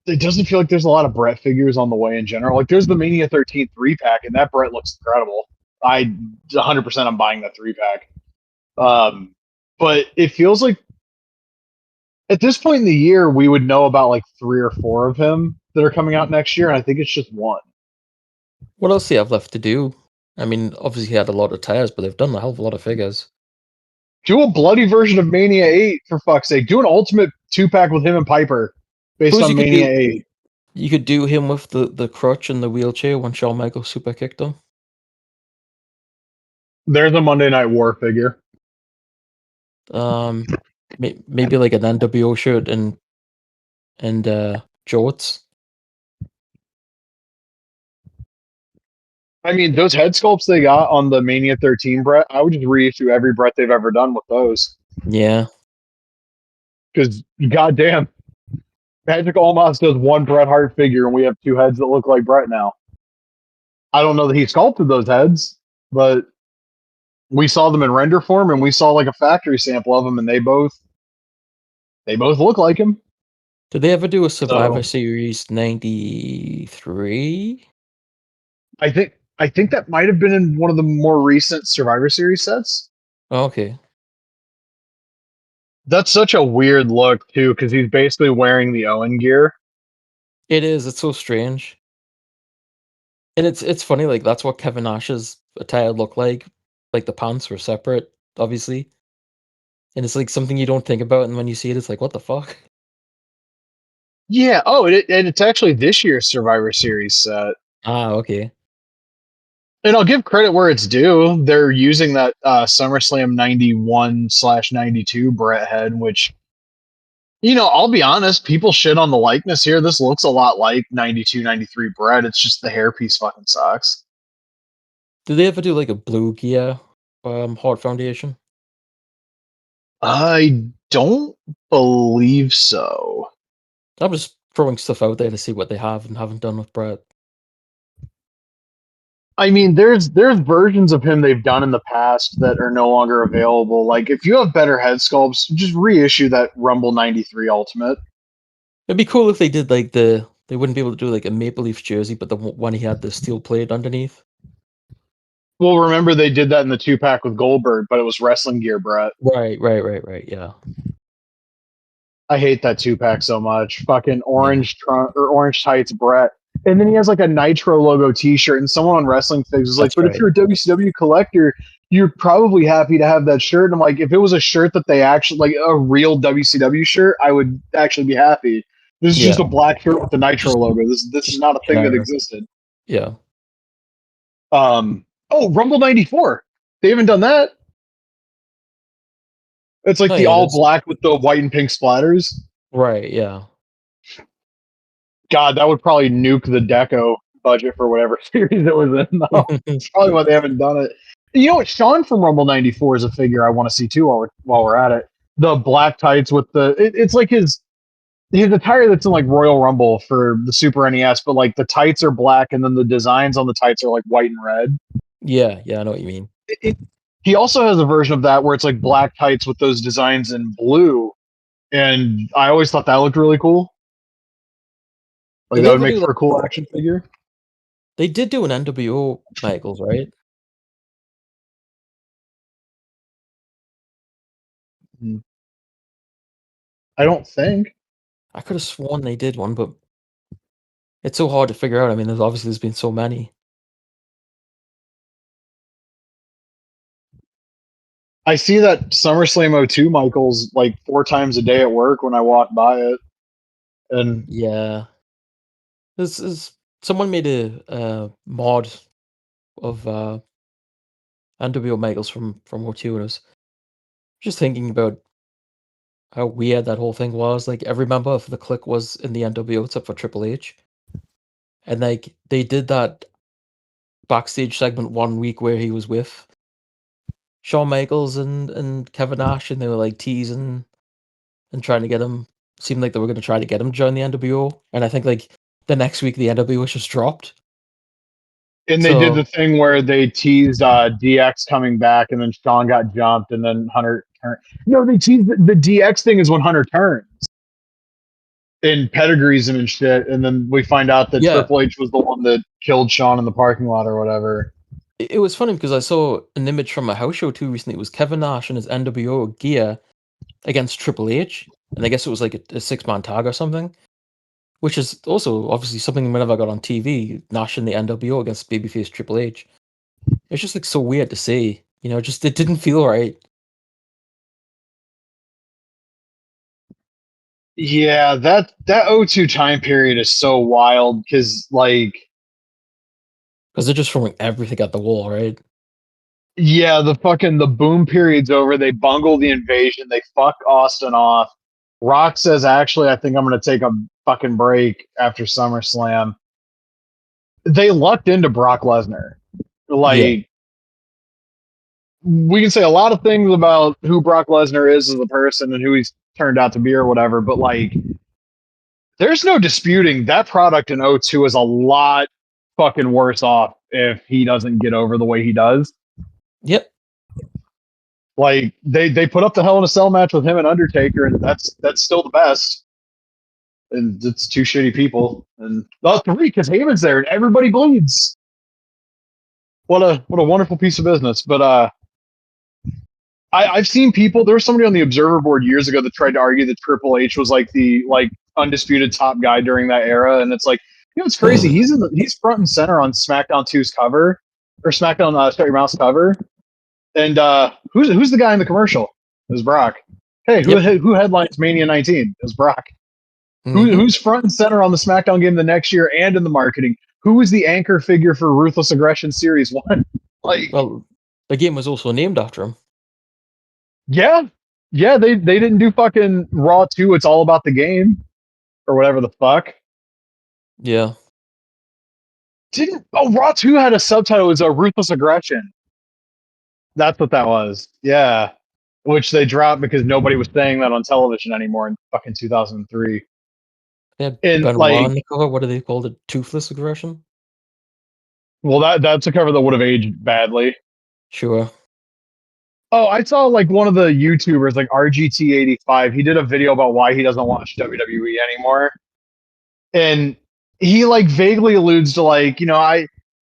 it doesn't feel like there's a lot of Bret figures on the way in general. Like there's the Mania 13 3-pack, and that Bret looks incredible. 100% I'm buying that 3-pack. But it feels like at this point in the year we would know about like 3 or 4 of him that are coming out next year, and I think it's just one. What else do you have left to do? I mean, obviously he had a lot of tires, but they've done a hell of a lot of figures. Do a bloody version of Mania 8 for fuck's sake. Do an ultimate 2-pack with him and Piper based Suppose on Mania 8. you could do him with the crutch and the wheelchair when Shawn Michaels super kicked him. There's a Monday Night War figure. Maybe like an NWO shirt and jorts. I mean, those head sculpts they got on the Mania 13 Bret, I would just reissue every Bret they've ever done with those. Yeah. Because, goddamn, Magic Almost does one Bret Hart figure, and we have 2 heads that look like Bret now. I don't know that he sculpted those heads, but we saw them in render form, and we saw like a factory sample of them, and they both look like him. Did they ever do a Survivor So, Series 93? I think that might have been in one of the more recent Survivor Series sets. Oh, okay. That's such a weird look too, because he's basically wearing the Owen gear. It is. It's so strange. And it's funny, like that's what Kevin Nash's attire looked like. Like the pants were separate, obviously. And it's like something you don't think about, and when you see it, it's like, what the fuck? Yeah. Oh, and it's actually this year's Survivor Series set. Ah, okay. And I'll give credit where it's due. They're using that SummerSlam 91/92 Bret head, which, I'll be honest, people shit on the likeness here. This looks a lot like 92/93 Bret. It's just the hairpiece fucking sucks. Did they ever do like a blue gear Hart Foundation? I don't believe so. I'm just throwing stuff out there to see what they have and haven't done with Brett. I mean, there's versions of him they've done in the past that are no longer available. Like, if you have better head sculpts, just reissue that Rumble 93 Ultimate. It'd be cool if they did like they wouldn't be able to do like a Maple Leafs jersey, but the one he had the steel plate underneath. Well, remember they did that in the 2-pack with Goldberg, but it was wrestling gear, Brett. Right. Yeah. I hate that 2-pack so much. Fucking orange trunk or orange tights, Brett. And then he has like a Nitro logo T-shirt, and someone on Wrestling Figs was like, That's "But right. if you're a WCW collector, you're probably happy to have that shirt." And I'm like, if it was a shirt that they actually like a real WCW shirt, I would actually be happy. This is just a black shirt with the Nitro logo. This is not a thing that existed. Yeah. Oh, Rumble 94. They haven't done that. It's like the all black with the white and pink splatters. Right, yeah. God, that would probably nuke the deco budget for whatever series it was in, though. That's probably why they haven't done it. You know what? Sean from Rumble 94 is a figure I want to see, too, while we're at it. The black tights with the... it's like his attire that's in, like, Royal Rumble for the Super NES, but, like, the tights are black, and then the designs on the tights are, like, white and red. Yeah, I know what you mean. He also has a version of that where it's, like, black tights with those designs in blue, and I always thought that looked really cool. Like, that would make for a cool action figure. They did do an NWO Michaels, right? I don't think. I could have sworn they did one, but it's so hard to figure out. I mean, there's been so many. I see that SummerSlam '02 Michaels like 4 times a day at work when I walk by it. And Yeah. This is someone made a mod of NWO Michaels from O2, and I was just thinking about how weird that whole thing was. Like every member of the Clique was in the NWO except for Triple H, and like they did that backstage segment one week where he was with Shawn Michaels and Kevin Nash, and they were like teasing and trying to get him. Seemed like they were going to try to get him to join the NWO, and I think like the next week the NWO just dropped. they did the So thing where they teased DX coming back, and then Shawn got jumped, and then Hunter turned. No, they teased the DX thing is when Hunter turns and pedigrees him and shit, and then we find out that yeah, Triple H was the one that killed Shawn in the parking lot or whatever. it was funny because I saw an image from a house show too recently. It was Kevin Nash in his NWO gear against Triple H, and I guess it was like a 6-man tag or something, which is also obviously something we never got on TV. Nash in the NWO against babyface Triple H. It's just like so weird to see, just it didn't feel right Yeah, that '02 time period is so wild because like because they're just throwing everything at the wall, right? yeah, the boom period's over. They bungle the invasion. They fuck Austin off. Rock says, actually, I think I'm going to take a fucking break after SummerSlam. They lucked into Brock Lesnar. Yeah. Like, we can say a lot of things about who Brock Lesnar is as a person and who he's turned out to be or whatever, but like, there's no disputing that product in '02 is a lot fucking worse off if he doesn't get over the way he does. Yep. Like they put up the Hell in a Cell match with him and Undertaker, and that's still the best. And it's two shitty people, and three because Heyman's there, and everybody bleeds. What a wonderful piece of business. But I've seen people. There was somebody on the Observer board years ago that tried to argue that Triple H was like the undisputed top guy during that era, and it's like, it's crazy. He's front and center on SmackDown 2's cover or SmackDown Shut Your Mouth's cover. And who's the guy in the commercial? It was Brock. Hey, Yep. who headlines Mania 19? It was Brock. Mm-hmm. Who's front and center on the SmackDown game the next year and in the marketing? Who was the anchor figure for Ruthless Aggression Series 1? Like, Well, the game was also named after him. yeah. Yeah, they didn't do fucking Raw 2, it's all about the game. Or whatever the fuck. Yeah. Raw 2 had a subtitle, it was a Ruthless Aggression. That's what that was. Yeah. Which they dropped because nobody was saying that on television anymore in fucking 2003. They had And Benoit like, on the cover. What do they call it? Toothless aggression? well, that's a cover that would have aged badly. Sure. Oh, I saw like one of the YouTubers, like RGT85. He did a video about why he doesn't watch WWE anymore, and he like vaguely alludes to like,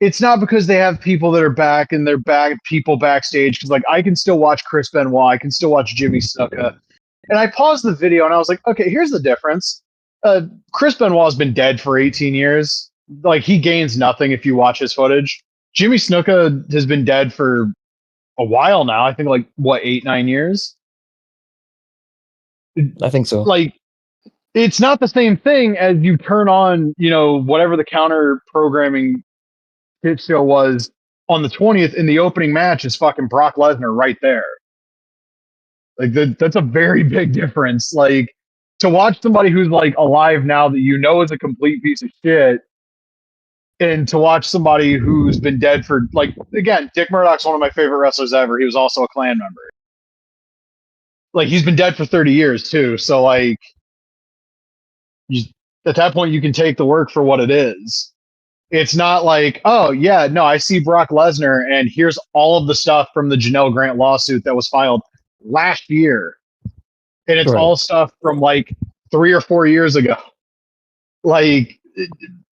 it's not because they have people that are back and they're back people backstage because like I can still watch Chris Benoit, I can still watch Jimmy Snuka, and I paused the video and I was like, okay, here's the difference. Chris Benoit has been dead for 18 years. Like he gains nothing if you watch his footage. Jimmy Snuka has been dead for a while now. I think like what 8-9 years. I think so. Like it's not the same thing as you turn on, whatever the counter programming hit show was on the 20th in the opening match is fucking Brock Lesnar right there. Like that's a very big difference. Like to watch somebody who's like alive now that is a complete piece of shit, and to watch somebody who's been dead for like again, Dick Murdoch's one of my favorite wrestlers ever. He was also a Klan member. Like he's been dead for 30 years too. So like you, at that point you can take the work for what it is. It's not like, oh yeah, no, I see Brock Lesnar and here's all of the stuff from the Janelle Grant lawsuit that was filed last year. And it's Right. all stuff from like 3 or 4 years ago. Like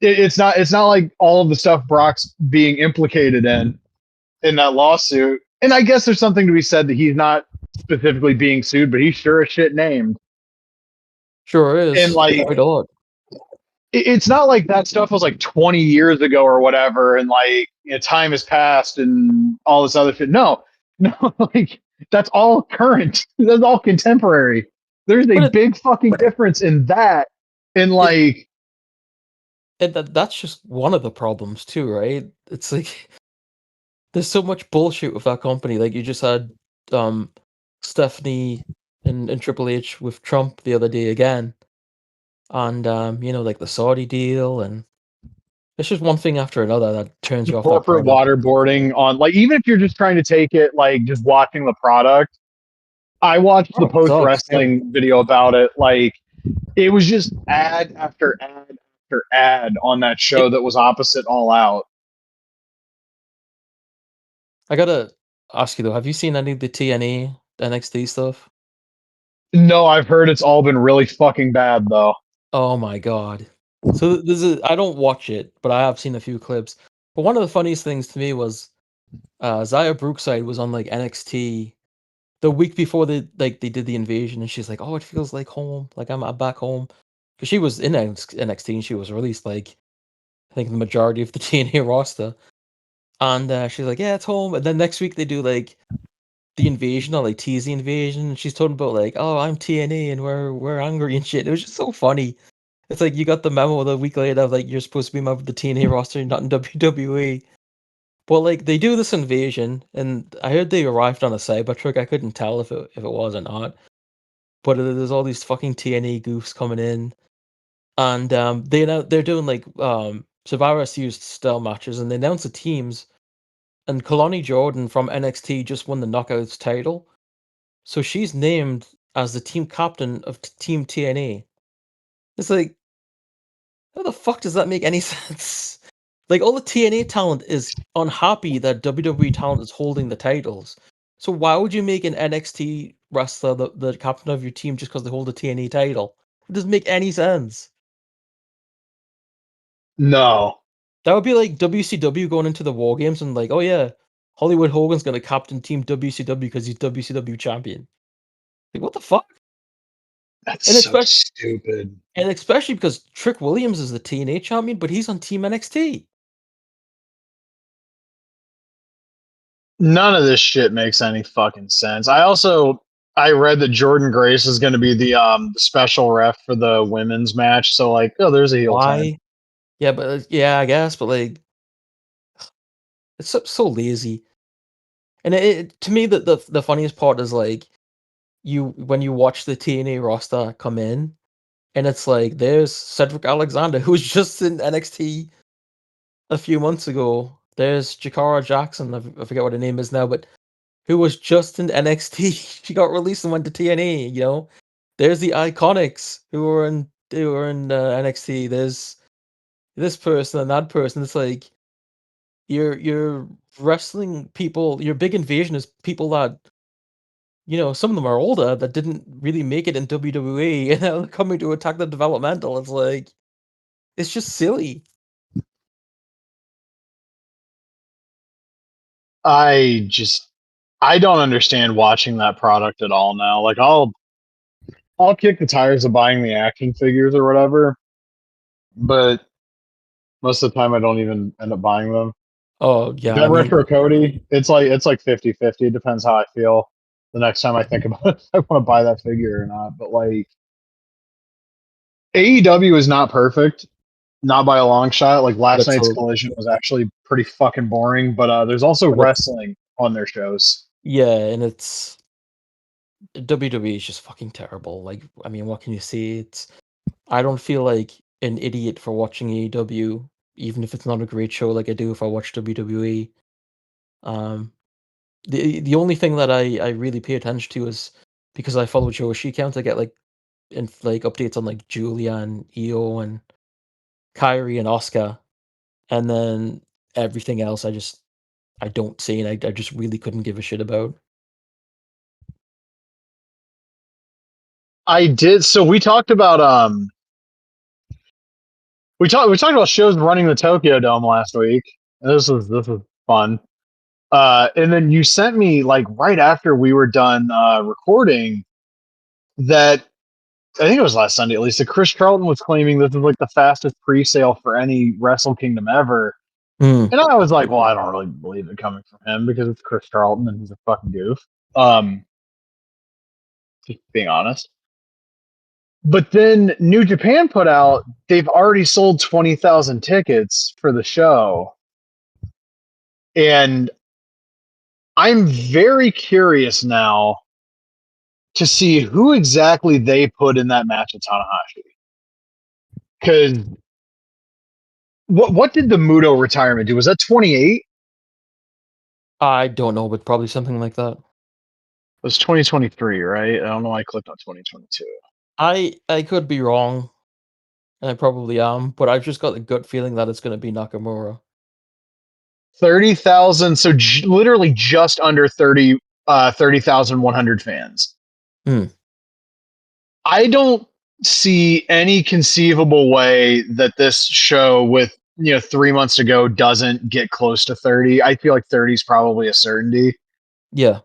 it's not like all of the stuff Brock's being implicated in that lawsuit. And I guess there's something to be said that he's not specifically being sued, but he's sure as shit named. Sure And is. like, Quite odd. it's not like that stuff was like 20 years ago or whatever, and like time has passed and all this other shit. No, no, like that's all current. That's all contemporary. There's a But big fucking difference in that. And it, like, that's just one of the problems too, right? It's like there's so much bullshit with that company. Like you just had um Stephanie and Triple H with Trump the other day again. And like the Saudi deal, and it's just one thing after another that turns the you off that corporate product. waterboarding on, like, even if you're just trying to take it like just watching the product. I watched the Product post sucks. wrestling video about it. Like, it was just ad after ad after ad on that show It, that was opposite All Out. I gotta ask you though, have you seen any of the TNA NXT stuff? No, I've heard it's all been really fucking bad though. Oh my god. So this is I don't watch it, but I have seen a few clips. But one of the funniest things to me was Zaya Brookside was on like NXT the week before they did the invasion, and she's like, "Oh, it feels like home. Like I'm back home." Because she was in NXT and she was released like I think the majority of the TNA roster. And she's like, "Yeah, it's home." And then next week they do like the invasion or like tease the invasion, and she's talking about like, "Oh, I'm TNA and we're angry and shit." It was just so funny. It's like you got the memo the week later of like you're supposed to be a member of the TNA roster, you're not in WWE. But like they do this invasion, and I heard they arrived on a Cybertruck. I couldn't tell if it was or not. But there's all these fucking TNA goofs coming in, and they're doing like Survivor Series style matches, and they announce the teams. And Kalani Jordan from NXT just won the Knockouts title, so she's named as the team captain of Team TNA. It's like, how the fuck does that make any sense? Like, all the TNA talent is unhappy that WWE talent is holding the titles. So why would you make an NXT wrestler the captain of your team just because they hold the TNA title? It doesn't make any sense. No. That would be like WCW going into the War Games and like, oh yeah, Hollywood Hogan's gonna captain Team WCW because he's WCW champion. Like, what the fuck? That's And so especially stupid. and especially because Trick Williams is the TNA champion, but he's on Team NXT. None of this shit makes any fucking sense. I read that Jordan Grace is going to be the special ref for the women's match. So like, oh, there's a heel turn. Why? Yeah, but yeah, I guess, but like, it's so lazy. And to me, the funniest part is like you when you watch the TNA roster come in, and it's like there's Cedric Alexander who was just in NXT a few months ago. There's Jakara Jackson, I forget what her name is now, but who was just in NXT. She got released and went to TNA. There's the Iconics who were in NXT. There's this person and that person. It's like you're wrestling people. Your big invasion is people that some of them are older that didn't really make it in WWE, and now they're coming to attack the developmental. It's like it's just silly. I just I don't understand watching that product at all now. Like, I'll kick the tires of buying the action figures or whatever, but most of the time I don't even end up buying them. Oh yeah, I That mean, retro Cody, it's like 50-50. It depends how I feel the next time I think about if I want to buy that figure or not. But like, AEW is not perfect, not by a long shot. Like, last let's night's hope. Collision was actually pretty fucking boring, but there's also But it's wrestling on their shows. yeah, and it's WWE is just fucking terrible. Like, I mean, what can you say? I don't feel like an idiot for watching AEW, even if it's not a great show like I do if I watch WWE. Um, the only thing that I really pay attention to is because I follow Joshi count. I get like updates on like Julia and Io and Kyrie and Oscar, and then everything else I don't see, and I just really couldn't give a shit about. I did. So we talked about we talked about shows running the Tokyo Dome last week. This was fun. And then you sent me like right after we were done recording that I think it was last Sunday at least that Chris Charlton was claiming this is like the fastest pre-sale for any Wrestle Kingdom ever. Mm, And I was like, well, I don't really believe it coming from him because it's Chris Charlton and he's a fucking goof. Um, just being honest. But then New Japan put out they've already sold 20,000 tickets for the show. And I'm very curious now to see who exactly they put in that match with Tanahashi. Because what did the Muto retirement do? Was that 28? It I don't know, but probably something like that. was 2023, right? I don't know why I clicked on 2022. I could be wrong, and I probably am, but I've just got the gut feeling that it's going to be Nakamura. 30,000, so literally just under 30,100 fans. Hmm. I don't see any conceivable way that this show with 3 months to go doesn't get close to 30. I feel like 30 is probably a certainty. Yeah.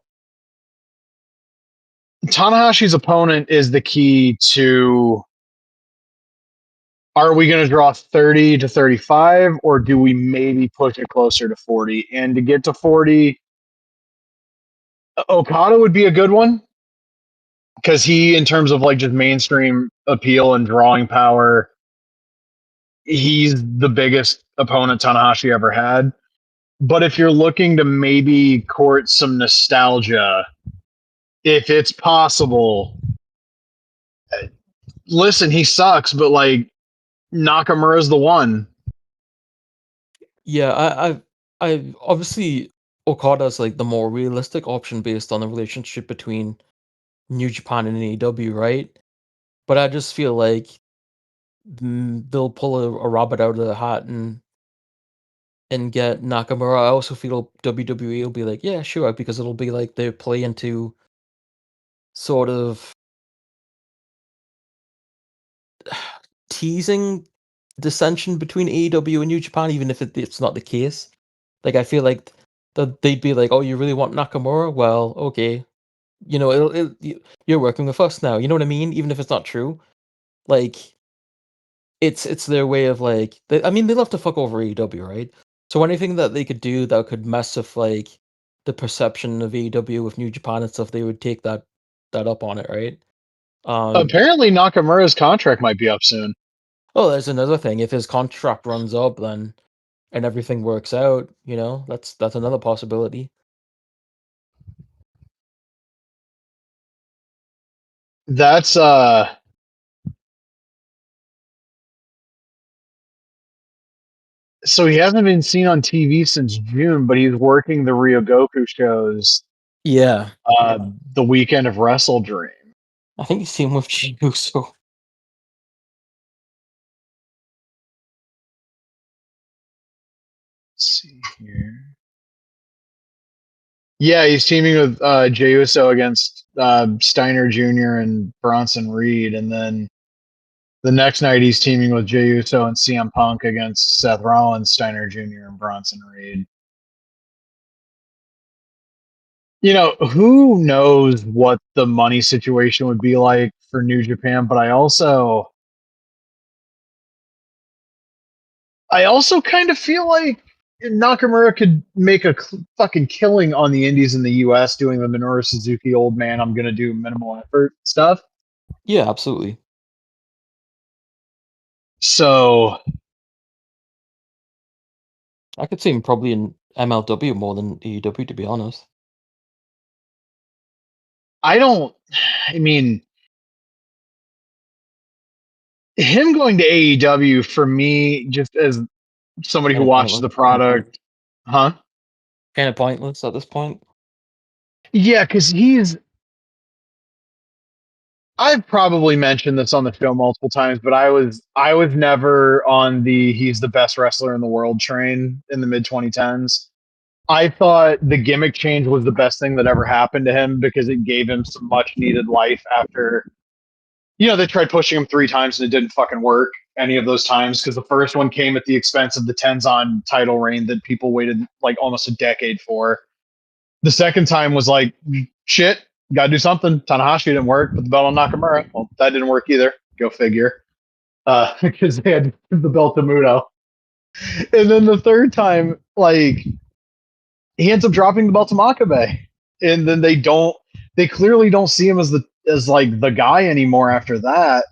Tanahashi's opponent is the key to, are we going to draw 30 to 35 or do we maybe push it closer to 40? And to get to 40, Okada would be a good one because he, in terms of like just mainstream appeal and drawing power, he's the biggest opponent Tanahashi ever had. But if you're looking to maybe court some nostalgia, if it's possible, listen, he sucks, but like Nakamura's the one. Yeah, I obviously Okada's like the more realistic option based on the relationship between New Japan and AEW, right? But I just feel like they'll pull a rabbit out of the hat and get Nakamura. I also feel WWE will be like, yeah, sure, because it'll be like they play into sort of teasing dissension between AEW and New Japan, even if it's not the case. Like I feel like they'd be like, "Oh, you really want Nakamura? Well, okay, you're working with us now." You know what I mean? Even if it's not true, like it's their way of like. I mean, they love to fuck over AEW, right? So anything that they could do that could mess with like the perception of AEW with New Japan and stuff, they would take that up on it, right? Um, Apparently, Nakamura's contract might be up soon. oh, there's another thing. If his contract runs up, then and everything works out, that's another possibility. That's so he hasn't been seen on TV since June, but he's working the Ryogoku shows Yeah, uh the weekend of Wrestle Dream. I think he's seen with Chiyu, so Let's see here. Yeah, he's teaming with Jey Uso against Steiner Jr. and Bronson Reed, and then the next night he's teaming with Jey Uso and CM Punk against Seth Rollins, Steiner Jr. and Bronson Reed. Who knows what the money situation would be like for New Japan, but I also kind of feel like Nakamura could make a fucking killing on the indies in the US doing the Minoru Suzuki old man, I'm going to do minimal effort stuff. yeah, absolutely. So I could see him probably in MLW more than AEW, to be honest. I don't, I mean, him going to AEW for me, just as somebody who Kind of watches pointless. the product, huh? Kind of pointless at this point. Yeah, because I've probably mentioned this on the show multiple times, but I was never on the he's the best wrestler in the world train in the mid 2010s. I thought the gimmick change was the best thing that ever happened to him because it gave him some much needed life after they tried pushing him 3 times and it didn't fucking work. any of those times because the first one came at the expense of the Tenzan title reign that people waited like almost a decade for. The second time was like, shit, got to do something. Tanahashi didn't work, put the belt on Nakamura. Well, that didn't work either. Go figure. Because they had to give the belt to Muto. And then the third time, like, he ends up dropping the belt to Makabe. And then they clearly don't see him as like the guy anymore after that.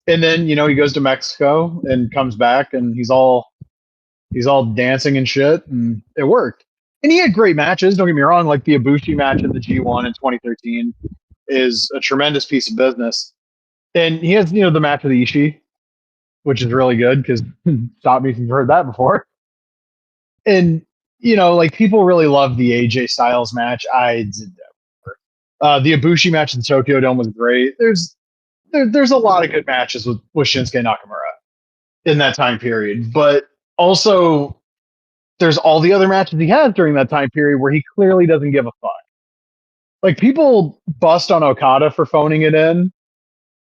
And then, you know, he goes to Mexico and comes back and he's all dancing and shit, and it worked. And he had great matches, don't get me wrong, like the Ibushi match in the G1 in 2013 is a tremendous piece of business. And he has, you know, the match with Ishii, which is really good because stop me if you've heard that before. And, you know, like people really love the AJ Styles match. I did that. The Ibushi match in the Tokyo Dome was great. There's a lot of good matches with Shinsuke Nakamura in that time period. But also, there's all the other matches he has during that time period where he clearly doesn't give a fuck. Like, people bust on Okada for phoning it in.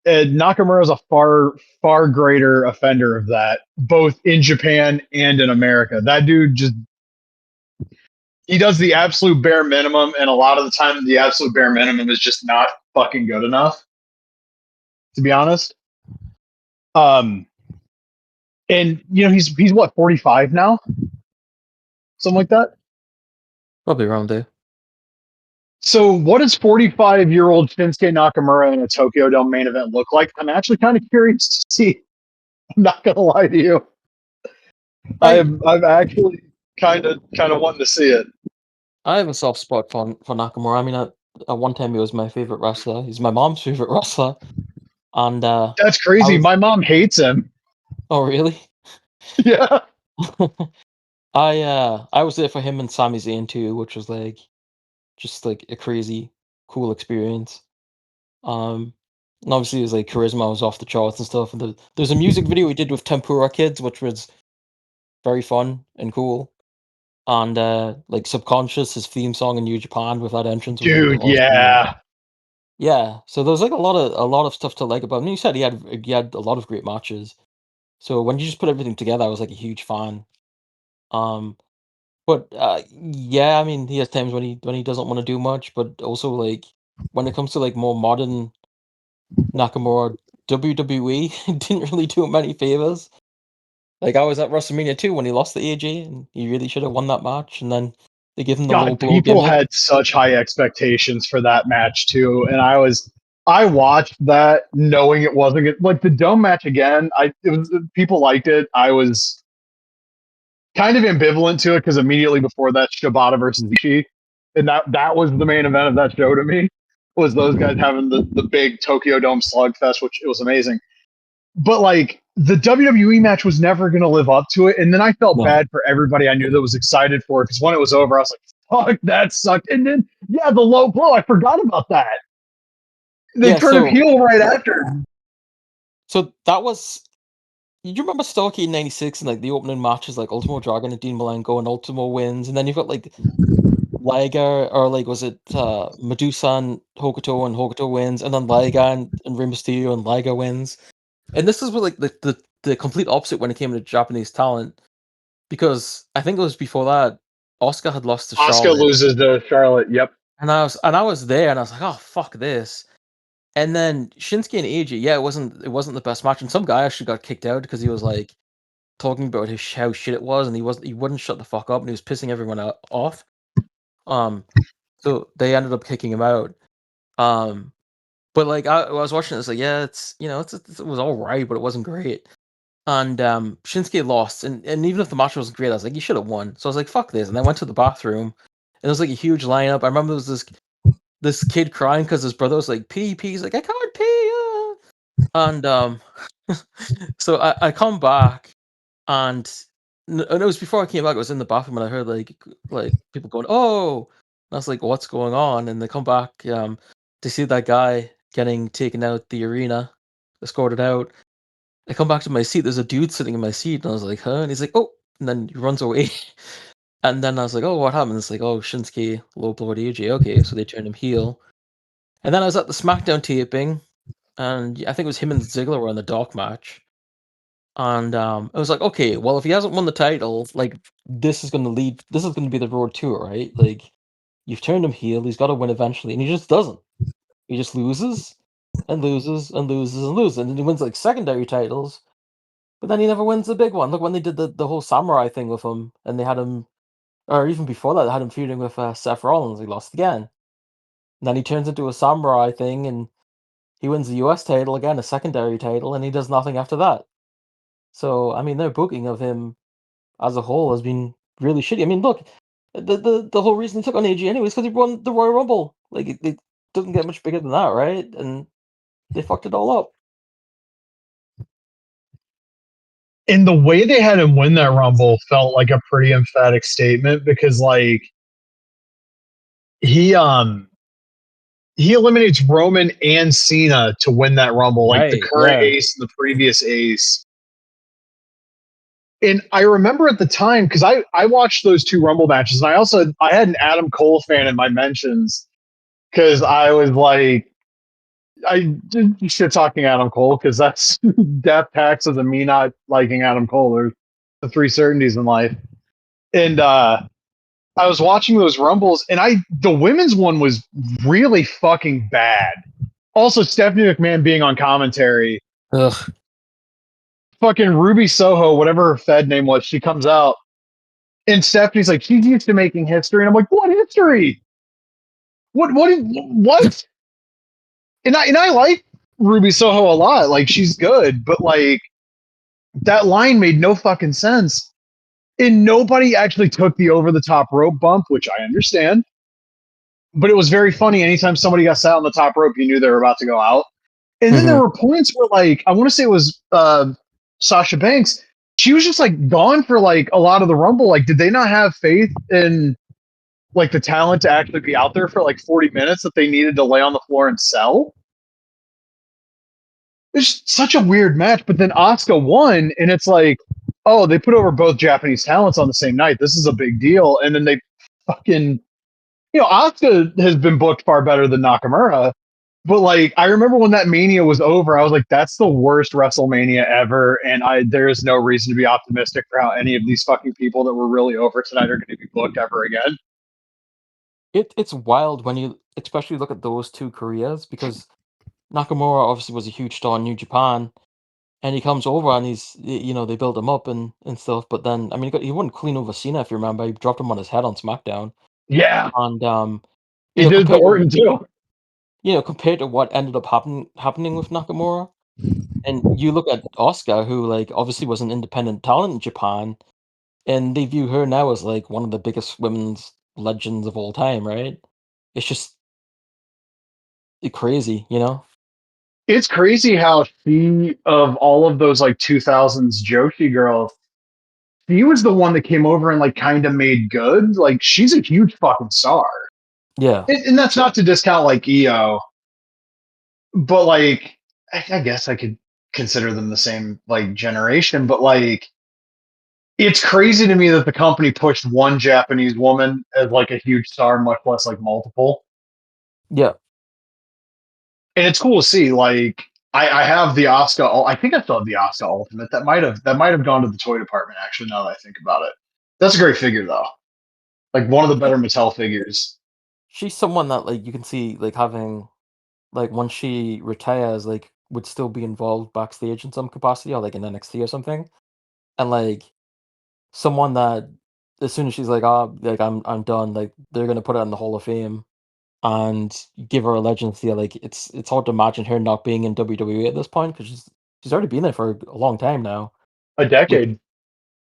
And Nakamura is a far greater offender of that, both in Japan and in America. That dude he does the absolute bare minimum, and a lot of the time, the absolute bare minimum is just not fucking good enough, to be honest. And you know, he's what, 45 now, something like that. Probably around there. So, what does 45-year-old Shinsuke Nakamura in a Tokyo Dome main event look like? I'm actually kind of curious to see. I'm not gonna lie to you. I'm actually kind of wanting to see it. I have a soft spot for Nakamura. I mean, at one time he was my favorite wrestler. He's my mom's favorite wrestler, and That's crazy. My mom hates him. Oh, really? Yeah. I was there for him and Sami Zayn too, which was like just like a crazy cool experience. And obviously his like charisma was off the charts and stuff. And there's a music video he did with Tempura Kids, which was very fun and cool. And like Subconscious, his theme song in New Japan with that entrance was like Dude, awesome. yeah. Yeah, so there's like a lot of stuff to like about him. You said he had a lot of great matches. So when you just put everything together, I was like a huge fan. Um, but yeah, I mean, he has times when he doesn't want to do much, but also like when it comes to like more modern Nakamura, WWE didn't really do him many favors. Like I was at WrestleMania 2 when he lost to AJ, and he really should have won that match. And then they give him the low God, blow people gimmick. had such high expectations for that match too, and I watched that knowing it wasn't like the Dome match again. People liked it. I was kind of ambivalent to it because immediately before that, Shibata versus Ishii, and that was the main event of that show to me. Was those guys having the big Tokyo Dome slugfest, which it was amazing. But like the WWE match was never going to live up to it, and then I felt bad for everybody I knew that was excited for it because when it was over, I was like, "Fuck, that sucked." And then yeah, the low blow, I forgot about that. They turned him heel right after. So that was. You remember Starrcade '96 and like the opening matches like Ultimo Dragon and Dean Malenko and Ultimo wins, and then you've got like Liger or like was it Medusa and Hokuto wins, and then Liger and Rey Mysterio and Liger wins. And this is what like the complete opposite when it came to Japanese talent, because I think it was before that Oscar had lost to Asuka Charlotte, loses to Charlotte. Yep. and I was there and I was like, oh fuck this. And then Shinsuke and AJ, yeah, it wasn't the best match, and some guy actually got kicked out because he was like talking about how shit it was, and he wouldn't shut the fuck up, and he was pissing everyone off. So they ended up kicking him out. But like I was watching this, like yeah, it's it was all right, but it wasn't great. And Shinsuke lost, and even if the match wasn't great, I was like, you should have won. So I was like, fuck this, and I went to the bathroom, and it was like a huge lineup. I remember there was this kid crying because his brother was like pee. He's like, I can't pee. And so I come back, and it was before I came back. I was in the bathroom and I heard like people going, "Oh!" And I was like, "What's going on?" And they come back to see that guy getting taken out the arena, escorted out. I come back to my seat. There's a dude sitting in my seat, and I was like, "Huh?" And he's like, "Oh!" And then he runs away. And then I was like, "Oh, what happened?" It's like, "Oh, Shinsuke low blowed AJ." Okay, so they turned him heel. And then I was at the SmackDown taping, and I think it was him and Ziggler were in the dark match. And it was like, okay, well, if he hasn't won the title, like this is gonna be the road to it, right? Like you've turned him heel, he's got to win eventually, and he just doesn't. He just loses and loses and loses and loses, and then he wins like secondary titles, but then he never wins the big one. Look when they did the whole samurai thing with him, and they had him, or even before that, they had him feuding with Seth Rollins. He lost again. And then he turns into a samurai thing, and he wins the U.S. title again, a secondary title, and he does nothing after that. So I mean, their booking of him as a whole has been really shitty. I mean, look, the whole reason he took on AJ anyway is because he won the Royal Rumble. Like it doesn't get much bigger than that, right? And they fucked it all up. And the way they had him win that Rumble felt like a pretty emphatic statement because like he he eliminates Roman and Cena to win that Rumble, like the Right? current Yeah. ace and the previous ace. And I remember at the time because I watched those two Rumble matches, and I had an Adam Cole fan in my mentions because I was like I did shit talking Adam Cole because that's death taxes and me not liking Adam Cole. There's the three certainties in life, and I was watching those Rumbles, and the women's one was really fucking bad. Also, Stephanie McMahon being on commentary, Ugh. fucking Ruby Soho, whatever her Fed name was, she comes out, and Stephanie's like, she's used to making history, and I'm like, what history? What? And I like Ruby Soho a lot, like she's good, but like that line made no fucking sense, and nobody actually took the over the top rope bump, which I understand. But it was very funny. Anytime somebody got sat on the top rope, you knew they were about to go out. And then there Mhm. were points where, like, I want to say it was Sasha Banks. She was just like gone for like a lot of the Rumble. Like, did they not have faith in like the talent to actually be out there for like 40 minutes that they needed to lay on the floor and sell? It's such a weird match. But then Asuka won, and it's like, oh, they put over both Japanese talents on the same night. This is a big deal. And then they fucking, Asuka has been booked far better than Nakamura. But like, I remember when that Mania was over, I was like, "That's the worst WrestleMania ever," and there is no reason to be optimistic for how any of these fucking people that were really over tonight are going to be booked ever again. It's wild when you especially look at those two careers because Nakamura obviously was a huge star in New Japan, and he comes over and they build him up and stuff. But then I mean he wouldn't clean over Cena if you remember. He dropped him on his head on SmackDown, Yeah, and he did the compared to Orton too. compared to what ended up happening with Nakamura, and you look at Oscar, who like obviously was an independent talent in Japan, and they view her now as like one of the biggest women's legends of all time, right? It's just crazy, you know? It's crazy how she, of all of those like 2000s Joshi girls, she was the one that came over and like kind of made good. Like, she's a huge fucking star, Yeah. and that's not to discount like EO, but like, I guess I could consider them the same like generation, but like it's crazy to me that the company pushed one Japanese woman as like a huge star, much less like multiple. Yeah. And it's cool to see. Like I have the Oscar. I think I still have the Oscar Ultimate. That might have gone to the toy department. Actually, now that I think about it, that's a great figure though. Like one of the She better Mattel figures. she's someone that, like, you can see, like, having like, once she retires, like, would still be involved backstage in some capacity or, like, in NXT or something, and, like, someone that as soon as she's like, "Ah, like, I'm done," like, they're gonna put her in the Hall of Fame and give her a legacy. Like, it's hard to imagine her not being in WWE at this point because she's already been there for a long time now, A which decade.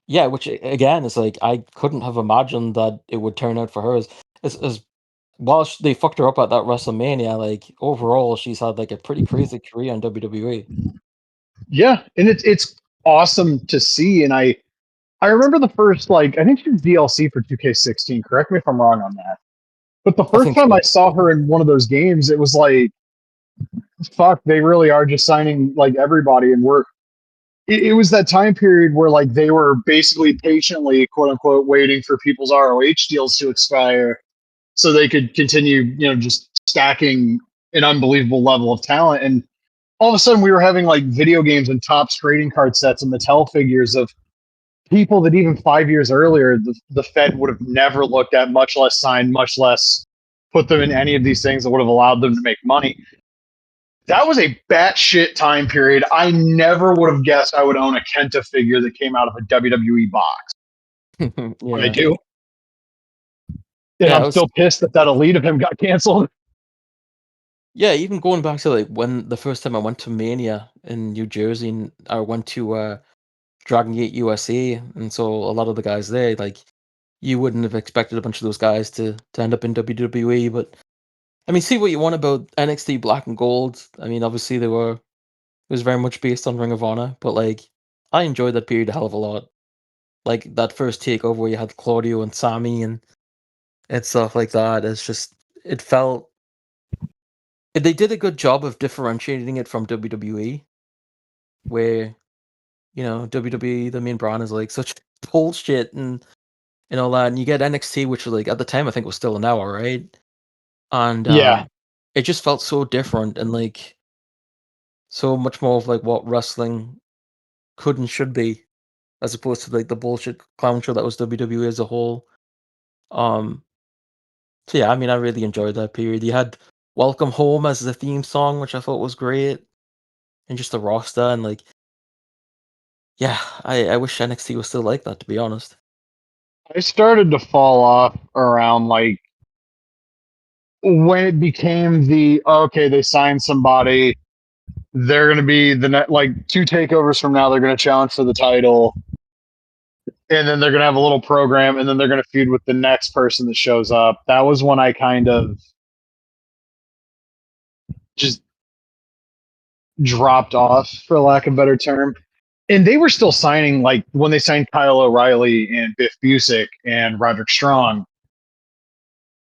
yeah, which again is like I couldn't have imagined that it would turn out for her as while they fucked her up at that WrestleMania. Like overall, she's had like a pretty crazy career in WWE. Yeah, and it's awesome to see. And I remember the first like I think she was DLC for 2K16. Correct me if I'm wrong on that. But the I first think time I so. saw her in one of those games, it was like, fuck, they really are just signing like everybody. And it was that time period where like they were basically patiently, quote unquote, waiting for people's ROH deals to expire so they could continue, just stacking an unbelievable level of talent. And all of a sudden we were having like video games and Topps trading card sets and Mattel figures of people that even 5 years earlier the Fed would have never looked at, much less signed, much less put them in any of these things that would have allowed them to make money. That was a batshit time period. I never would have guessed I would own a Kenta figure that came out of a WWE box. But I Yeah. do. And Yeah, I'm it was still pissed that that Elite of him got canceled. yeah, even going back to like when the first time I went to Mania in New Jersey and I went to Dragon Gate USA, and so a lot of the guys there, like you wouldn't have expected a bunch of those guys to end up in WWE, but I mean, see what you want about NXT Black and Gold. I mean, obviously they were it was very much based on Ring of Honor, but like I enjoyed that period a hell of a lot. Like that first takeover where you had Claudio and Sammy and stuff like that. It's just it felt they did a good job of differentiating it from WWE, where WWE the main brand is like such bullshit and all that, and you get NXT, which was like at the time I think was still an hour, right? And Yeah. it just felt so different and like so much more of like what wrestling could and should be, as opposed to like the bullshit clown show that was WWE as a whole. Um, so yeah, I mean, I really enjoyed that period. You had "Welcome Home" as the theme song, which I thought was great, and just the roster and like, yeah, I wish NXT was still like that, to be honest. I started to fall off around like when it became the okay, they signed somebody, they're going to be the net like two takeovers from now, they're going to challenge for the title, and then they're going to have a little program, and then they're going to feud with the next person that shows up. That was when I kind of just dropped off, for lack of a better term. And they were still signing, like when they signed Kyle O'Reilly and Biff Busick and Roderick Strong,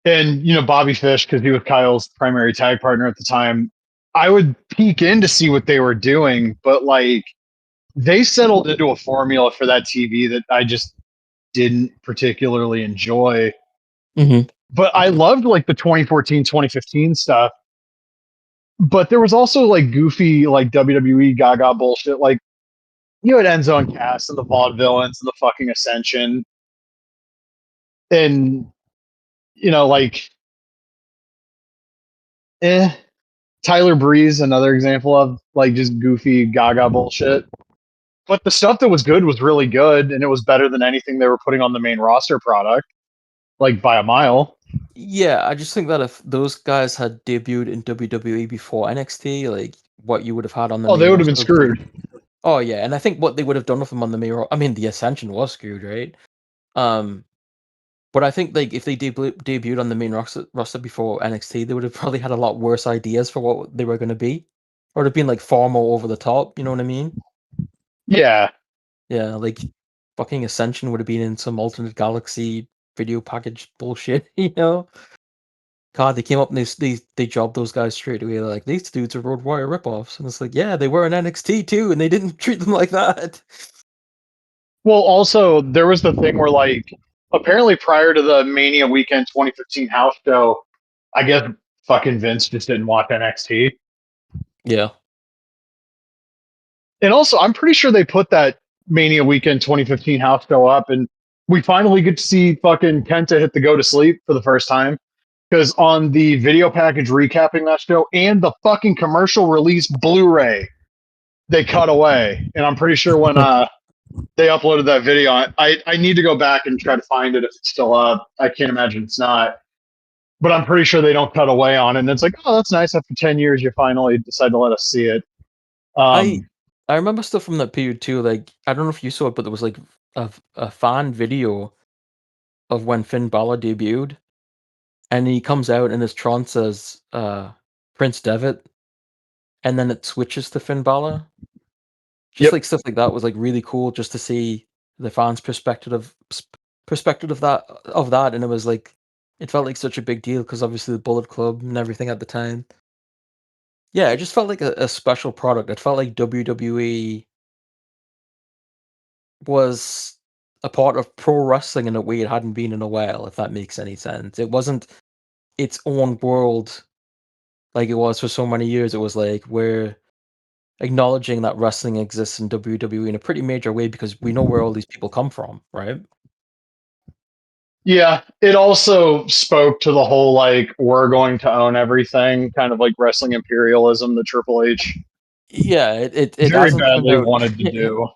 and Bobby Fish, because he was Kyle's primary tag partner at the time. I would peek in to see what they were doing, but like they settled into a formula for that TV that I just didn't particularly enjoy. Hmm. But I loved like the 2014, 2015 stuff. But there was also like goofy like WWE Gaga bullshit. Like you had Enzo and Cass and the Vaudevillains and the fucking Ascension. And like eh, Tyler Breeze, another example of like just goofy Gaga bullshit. But the stuff that was good was really good, and it was better than anything they were putting on the main roster product, like by a mile. Yeah, I just think that if those guys had debuted in WWE before NXT, like what you would have had on the Oh, they main would have been roster. screwed. Oh yeah, and I think what they would have done with them on the main I mean, the Ascension was screwed, right? Um, but I think like if they debuted on the main roster before NXT, they would have probably had a lot worse ideas for what they were going to be, or it'd have been like far more over the top. You know what I mean? Yeah. Yeah, like fucking Ascension would have been in some alternate galaxy video package bullshit. God, they came up and they jobbed those guys straight away. They're like, these dudes are Road Warrior ripoffs, and it's like, yeah, they were in NXT too, and they didn't treat them like that. Well, also there was the thing where like apparently prior to the Mania weekend 2015 house show, I guess fucking Vince just didn't want NXT. Yeah. And also, I'm pretty sure they put that Mania weekend 2015 house show up, and we finally get to see fucking Kenta hit the go to sleep for the first time. Because on the video package recapping that show and the fucking commercial release Blu-ray, they cut away. And I'm pretty sure when they uploaded that video, I need to go back and try to find it if it's still up. I can't imagine it's not. But I'm pretty sure they don't cut away on it. And it's like, oh, that's nice. After 10 years, you finally decide to let us see it. I Um, I remember stuff from that period too. Like I don't know if you saw it, but there was like a fan video of when Finn Balor debuted, and he comes out in his trance as Prince Devitt, and then it switches to Finn Balor. Just yep. like stuff like that was like really cool, just to see the fans' perspective of that, and it was like it felt like such a big deal because obviously the Bullet Club and everything at the time. Yeah, it just felt like a special product. It felt like WWE was a part of pro wrestling in a way it hadn't been in a while, if that makes any sense. It wasn't its own world like it was for so many years. It was like we're acknowledging that wrestling exists in WWE in a pretty major way because we know where all these people come from, right? Yeah, it also spoke to the whole like we're going to own everything, kind of like wrestling imperialism that Triple H Yeah, it very hasn't turned badly out wanted to do.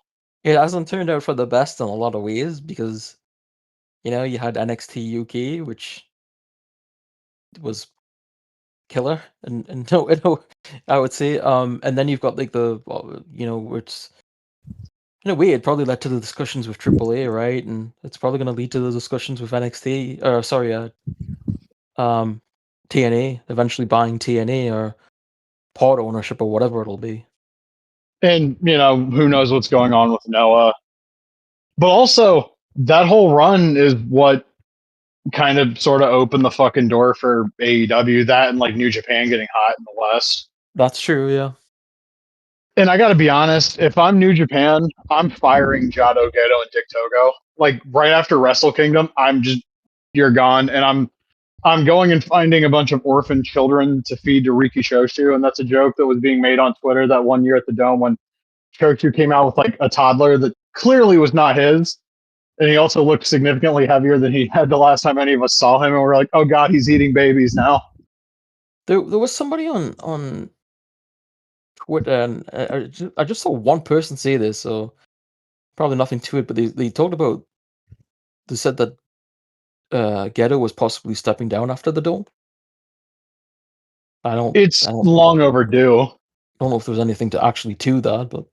it hasn't turned out for the best in a lot of ways because you had NXT UK, which was killer, and no, I would say, and then you've got like it's in a way it probably led to the discussions with AAA, right? And it's probably going to lead to the discussions with NXT, or sorry, um, TNA eventually buying TNA or part ownership or whatever it'll be. And who knows what's going on with Noah. But also that whole run is what kind of sort of opened the fucking door for AEW, that and like New Japan getting hot in the West. That's true, yeah. And I got to be honest, if I'm New Japan, I'm firing Jado Gedo and Dick Togo. Like right after Wrestle Kingdom, you're gone, and I'm going and finding a bunch of orphan children to feed to Riki Choshu, and that's a joke that was being made on Twitter that one year at the Dome when Choshu came out with like a toddler that clearly was not his, and he also looked significantly heavier than he had the last time any of us saw him, and we're like, oh god, he's eating babies now. There was somebody on Twitter, and I just saw one person say this, so probably nothing to it, but they said that Gedo was possibly stepping down after the Dome. I don't It's I don't long overdue. don't know if there's anything to actually to that, but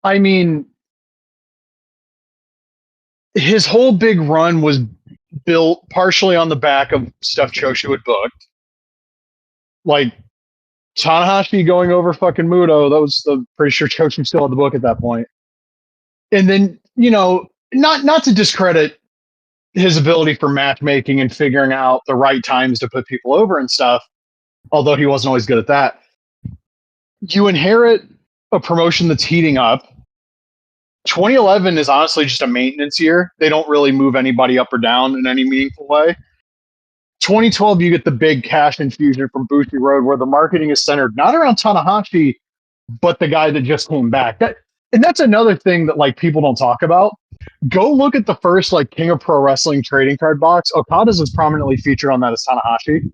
I mean, his whole big run was built partially on the back of stuff Choshu had booked. Like Tanahashi going over fucking Muto, that was the pretty sure Choshu still had the book at that point. And then, not to discredit his ability for matchmaking and figuring out the right times to put people over and stuff, although he wasn't always good at that. You inherit a promotion that's heating up. 2011 is honestly just a maintenance year. They don't really move anybody up or down in any meaningful way. 2012, you get the big cash infusion from Bushi Road, where the marketing is centered not around Tanahashi, but the guy that just came back. And that's another thing that like people don't talk about. Go look at the first like King of Pro Wrestling trading card box. Okada's was prominently featured on that as Tanahashi.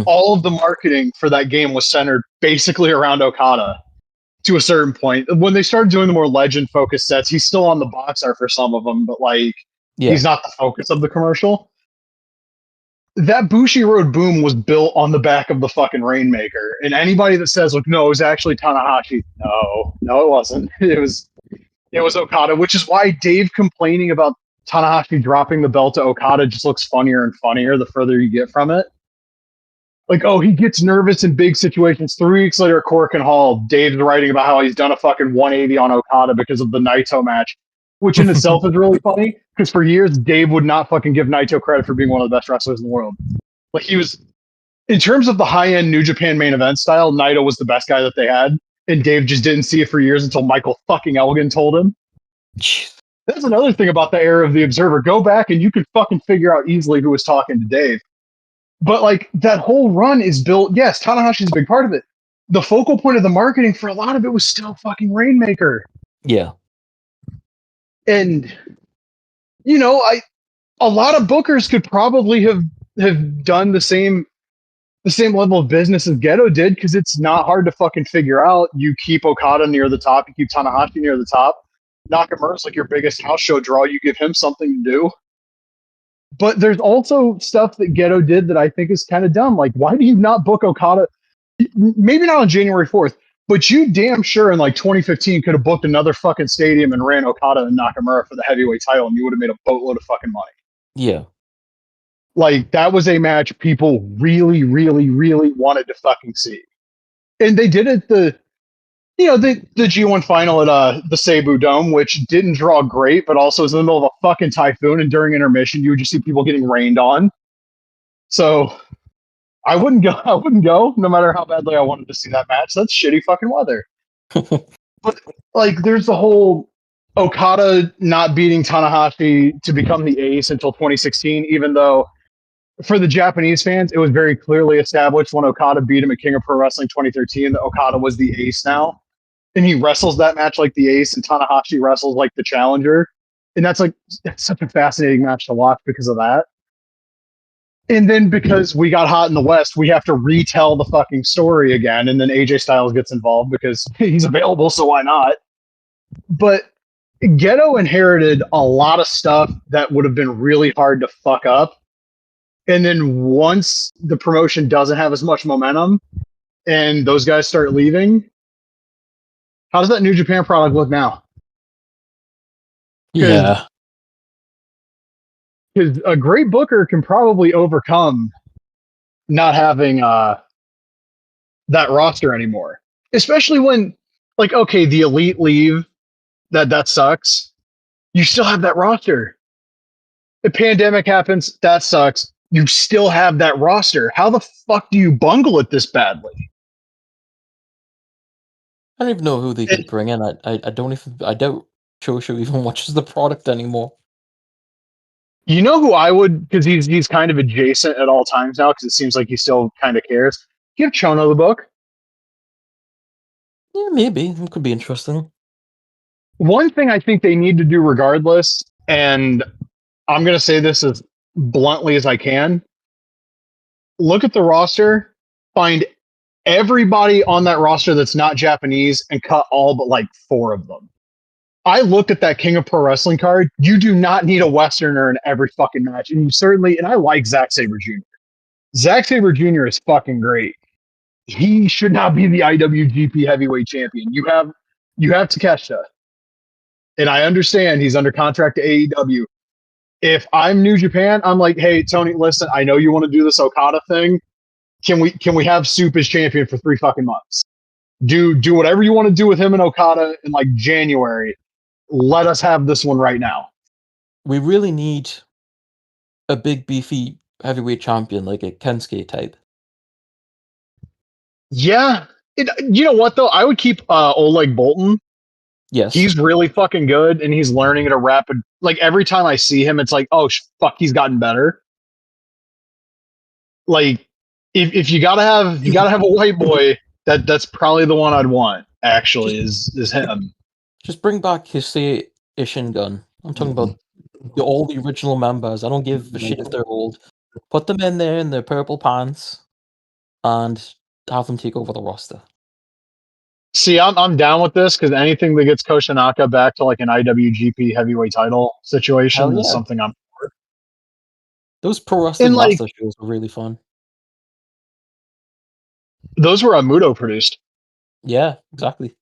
All of the marketing for that game was centered basically around Okada to a certain point. When they started doing the more legend focused sets, he's still on the box art for some of them, but like he's not the focus of the commercial. That Bushi Road boom was built on the back of the fucking Rainmaker. And anybody that says, like, no, it was actually Tanahashi. No, it wasn't. It was Okada, which is why Dave complaining about Tanahashi dropping the belt to Okada just looks funnier and funnier the further you get from it. Like, oh, he gets nervous in big situations. 3 weeks later at Cork Hall, Dave's writing about how he's done a fucking 180 on Okada because of the Naito match, which in itself is really funny because for years, Dave would not fucking give Naito credit for being one of the best wrestlers in the world. Like, he was, in terms of the high-end New Japan main event style, Naito was the best guy that they had, and Dave just didn't see it for years until Michael fucking Elgin told him. That's another thing about the era of the Observer. Go back and you can fucking figure out easily who was talking to Dave. But like that whole run is built. Yes, Tanahashi's a big part of it. The focal point of the marketing for a lot of it was still fucking Rainmaker. Yeah. And a lot of bookers could probably have done the same level of business as Gedo did, because it's not hard to fucking figure out. You keep Okada near the top, you keep Tanahashi near the top. Nakamura's like your biggest house show draw. You give him something to do. But there's also stuff that Gedo did that I think is kind of dumb. Like, why do you not book Okada? Maybe not on January 4th, but you damn sure in like 2015 could have booked another fucking stadium and ran Okada and Nakamura for the heavyweight title, and you would have made a boatload of fucking money. Yeah. Like, that was a match people really, really, really wanted to fucking see. And they did it the G1 final at the Seibu Dome, which didn't draw great, but also was in the middle of a fucking typhoon, and during intermission, you would just see people getting rained on. So I wouldn't go, no matter how badly I wanted to see that match. That's shitty fucking weather. But like, there's the whole Okada not beating Tanahashi to become the ace until 2016, even though for the Japanese fans, it was very clearly established when Okada beat him at King of Pro Wrestling 2013 that Okada was the ace now. And he wrestles that match like the ace, and Tanahashi wrestles like the challenger. And that's such a fascinating match to watch because of that. And then because we got hot in the West, we have to retell the fucking story again. And then AJ Styles gets involved because he's available, so why not? But Ghetto inherited a lot of stuff that would have been really hard to fuck up. And then once the promotion doesn't have as much momentum and those guys start leaving, how does that New Japan product look now? Yeah. Because a great booker can probably overcome not having that roster anymore. Especially when, like, okay, the elite leave, that sucks. You still have that roster. The pandemic happens, that sucks. You still have that roster. How the fuck do you bungle it this badly? I don't even know who they could bring in. I doubt Choshu even watches the product anymore. You know who I would, because he's kind of adjacent at all times now, because it seems like he still kind of cares. Give Chono the book. Yeah, maybe. It could be interesting. One thing I think they need to do regardless, and I'm going to say this as bluntly as I can, look at the roster, find everybody on that roster that's not Japanese, and cut all but like 4 of them. I looked at that King of Pro Wrestling card. You do not need a Westerner in every fucking match. And you certainly, and I like Zack Sabre Jr. Zack Sabre Jr. is fucking great. He should not be the IWGP Heavyweight Champion. You have Takeshita. And I understand he's under contract to AEW. If I'm New Japan, I'm like, hey, Tony, listen, I know you want to do this Okada thing. Can we have Soup as champion for 3 fucking months? Do whatever you want to do with him and Okada in like January. Let us have this one right now. We really need a big beefy heavyweight champion, like a Kensuke type. Yeah. You know what though? I would keep Oleg Bolton. Yes. He's really fucking good, and he's learning at a rapid. Like every time I see him, it's like, oh fuck, he's gotten better. Like if you gotta have a white boy, that's probably the one I'd want. Actually, is him. Just bring back Hisei Ishingun. I'm talking about all the original members. I don't give a shit if they're old. Put them in there in their purple pants and have them take over the roster. See, I'm down with this because anything that gets Koshinaka back to like an IWGP heavyweight title situation is something I'm for. Those Pro Wrestling Master shows were really fun. Those were Muto produced. Yeah, exactly.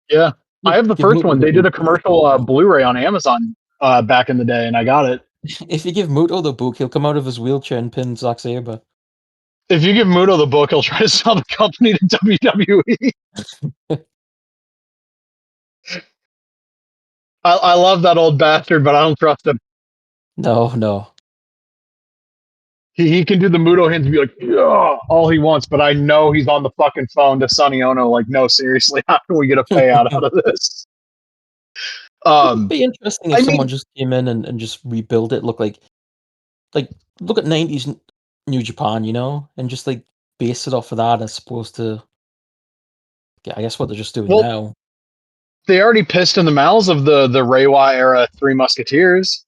Yeah. I have the first one. They did a commercial Blu-ray on Amazon back in the day, and I got it. If you give Muto the book, he'll come out of his wheelchair and pin Zack Sabre. If you give Muto the book, he'll try to sell the company to WWE. I love that old bastard, but I don't trust him. No. He can do the Muto hands and be like, yeah, all he wants, but I know he's on the fucking phone to Sonny Ono like, no, seriously, how can we get a payout out of this? It'd be interesting if someone just came in and just rebuild it. Look at 90s New Japan, you know, and just like base it off of that as opposed to, I guess what they're just doing now. They already pissed in the mouths of the Reiwa era Three Musketeers.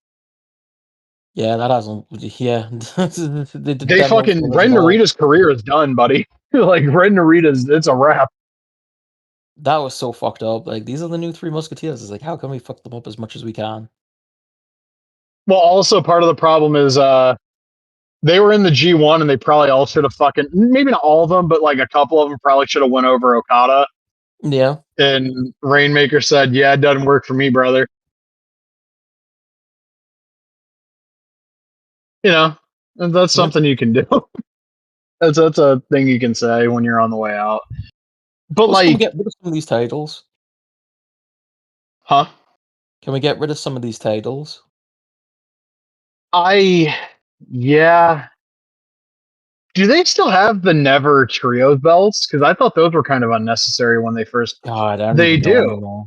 Yeah, that hasn't. Yeah, they fucking Ren Narita's career is done, buddy. Like Ren Narita's, it's a wrap. That was so fucked up. Like these are the new Three Musketeers. It's like, how can we fuck them up as much as we can? Well, also part of the problem is they were in the G1 and they probably all should have fucking, maybe not all of them, but like a couple of them probably should have went over Okada. Yeah. And Rainmaker said, yeah, it doesn't work for me, brother. You know, and that's something you can do. that's a thing you can say when you're on the way out. But can we get rid of some of these titles? Huh? Can we get rid of some of these titles? Yeah. Do they still have the Never Trios belts? Because I thought those were kind of unnecessary when they first. God, they do.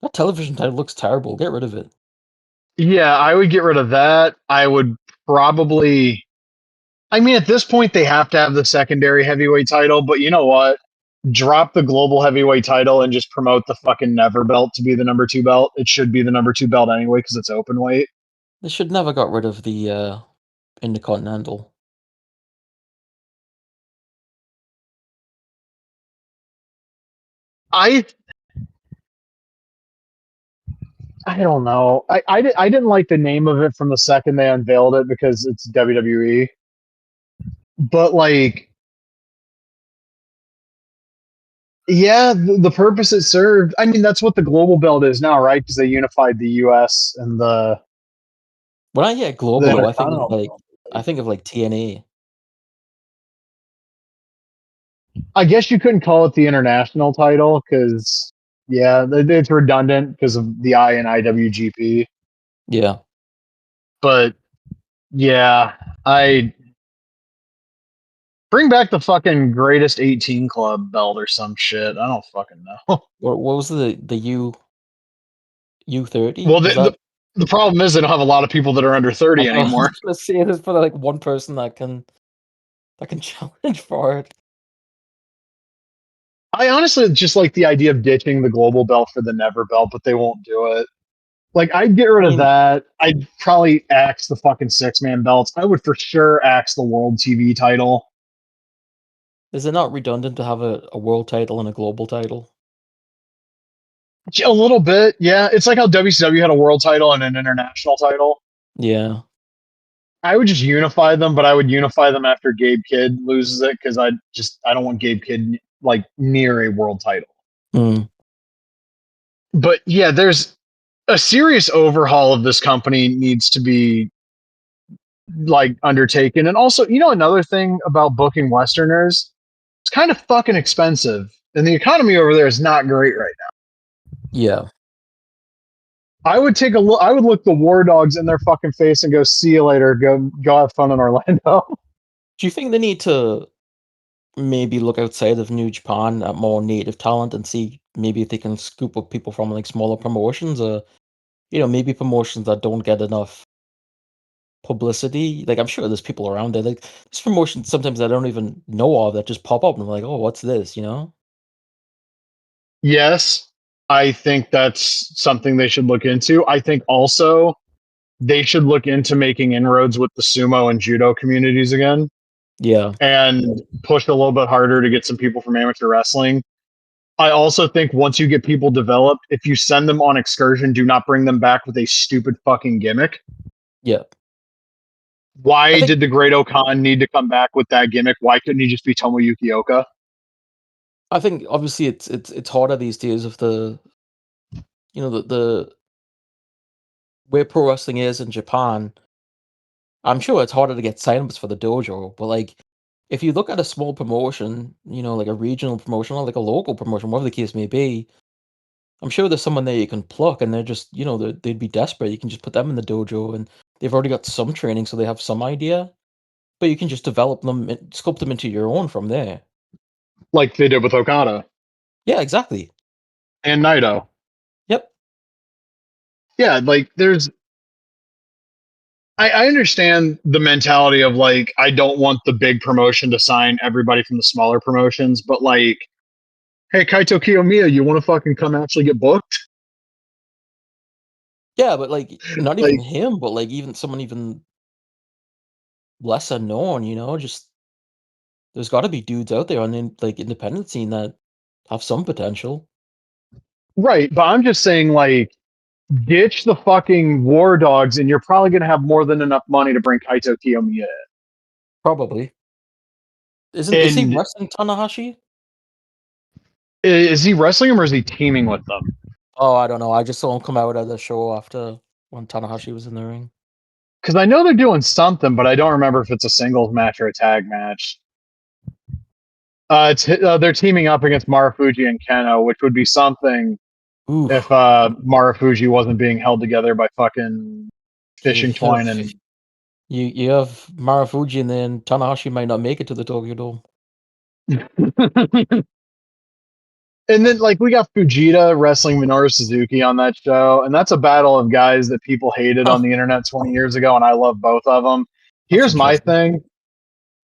That television title looks terrible. Get rid of it. Yeah, I would get rid of that. I would probably. I mean, at this point, they have to have the secondary heavyweight title, but you know what? Drop the global heavyweight title and just promote the fucking never belt to be the number 2 belt. It should be the number 2 belt anyway because it's open weight. They should never got rid of the Intercontinental. I I don't know. I didn't like the name of it from the second they unveiled it because it's WWE. But like, yeah, the purpose it served. I mean, that's what the global belt is now, right? Because they unified the U.S. and When I hear the global though, Intercontinental belt. I think of like TNA. I guess you couldn't call it the international title because, yeah, it's redundant because of the I in IWGP. Yeah. But yeah, I bring back the fucking greatest 18 club belt or some shit. I don't fucking know. What was the U30? Well, Was that? the problem is they don't have a lot of people that are under I 30 know, I was anymore. gonna say there's probably like one person that can challenge for it. I honestly just like the idea of ditching the global belt for the never belt, but they won't do it. Like, I'd get I rid of mean, that. I'd probably axe the fucking 6-man belts. I would for sure axe the world TV title. is it not redundant to have a world title and a global title? A little bit, yeah. It's like how WCW had a world title and an international title. Yeah. I would just unify them, but I would unify them after Gabe Kidd loses it because I don't want Gabe Kidd like near a world title. Mm. But yeah, there's a serious overhaul of this company needs to be like undertaken. And also, you know, another thing about booking Westerners, it's kind of fucking expensive, and the economy over there is not great right now. Yeah. I would take a look. I would look the War Dogs in their fucking face and go, "See you later. Go have fun in Orlando." Do you think they need to maybe look outside of New Japan at more native talent and see maybe if they can scoop up people from like smaller promotions, or maybe promotions that don't get enough publicity? Like, I'm sure there's people around there. Like, there's promotions sometimes I don't even know of that just pop up and I'm like, oh, what's this? Yes, I think that's something they should look into. I think also they should look into making inroads with the sumo and judo communities again Yeah. and push a little bit harder to get some people from amateur wrestling. I also think once you get people developed, if you send them on excursion, do not bring them back with a stupid fucking gimmick. Yeah. I Why think did the Great Okan need to come back with that gimmick? Why couldn't he just be Tomoyuki Oka? I think obviously it's harder these days with the where pro wrestling is in Japan. I'm sure it's harder to get signups for the dojo, but like if you look at a small promotion, like a regional promotion or like a local promotion, whatever the case may be, I'm sure there's someone there you can pluck, and they're just, they'd be desperate. You can just put them in the dojo, and they've already got some training, so they have some idea. But you can just develop them, and sculpt them into your own from there. Like they did with Okada Yeah, exactly. and Naito. Yep. Yeah, like I understand the mentality of like, I don't want the big promotion to sign everybody from the smaller promotions, but like, hey, Kaito Kiyomiya, you want to fucking come actually get booked? Yeah, but like not even Like, him, but like even someone even lesser known. Just there's got to be dudes out there on like independent scene that have some potential. right. But I'm just saying, like, ditch the fucking War Dogs, and you're probably going to have more than enough money to bring Kaito Kiyomiya Probably. Is he in. And wrestling Tanahashi? is he wrestling him or is he teaming with them? Oh, I don't know. I just saw him come out at the show after when Tanahashi was in the ring. Because I know they're doing something, but I don't remember if it's a singles match or a tag match. They're teaming up against Marufuji and Keno, which would be something Ooh, if Marufuji wasn't being held together by fucking you fishing have twine and. you have Marufuji, and then Tanahashi might not make it to the Tokyo Dome. And then, like, we got Fujita wrestling Minoru Suzuki on that show, and that's a battle of guys that people hated on the internet 20 years ago, and I love both of them. That's Here's my interesting. thing.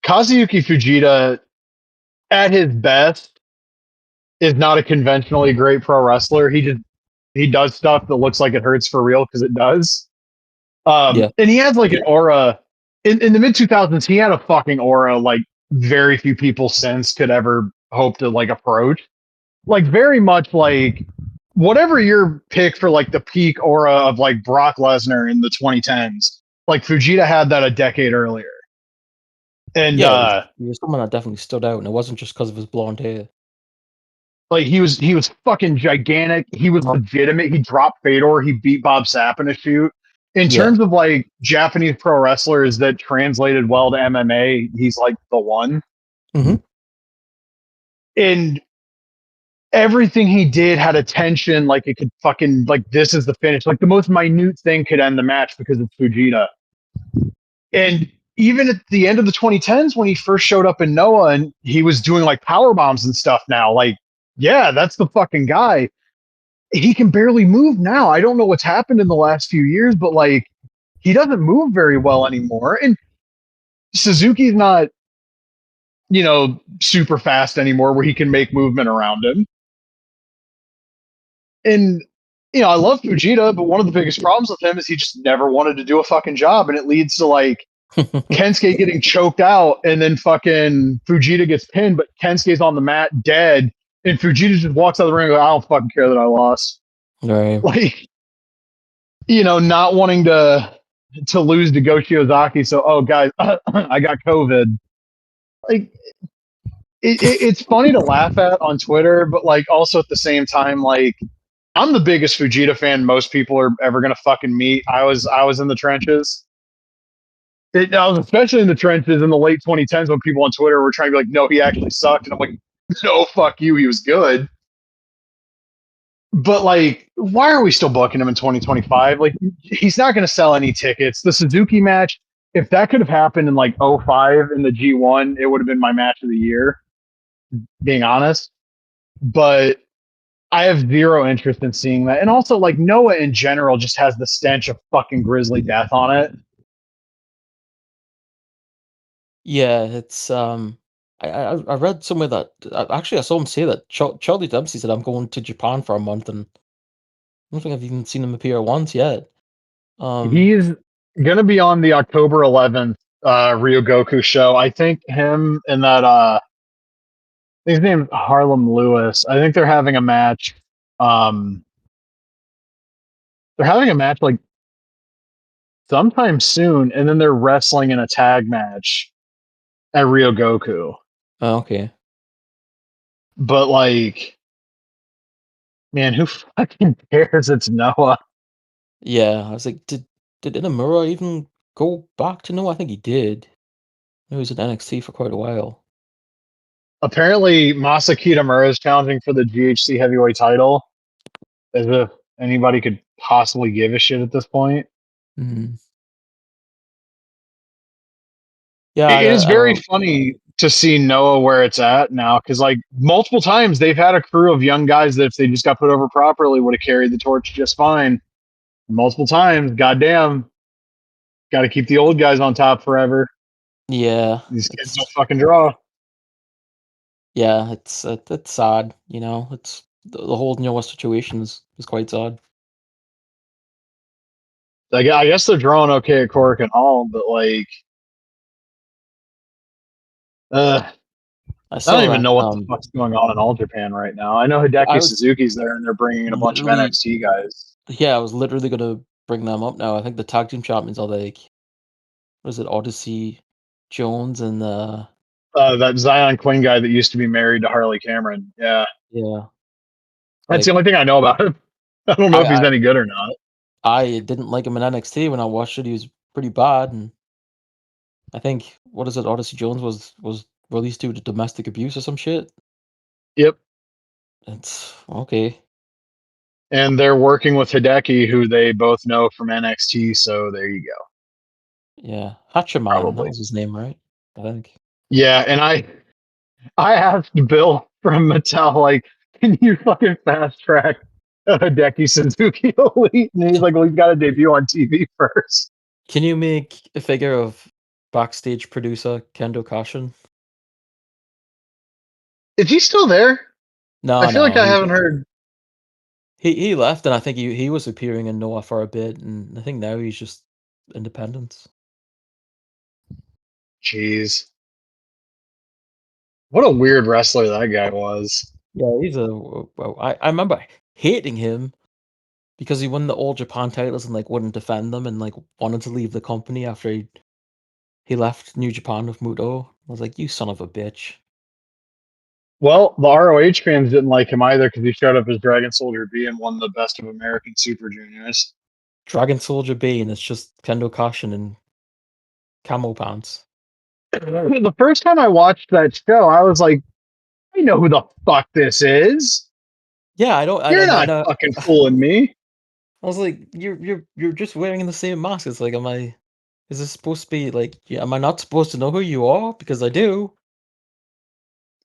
Kazuyuki Fujita, at his best, is not a conventionally great pro wrestler. He does stuff that looks like it hurts for real because it does. Yeah. And he has like an aura in the mid 2000s. He had a fucking aura like very few people since could ever hope to like approach. Like very much like whatever your pick for like the peak aura of like Brock Lesnar in the 2010s. Like Fujita had that a decade earlier. And Yeah, he was someone that definitely stood out, and it wasn't just because of his blonde hair. like he was fucking gigantic. He was legitimate. He dropped Fedor. He beat Bob Sapp in a shoot. In Yeah. terms of like Japanese pro wrestlers that translated well to MMA, he's like the one. Mm-hmm. And everything he did had a tension, like it could fucking like this is the finish. Like the most minute thing could end the match because it's Fujita. And even at the end of the 2010s, when he first showed up in Noah and he was doing like power bombs and stuff now, like, yeah, that's the fucking guy. He can barely move now. I don't know what's happened in the last few years, but like he doesn't move very well anymore. And Suzuki's not, super fast anymore where he can make movement around him. And I love Fujita, but one of the biggest problems with him is he just never wanted to do a fucking job, and it leads to like Kensuke getting choked out, and then fucking Fujita gets pinned, but Kensuke's on the mat dead, and Fujita just walks out of the ring and goes, I don't fucking care that I lost. Right. Like, not wanting to lose to Go Shiozaki, so guys, I got COVID. Like it's funny to laugh at on Twitter, but like also at the same time, like I'm the biggest Fujita fan most people are ever gonna fucking meet. I was in the trenches. I was especially in the trenches in the late 2010s when people on Twitter were trying to be like, no, he actually sucked. And I'm like, no, fuck you. He was good. But like, why are we still booking him in 2025? Like, he's not going to sell any tickets. The Suzuki match, if that could have happened in like '05 in the G1, it would have been my match of the year, being honest. But I have zero interest in seeing that. And also, like, Noah in general just has the stench of fucking grisly death on it. Yeah, it's I read somewhere that actually I saw him say that Charlie Dempsey said I'm going to Japan for a month, and I don't think I've even seen him appear once yet. He's going to be on the October 11th Ryogoku show. I think him and that his name's Harlem Lewis. I think they're having a match. Um, they're having a match like sometime soon, and then they're wrestling in a tag match at Ryogoku. Oh, okay. But like, man, who fucking cares? It's Noah. Yeah, I was like, did Inamura even go back to no? I think he did. He was in NXT for quite a while. Apparently, Masa Kitamura is challenging for the GHC heavyweight title. As if anybody could possibly give a shit at this point. Mhm. Yeah, It is I very don't funny to see Noah where it's at now because, like, multiple times they've had a crew of young guys that if they just got put over properly would have carried the torch just fine. Multiple times, goddamn, got to keep the old guys on top forever. yeah, These kids it's don't fucking draw. yeah, it's sad, you know. It's the whole Noah situation is quite sad. Like, I guess they're drawing okay at Cork and Hall, but like, uh, I I don't saw even that. know what the fuck's going on in All Japan right now. I know I Hideki was Suzuki's there and they're bringing in a bunch of literally NXT guys. yeah, I was literally gonna bring them up now. I think the tag team champions are like, what is it, Odyssey Jones and That Zion Quinn guy that used to be married to Harley Cameron. Yeah, yeah, that's the like only thing I know about him. I don't know I if he's I any good or not. I didn't like him in NXT when I watched it. He was pretty bad, and I think what is it, Odyssey Jones was released due to domestic abuse or some shit. Yep. It's okay. And they're working with Hideki, who they both know from NXT. So there you go. Yeah, Hachiman, that Probably. was his name, right? I think. Yeah. And I asked Bill from Mattel, like, can you fucking fast track Hideki Suzuki Elite? And he's like, well, he's got to debut on TV first. Can you make a figure of backstage producer Kendo Kashin. Is he still there? I No, feel like no, I haven't heard. he left, and I think he was appearing in Noah for a bit, and I think now he's just independent. Jeez, what a weird wrestler that guy was. Yeah, he's a. Well, I remember hating him because he won the All Japan titles and like wouldn't defend them and like wanted to leave the company after he left New Japan with Muto. I was like, you son of a bitch. Well, the ROH fans didn't like him either because he showed up as Dragon Soldier B and won the Best of American Super Juniors. Dragon Soldier B, and it's just Kendo Kashin in camo pants. The first time I watched that show, I was like, I know who the fuck this is. Yeah, I don't. You're And not fucking fooling me. I was like, you're just wearing the same mask. It's like, am I? Is this supposed to be like? Yeah, am I not supposed to know who you are? Because I do.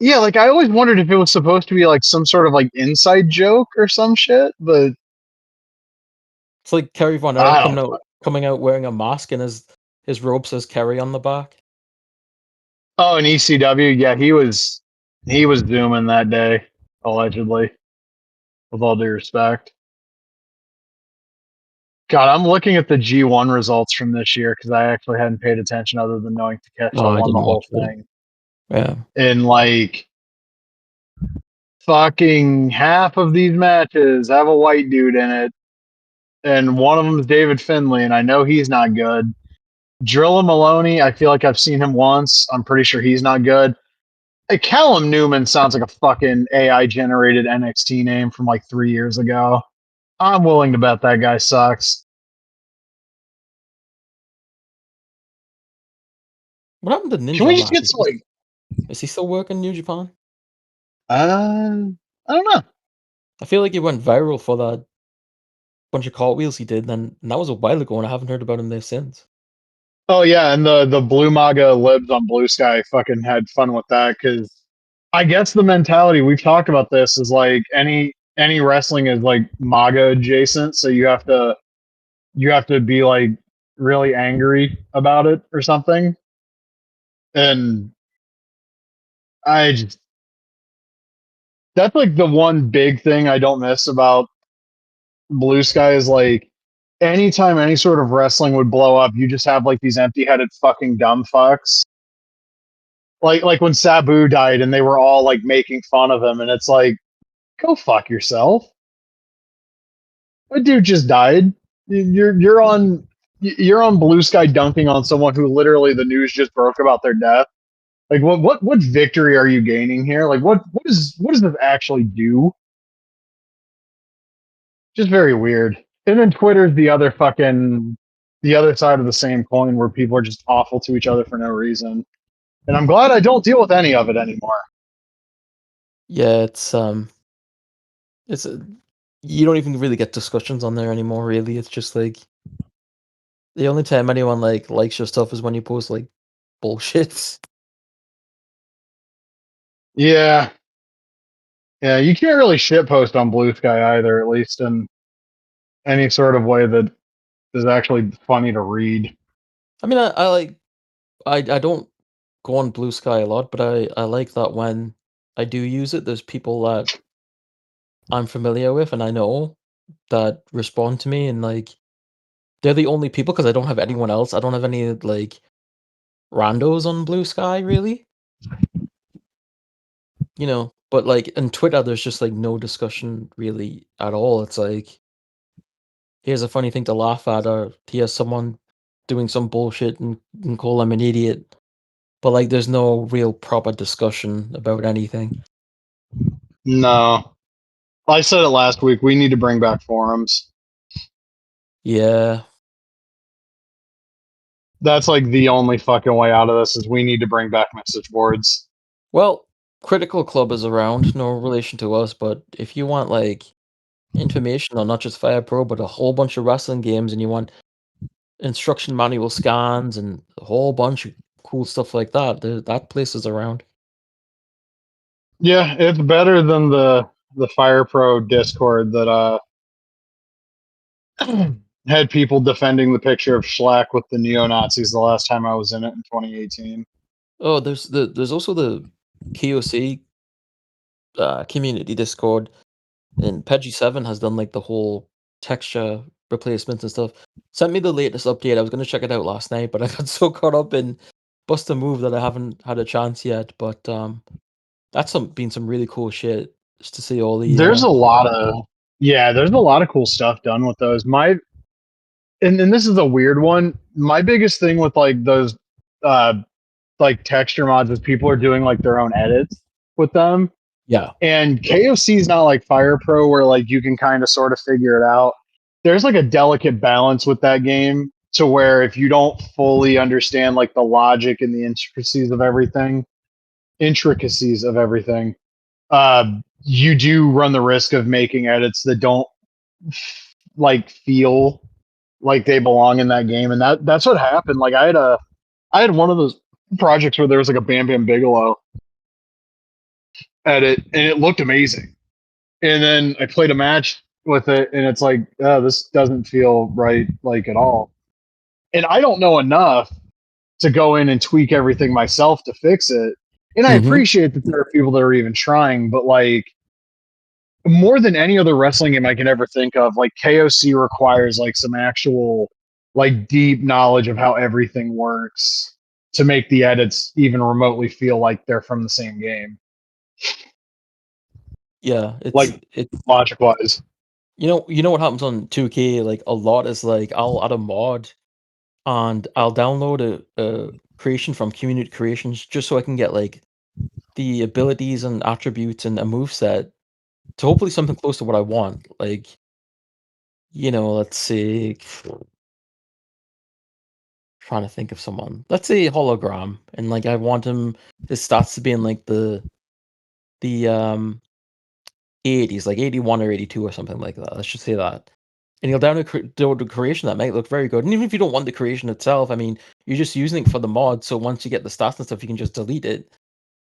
Yeah, like I always wondered if it was supposed to be like some sort of like inside joke or some shit, but It's like Kerry Von Erich I don't. coming out wearing a mask and his robe says Kerry on the back. Oh, and ECW, yeah, he was zooming that day, allegedly, with all due respect. God, I'm looking at the G1 results from this year because I actually hadn't paid attention other than knowing Oh, Takeshita I won the didn't watch whole it. thing. Yeah. And like fucking half of these matches have a white dude in it, and one of them is David Finlay, and I know he's not good. Drilla Maloney, I feel like I've seen him once. I'm pretty sure he's not good. Hey, Callum Newman sounds like a fucking AI generated NXT name from like 3 years ago. I'm willing to bet that guy sucks. What happened to Can Ninja we just Mac? get some like Is he still working New Japan? I don't know. I feel like he went viral for that bunch of cartwheels he did, and that was a while ago, and I haven't heard about him there since. Oh yeah, and the Blue Maga libs on Blue Sky fucking had fun with that because I guess the mentality we've talked about this is like any wrestling is like MAGA adjacent, so you have to be like really angry about it or something. And I just that's like the one big thing I don't miss about Blue Sky is like anytime any sort of wrestling would blow up, you just have like these empty-headed fucking dumb fucks. Like when Sabu died and they were all like making fun of him, and it's like, go fuck yourself. That dude just died. You're on Blue Sky dunking on someone who literally the news just broke about their death. Like what victory are you gaining here? Like what does this actually do? Just very weird. And then Twitter's the other side of the same coin where people are just awful to each other for no reason. And I'm glad I don't deal with any of it anymore. Yeah, it's you don't even really get discussions on there anymore. Really, it's just like the only time anyone like likes your stuff is when you post like bullshit. Yeah. Yeah, you can't really shitpost on Blue Sky either, at least in any sort of way that is actually funny to read. I mean, I like I don't go on Blue Sky a lot, but I like that when I do use it, there's people that I'm familiar with and I know that respond to me, and like they're the only people because I don't have anyone else. I don't have any like randos on Blue Sky really, But like in Twitter, there's just like no discussion really at all. It's like here's a funny thing to laugh at, or here's someone doing some bullshit and call them an idiot. But like there's no real proper discussion about anything. No. I said it last week. We need to bring back forums. Yeah. That's like the only fucking way out of this is we need to bring back message boards. Well, Critical Club is around, no relation to us, but if you want like information on not just Fire Pro, but a whole bunch of wrestling games and you want instruction manual scans and a whole bunch of cool stuff like that, that place is around. Yeah, it's better than the Fire Pro Discord that Had people defending the picture of Schlack with the neo Nazis the last time I was in it in 2018. Oh, there's also the KOC community Discord, and Peggy7 has done like the whole texture replacements and stuff. Sent me the latest update. I was gonna check it out last night, but I got so caught up in Bust a Move that I haven't had a chance yet. But that's been some really cool shit just to see all the There's a lot of yeah, there's a lot of cool stuff done with those. And this is a weird one. My biggest thing with like those uh like texture mods is people are doing like their own edits with them. yeah. And KOC is not like Fire Pro where like you can kind of sort of figure it out. There's like a delicate balance with that game to where if you don't fully understand like the logic and the intricacies of everything, you do run the risk of making edits that don't like feel like they belong in that game. And that's what happened. Like I had one of those projects where there was like a Bam Bam Bigelow edit and it looked amazing. And then I played a match with it and it's like, oh, this doesn't feel right like at all. And I don't know enough to go in and tweak everything myself to fix it. And I Mm-hmm. appreciate that there are people that are even trying, but like more than any other wrestling game I can ever think of, like KOC requires like some actual like deep knowledge of how everything works to make the edits even remotely feel like they're from the same game. Yeah, Like it's logic wise. you know what happens on 2K like a lot is like I'll add a mod and I'll download a creation from Community Creations just so I can get like the abilities and attributes and a move set to hopefully something close to what I want. Like, let's see, trying to think of someone. Let's say hologram, and like I want him his stats to be in like the 80s, like 81 or 82 or something like that. Let's just say that. And you'll download the creation that might look very good. And even if you don't want the creation itself, I mean, you're just using it for the mod. So once you get the stats and stuff, you can just delete it.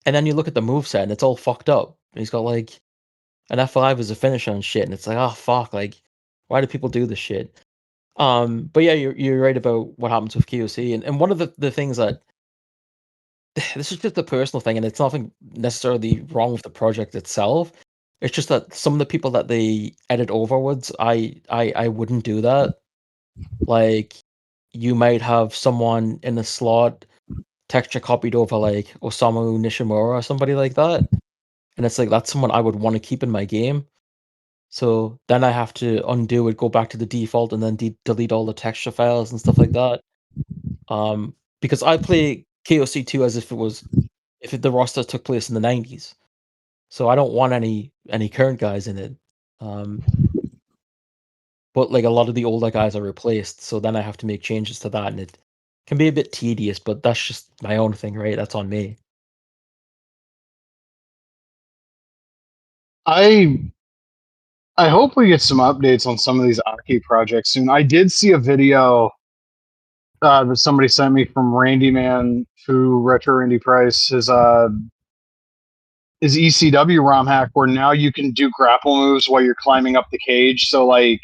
And then you look at the moveset and it's all fucked up. And he's got like an F5 as a finisher and shit. And it's like, oh fuck, like why do people do this shit? But yeah, you're right about what happens with KOC. And one of the things that this is just a personal thing, and it's nothing necessarily wrong with the project itself. It's just that some of the people that they edit overwards, I wouldn't do that. Like, you might have someone in a slot texture copied over like Osamu Nishimura or somebody like that, and it's like that's someone I would want to keep in my game. So then I have to undo it, go back to the default, and then delete all the texture files and stuff like that. Because I play KOC 2 as if the roster took place in the 90s. So I don't want any current guys in it. Um, but like a lot of the older guys are replaced, so then I have to make changes to that, and it can be a bit tedious. But that's just my own thing, right? That's on me. I I hope we get some updates on some of these Aki projects soon. I did see a video that somebody sent me from Randy Man who Retro Randy Price his ECW ROM hack where now you can do grapple moves while you're climbing up the cage. So like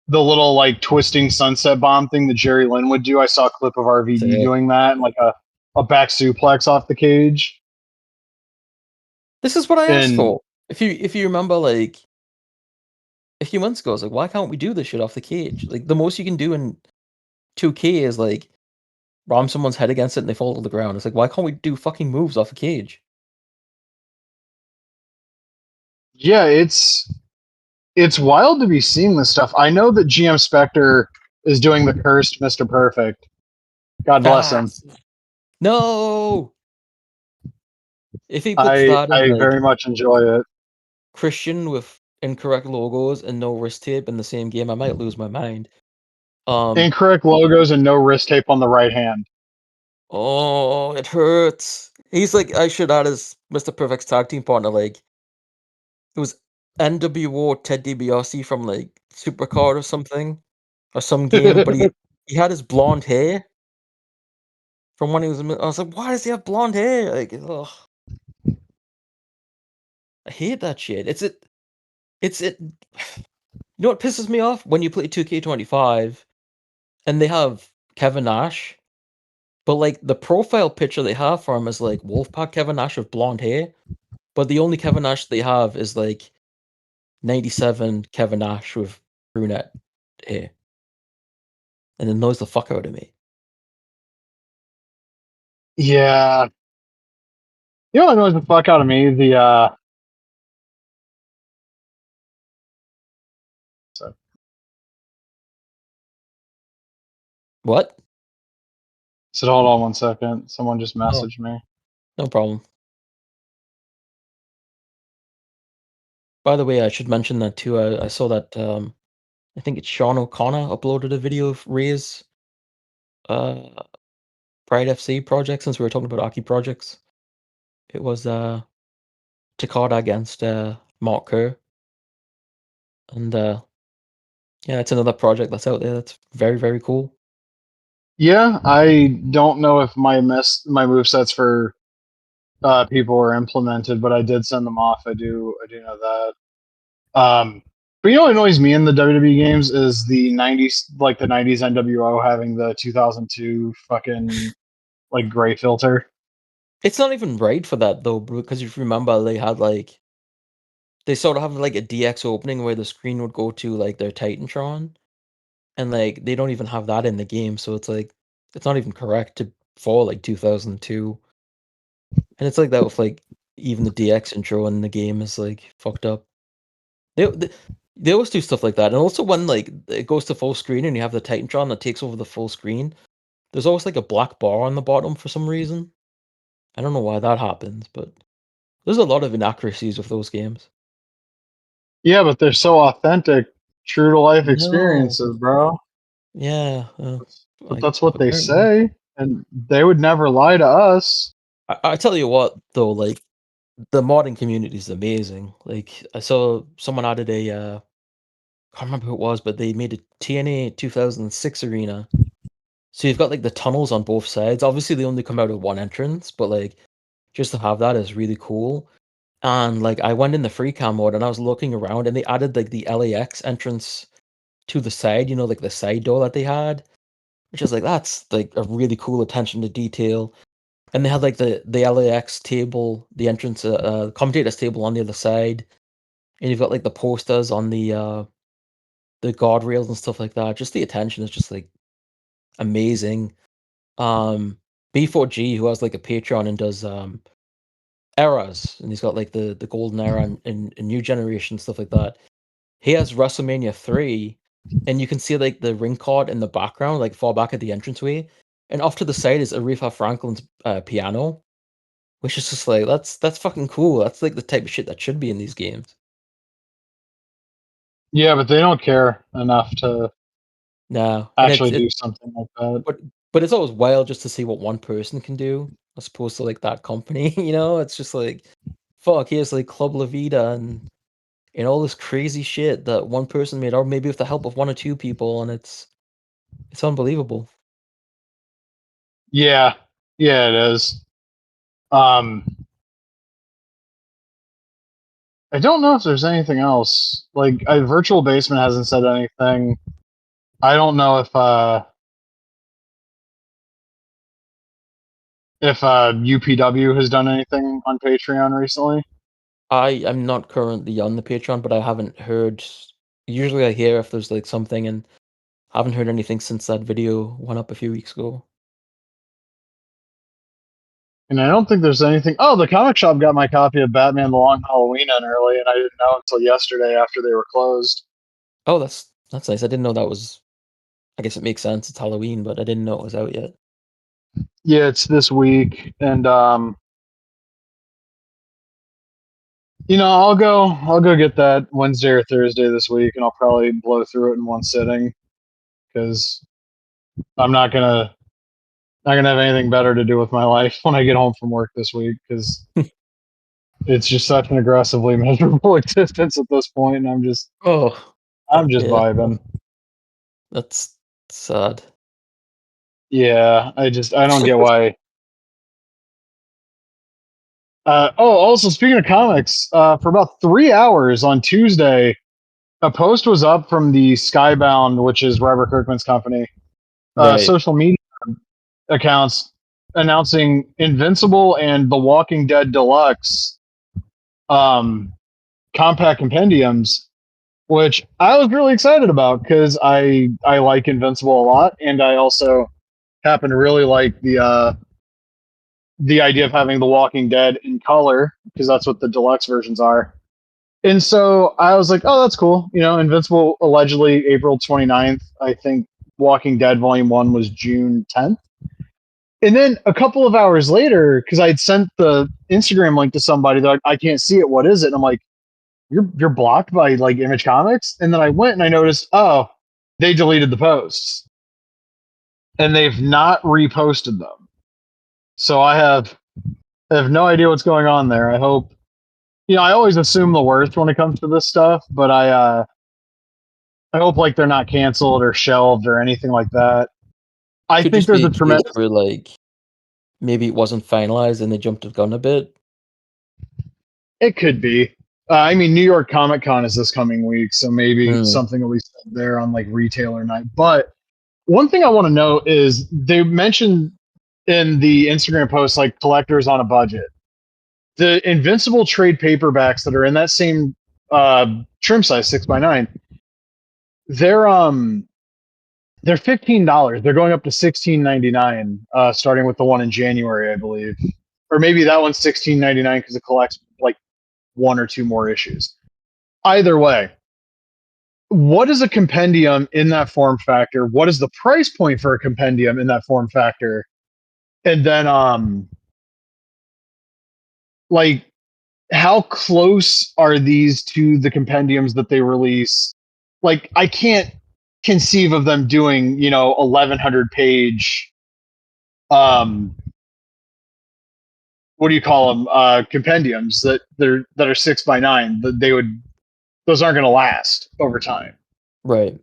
the little like twisting sunset bomb thing that Jerry Lynn would do. I saw a clip of RVD Sick. doing that and like a back suplex off the cage. This is what I asked And for. If you remember, like a few months ago, I was like, why can't we do this shit off the cage? Like the most you can do in 2K is like ram someone's head against it and they fall to the ground. It's like, why can't we do fucking moves off a cage? yeah, it's wild to be seeing this stuff. I know that GM Spectre is doing the cursed Mr. Perfect. God bless Ah, him. no. If he puts that in I like very much enjoy it. Christian with incorrect logos and no wrist tape in the same game, I might lose my mind. Um, Incorrect logos and no wrist tape on the right hand. oh, it hurts. He's like, I should add his Mr. Perfect's tag team partner. Like, it was NWO Ted DiBiase from like Supercard or something, or some game, but he had his blonde hair from when he was. I was like, why does he have blonde hair? Like, ugh, I hate that shit. It's it. You know what pisses me off when you play 2K25 and they have Kevin Nash, but like the profile picture they have for him is like Wolfpack Kevin Nash with blonde hair, but the only Kevin Nash they have is like 97 Kevin Nash with brunette hair, and it annoys the fuck out of me. Yeah. You know what annoys the fuck out of me? So, What? so hold on 1 second. Someone just Oh, messaged me. no problem. By the way, I should mention that too. I saw that I think it's Sean O'Connor uploaded a video of Ray's uh Pride FC project since we were talking about Aki projects. It was Takada against Mark Kerr. And yeah, it's another project that's out there that's very, very cool. Yeah, I don't know if my movesets for people were implemented, but I did send them off. I do know that. But you know what annoys me in the WWE games is the '90s, like the '90s NWO having the 2002 fucking like gray filter. It's not even right for that though, because if you remember, they had like they sort of have like a DX opening where the screen would go to like their Titantron, and like they don't even have that in the game, so it's like it's not even correct to for like 2002. And it's like that with like even the DX intro in the game is like fucked up. They always do stuff like that, and also when like it goes to full screen and you have the Titantron that takes over the full screen, there's always like a black bar on the bottom for some reason. I don't know why that happens, but there's a lot of inaccuracies with those games. Yeah, but they're so authentic, true to life No. experiences, bro. Yeah, But like that's what they apparently. say, and they would never lie to us. I tell you what though, like the modding community is amazing. Like I saw someone added a can't remember who it was, but they made a TNA 2006 arena. So you've got like the tunnels on both sides. Obviously, they only come out of one entrance, but like just to have that is really cool. And like I went in the free cam mode and I was looking around and they added like the LAX entrance to the side, like the side door that they had, which is like that's like a really cool attention to detail. And they had like the LAX table, the entrance commentators table on the other side, and you've got like the posters on the guardrails and stuff like that. Just the attention is just like amazing. B4G, who has like a Patreon and does eras, and he's got like the golden era and new generation stuff like that. He has WrestleMania 3, and you can see like the ring card in the background, like far back at the entranceway, and off to the side is Aretha Franklin's piano, which is just like that's fucking cool. That's like the type of shit that should be in these games. Yeah, but they don't care enough to No, and actually do something like that. but but it's always wild just to see what one person can do as opposed to like that company. It's just like fuck. Here's like Club La Vida and all this crazy shit that one person made, or maybe with the help of one or two people, and it's unbelievable. Yeah, yeah, it is. Um, I don't know if there's anything else. Like, Virtual Basement hasn't said anything. I don't know if UPW has done anything on Patreon recently. I am not currently on the Patreon, but I haven't heard. Usually, I hear if there's like something, and haven't heard anything since that video went up a few weeks ago. And I don't think there's anything. Oh, the comic shop got my copy of Batman: The Long Halloween in early, and I didn't know until yesterday after they were closed. Oh, that's nice. I didn't know that was. I guess it makes sense. It's Halloween, but I didn't know it was out yet. Yeah, it's this week, and I'll go get that Wednesday or Thursday this week, and I'll probably blow through it in one sitting because I'm not gonna have anything better to do with my life when I get home from work this week because it's just such an aggressively miserable existence at this point, and Oh, I'm just yeah, vibing. that's sad. Yeah, I don't get why. Also speaking of comics, for about 3 hours on Tuesday, a post was up from the Skybound, which is Robert Kirkman's company, Right. social media accounts announcing Invincible and The Walking Dead Deluxe um, compact compendiums, which I was really excited about because I like Invincible a lot, and I also happen to really like the idea of having The Walking Dead in color because that's what the deluxe versions are. And so I was like, oh, that's cool. You know, Invincible allegedly April 29th. I think Walking Dead Volume 1 was June 10th. And then a couple of hours later, because I'd sent the Instagram link to somebody, they're like, I can't see it. What is it? And I'm like, you're blocked by like Image Comics. And then I went and I noticed, oh, they deleted the posts and they've not reposted them. So I have no idea what's going on there. I hope, you know, I always assume the worst when it comes to this stuff, but I hope like they're not canceled or shelved or anything like that. I Could think just there's be a a case tremendous. where like maybe it wasn't finalized and they jumped the gun a bit. It could be. I mean, New York Comic Con is this coming week, so maybe Mm. something will be said there on like retailer night. But one thing I want to know is they mentioned in the Instagram post like collectors on a budget. The Invincible trade paperbacks that are in that same trim size 6x9, they're they're $15. They're going up to $16.99, starting with the one in January, I believe, or maybe that one's $16.99 because it collects like one or two more issues. Either way, what is a compendium in that form factor? What is the price point for a compendium in that form factor? And then, like, how close are these to the compendiums that they release? Like, I can't conceive of them doing, you know, 1,100 page, um, what do you call them? Compendiums that are 6x9. That they would, those aren't going to last over time. Right.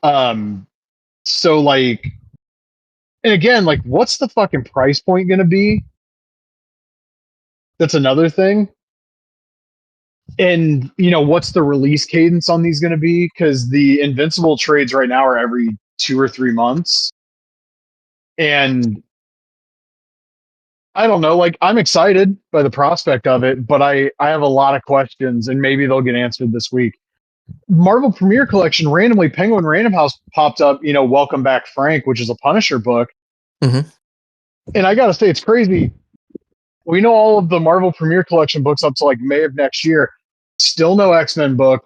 Um, so like, and again, like, what's the fucking price point going to be? That's another thing. And you know, what's the release cadence on these going to be? Because the Invincible trades right now are every 2 or 3 months, and I don't know. Like, I'm excited by the prospect of it, but I have a lot of questions, and maybe they'll get answered this week. Marvel Premiere Collection randomly, Penguin Random House popped up. You know, Welcome Back Frank, which is a Punisher book, Mm-hmm. and I gotta say, it's crazy. We know all of the Marvel Premiere Collection books up to like May of next year. Still no X-Men book.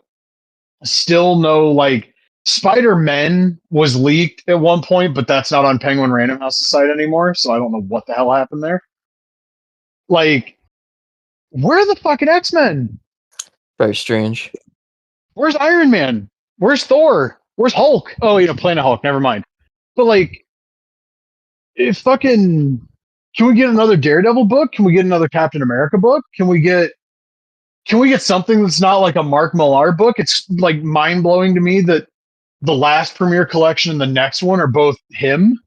Still no like Spider-Man was leaked at one point, but that's not on Penguin Random House's site anymore. So I don't know what the hell happened there. Like, where are the fucking X-Men? Very strange. Where's Iron Man? Where's Thor? Where's Hulk? Oh, you know, Planet Hulk. Never mind. But like, if fucking, can we get another Daredevil book? Can we get another Captain America book? Can we get something that's not like a Mark Millar book? It's like mind blowing to me that the last Premiere Collection and the next one are both him.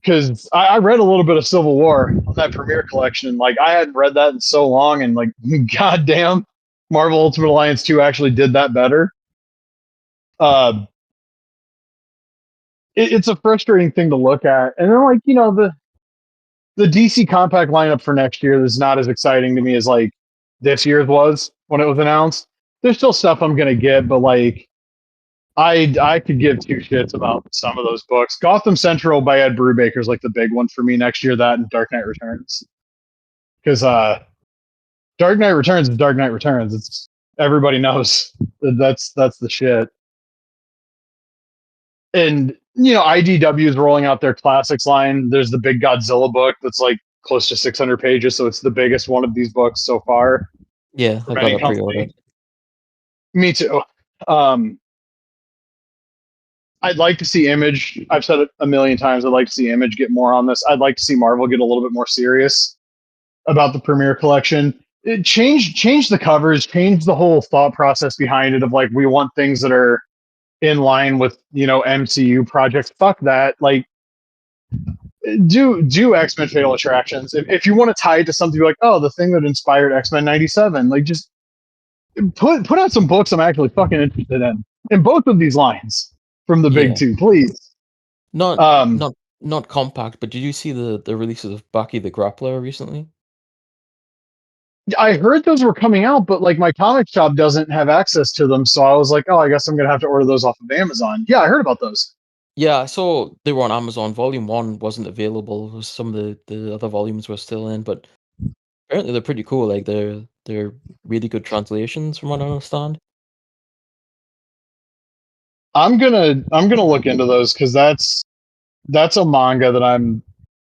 Because I read a little bit of Civil War on that Premiere Collection, and like I hadn't read that in so long, and like goddamn, Marvel Ultimate Alliance 2 actually did that better. It's a frustrating thing to look at, and then like, you know, the DC compact lineup for next year is not as exciting to me as like this year's was when it was announced. There's still stuff I'm gonna get, but like I could give two shits about some of those books. Gotham Central by Ed Brubaker is like the big one for me next year. That and Dark Knight Returns, because Dark Knight Returns is Dark Knight Returns. It's everybody knows that's the shit. And you know, IDW is rolling out their classics line. There's the big Godzilla book that's like close to 600 pages, so it's the biggest one of these books so far Yeah, from I got any a pre-order. company. Me too. Um, I'd like to see Image. I've said it a million times. I'd like to see Image get more on this. I'd like to see Marvel get a little bit more serious about the Premiere Collection. Change the covers, change the whole thought process behind it of like, we want things that are in line with, you know, MCU projects. Fuck that. Like, do X-Men Fatal Attractions. If you want to tie it to something like, oh, the thing that inspired X-Men 97, like just put out some books I'm actually fucking interested in both of these lines. from the big Yeah. two, please. Not Um, not not compact, but did you see the releases of Baki the Grappler recently? I heard those were coming out, but like my comic shop doesn't have access to them, so I was like, oh, I guess I'm gonna have to order those off of Amazon. Yeah, I heard about those. Yeah, I saw they were on Amazon. Volume 1 wasn't available. Some of the other volumes were still in, but apparently they're pretty cool. Like they're really good translations from what I understand. I'm gonna look into those because that's a manga that I'm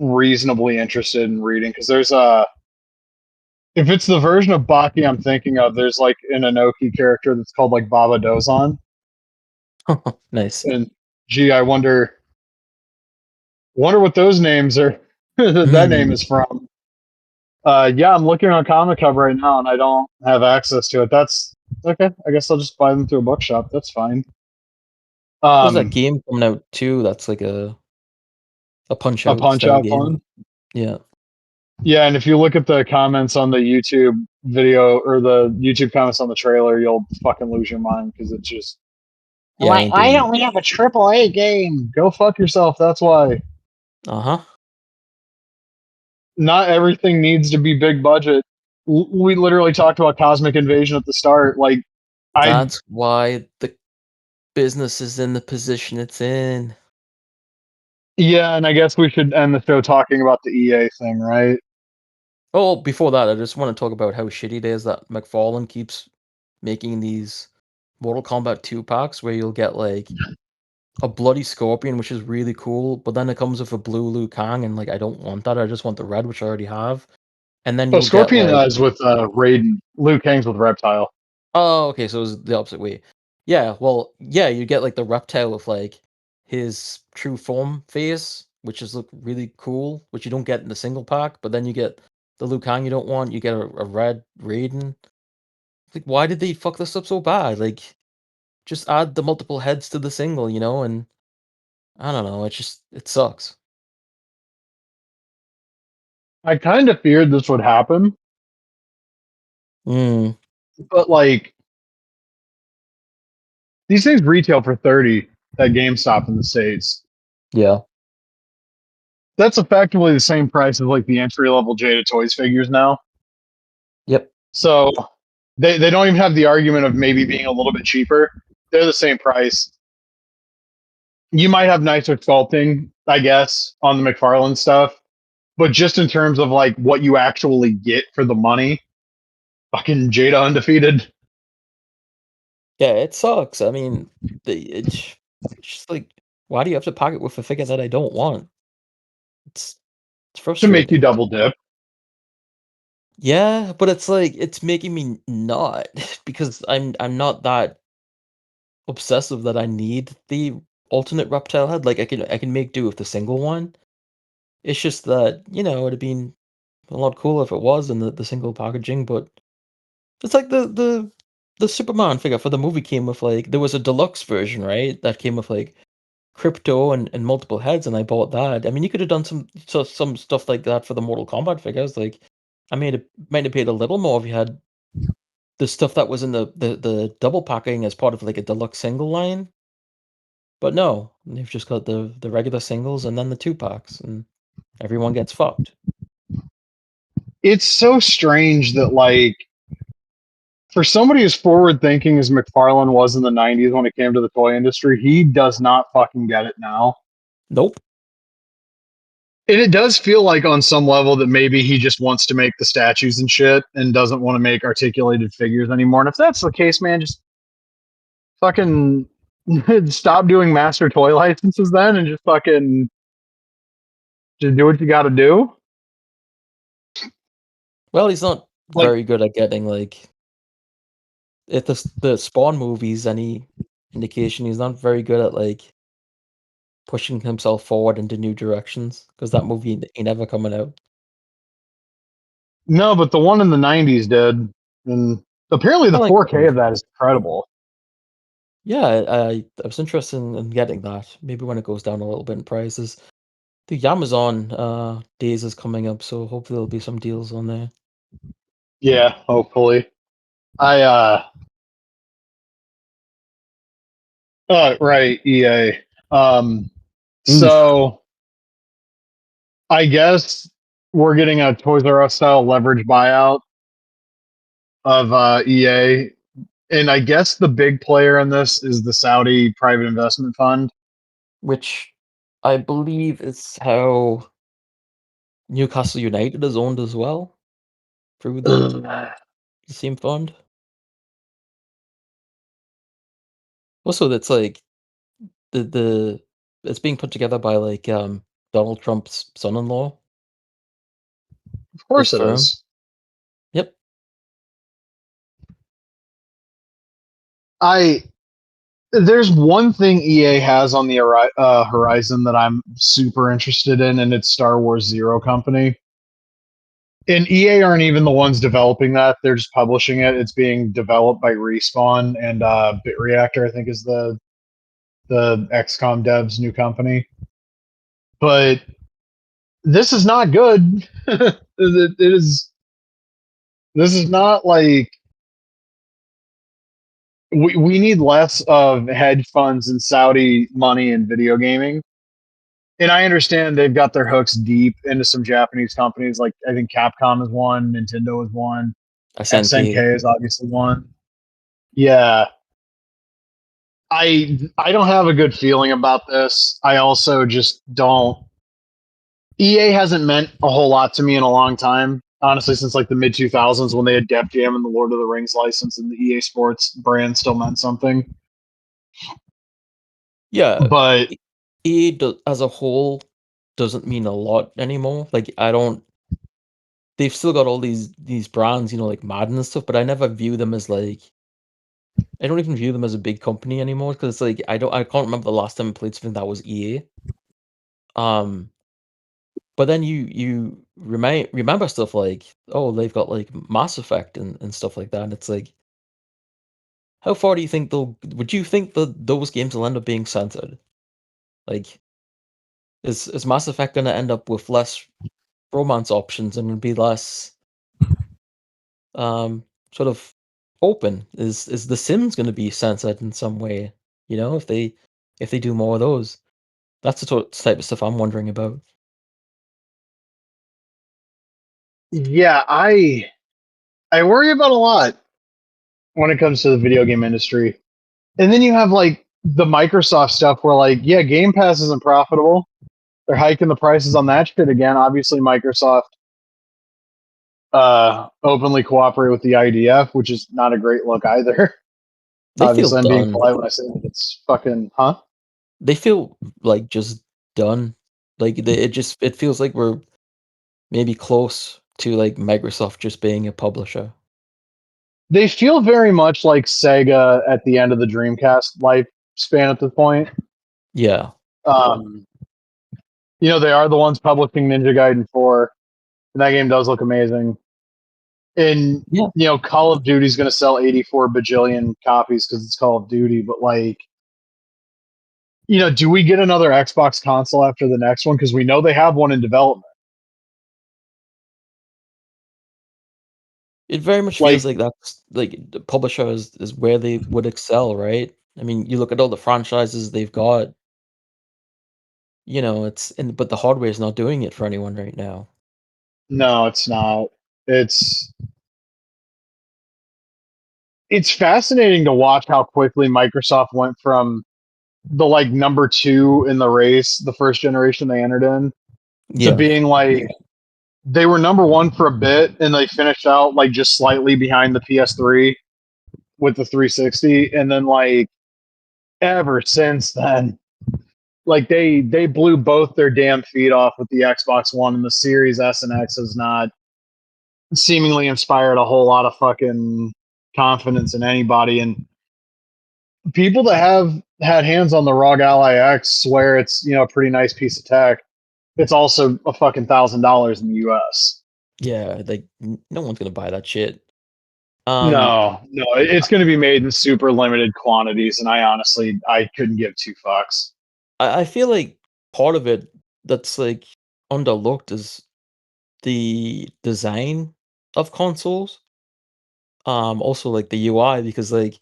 reasonably interested in reading because there's a if it's the version of Baki I'm thinking of, there's like an Inoki character that's called like Baba Dozan, Nice. and gee, I wonder what those names are that name Mm. is from. Yeah, I'm looking on Comic Hub right now, and I don't have access to it. That's okay. I guess I'll just buy them through a bookshop. That's fine. There's that Um, game coming out too that's like a a Punch-Out Punch style Out game. one. Yeah. Yeah, and if you look at the comments on the YouTube video or the YouTube comments on the trailer, you'll fucking lose your mind because it's just Yeah, I ain't why doing it. don't we have a AAA game? Go fuck yourself. That's why. Uh-huh. Not everything needs to be big budget. We literally talked about Cosmic Invasion at the start. Like, I That's why the business is in the position it's in. yeah, and I guess we should end the show talking about the EA thing, right? Oh, before that, I just want to talk about how shitty it is that McFarlane keeps making these Mortal Kombat 2 packs where you'll get like a bloody scorpion, which is really cool, but then it comes with a blue Liu Kang, and like I don't want that. I just want the red, which I already have. And then Oh, you'll get Scorpion like, is with Raiden. Liu Kang's with Reptile. oh, okay, so it's the opposite way. Yeah, well, yeah, you get like the reptile with like his true form face, which is look really cool, which you don't get in the single pack. But then you get the Liu Kang you don't want. You get a red Raiden. Like, why did they fuck this up so bad? Like, just add the multiple heads to the single, and I don't know. It sucks. I kind of feared this would happen, Mm, but like these things retail for 30 at GameStop in the States. yeah. That's effectively the same price as like the entry level Jada Toys figures now. Yep. So they don't even have the argument of maybe being a little bit cheaper. They're the same price. You might have nicer sculpting, I guess, on the McFarlane stuff, but just in terms of like what you actually get for the money, fucking Jada undefeated. Yeah, it sucks. I mean, it's just like, why do you have to pack it with a figure that I don't want? It's it's To make you frustrating. double dip. Yeah, but it's like it's making me not because I'm not that obsessive that I need the alternate reptile head. Like I can make do with the single one. It's just that, it'd have been a lot cooler if it was in the single packaging, but it's like the Superman figure for the movie came with like there was a deluxe version, right? That came with like crypto and multiple heads, and I bought that. I mean, you could have done some stuff like that for the Mortal Kombat figures. Like, I might have paid a little more if you had the stuff that was in the double packing as part of like a deluxe single line. But no, they've just got the regular singles and then the two packs, and everyone gets fucked. It's so strange that like for somebody as forward thinking as McFarlane was in the 90s when it came to the toy industry, he does not fucking get it now. Nope. And it does feel like on some level that maybe he just wants to make the statues and shit and doesn't want to make articulated figures anymore. And if that's the case, man, just fucking stop doing master toy licenses then and just fucking just do what you got to do. Well, he's not Like, very good at getting like if the Spawn movies any indication, he's not very good at like pushing himself forward into new directions because that movie ain't ever coming out. no, but the one in the 90s did. And apparently I the like that 4K of movie. that is incredible. Yeah, I was interested in getting that. Maybe when it goes down a little bit in prices. The Amazon days is coming up, so hopefully there'll be some deals on there. Yeah, hopefully. I Right, EA. Um, Oof. so I guess we're getting a Toys R Us style leverage buyout of EA, and I guess the big player in this is the Saudi private investment fund. Which I believe is how Newcastle United is owned as well through Ugh. the same fund. Also, that's like the it's being put together by like Donald Trump's son-in-law. Of This course it firm. is. Yep. I There's one thing EA has on the horizon that I'm super interested in, and it's Star Wars Zero Company. And EA aren't even the ones developing that; they're just publishing it. It's being developed by Respawn and BitReactor, I think, is the XCOM devs' new company. But this is not good. It is. This is not like we need less of hedge funds and Saudi money in video gaming. And I understand they've got their hooks deep into some Japanese companies. Like I think Capcom is one, Nintendo is one, SNK. SNK is obviously one. Yeah, I don't have a good feeling about this. I also just don't. EA hasn't meant a whole lot to me in a long time. Honestly, since like the mid 2000s when they had Def Jam and the Lord of the Rings license, and the EA Sports brand still meant something. Yeah, But EA as a whole doesn't mean a lot anymore. Like I don't. They've still got all these brands, like Madden and stuff, but I never view them as like. I don't even view them as a big company anymore because it's like I can't remember the last time I played something that was EA. Um, but then you remember stuff like, oh, they've got like Mass Effect and stuff like that. And it's like, how far do you think would you think that those games will end up being censored? Like, is Mass Effect gonna end up with less romance options and be less sort of open? Is The Sims gonna be censored in some way? If they do more of those. That's the type of stuff I'm wondering about. yeah, I worry about a lot when it comes to the video game industry. And then you have like the Microsoft stuff where like, yeah, Game Pass isn't profitable. They're hiking the prices on that shit again. Obviously, Microsoft openly cooperate with the IDF, which is not a great look either. They feel Obviously, I'm being done. polite when I say that it's fucking huh. They feel like just done. Like it feels like we're maybe close to like Microsoft just being a publisher. They feel very much like Sega at the end of the Dreamcast lifespan at this point. Yeah. Um, they are the ones publishing Ninja Gaiden 4, and that game does look amazing. And Yeah. Call of Duty's going to sell 84 bajillion copies because it's Call of Duty, but like, do we get another Xbox console after the next one? Because we know they have one in development. It very much feels Like, like that's like the publisher is where they would excel, right? I mean, you look at all the franchises they've got, but the hardware is not doing it for anyone right now. no, it's not. It's it's fascinating to watch how quickly Microsoft went from the like number two in the race, the first generation they entered in, to Yeah. being like they were number one for a bit and they finished out like just slightly behind the PS3 with the 360, and then like ever since then, like they blew both their damn feet off with the Xbox One, and the Series S and X has not seemingly inspired a whole lot of fucking confidence in anybody. And people that have had hands on the ROG Ally X swear it's a pretty nice piece of tech. It's also a fucking $1,000 in the US. Yeah, like no one's gonna buy that shit. Um, No, it's going to be made in super limited quantities, and I couldn't give two fucks. I feel like part of it that's like underlooked is the design of consoles. Also like the UI because like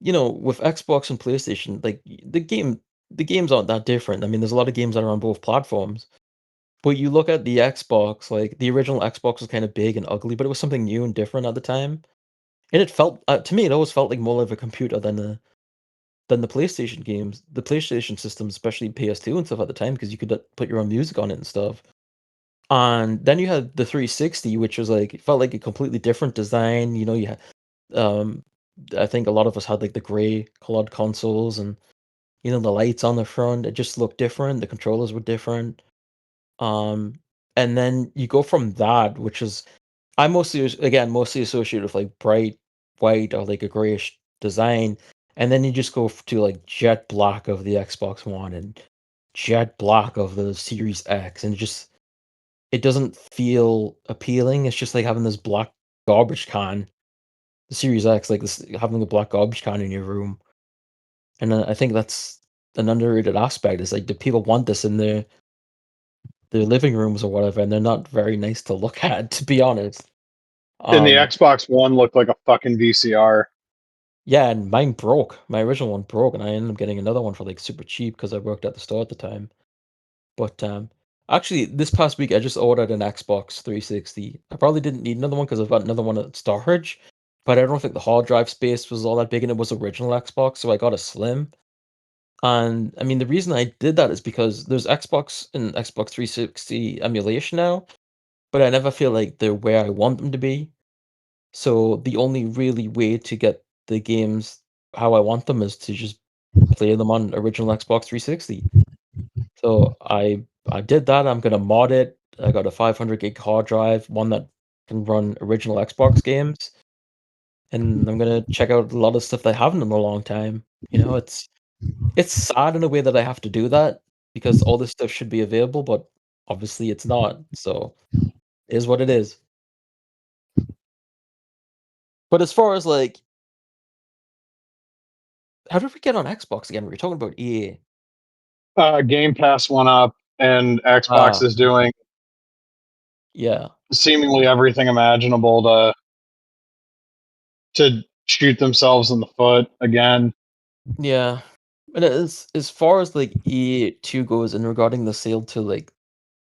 with Xbox and PlayStation, like the games aren't that different. I mean, there's a lot of games that are on both platforms. But you look at the Xbox, like the original Xbox was kind of big and ugly, but it was something new and different at the time. And it felt to me, it always felt like more of a computer than the PlayStation games, the PlayStation system, especially PS2 and stuff at the time, because you could put your own music on it and stuff. And then you had the 360, which was like it felt like a completely different design. You had um, I think a lot of us had like the gray colored consoles and the lights on the front. It just looked different. The controllers were different. Um, and then you go from that, which is I mostly associated with like bright white or like a grayish design, and then you just go to like jet black of the Xbox One and jet black of the Series X, and it doesn't feel appealing. It's just like having this black garbage can, the Series X, like this having a black garbage can in your room, and I think that's an underrated aspect. Is like, do people want this in their living rooms or whatever? And they're not very nice to look at, to be honest. And the Um, Xbox One looked like a fucking VCR. Yeah, and mine broke. My original one broke, and I ended up getting another one for like super cheap because I worked at the store at the time. But actually, this past week I just ordered an Xbox 360. I probably didn't need another one because I've got another one at storage, but I don't think the hard drive space was all that big, and it was original Xbox, so I got a Slim. And I mean, the reason I did that is because there's Xbox and Xbox 360 emulation now, but I never feel like they're where I want them to be. So the only really way to get the games how I want them is to just play them on original Xbox 360. So I did that. I'm gonna mod it. I got a 500 gig hard drive, one that can run original Xbox games, and I'm gonna check out a lot of stuff that I haven't in a long time. It's sad in a way that I have to do that because all this stuff should be available, but obviously it's not. So it is what it is. But as far as like, how did we get on Xbox again? We were talking about EA. Game Pass went up, and Xbox Ah, is doing yeah. seemingly everything imaginable to shoot themselves in the foot again. Yeah. And as far as like EA2 goes and regarding the sale to like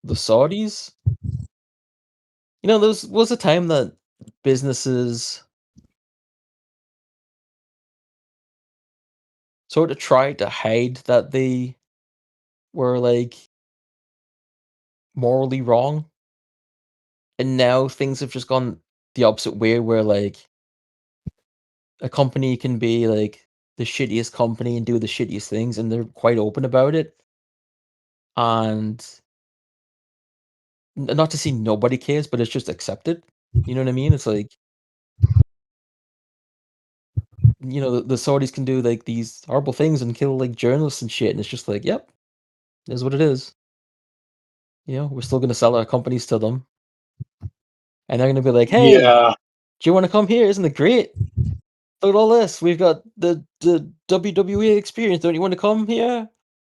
the Saudis, there was a time that businesses sort of tried to hide that they were like morally wrong. And now things have just gone the opposite way where like a company can be like the shittiest company and do the shittiest things and they're quite open about it. And not to say nobody cares, but it's just accepted. You know what I mean? It's like, the Saudis can do like these horrible things and kill like journalists and shit, and it's just like, yep, it is what it is. We're still gonna sell our companies to them, and they're gonna be like, hey, Yeah, do you want to come here? Isn't it great? Look at all this. We've got the WWE experience. Don't you want to come here?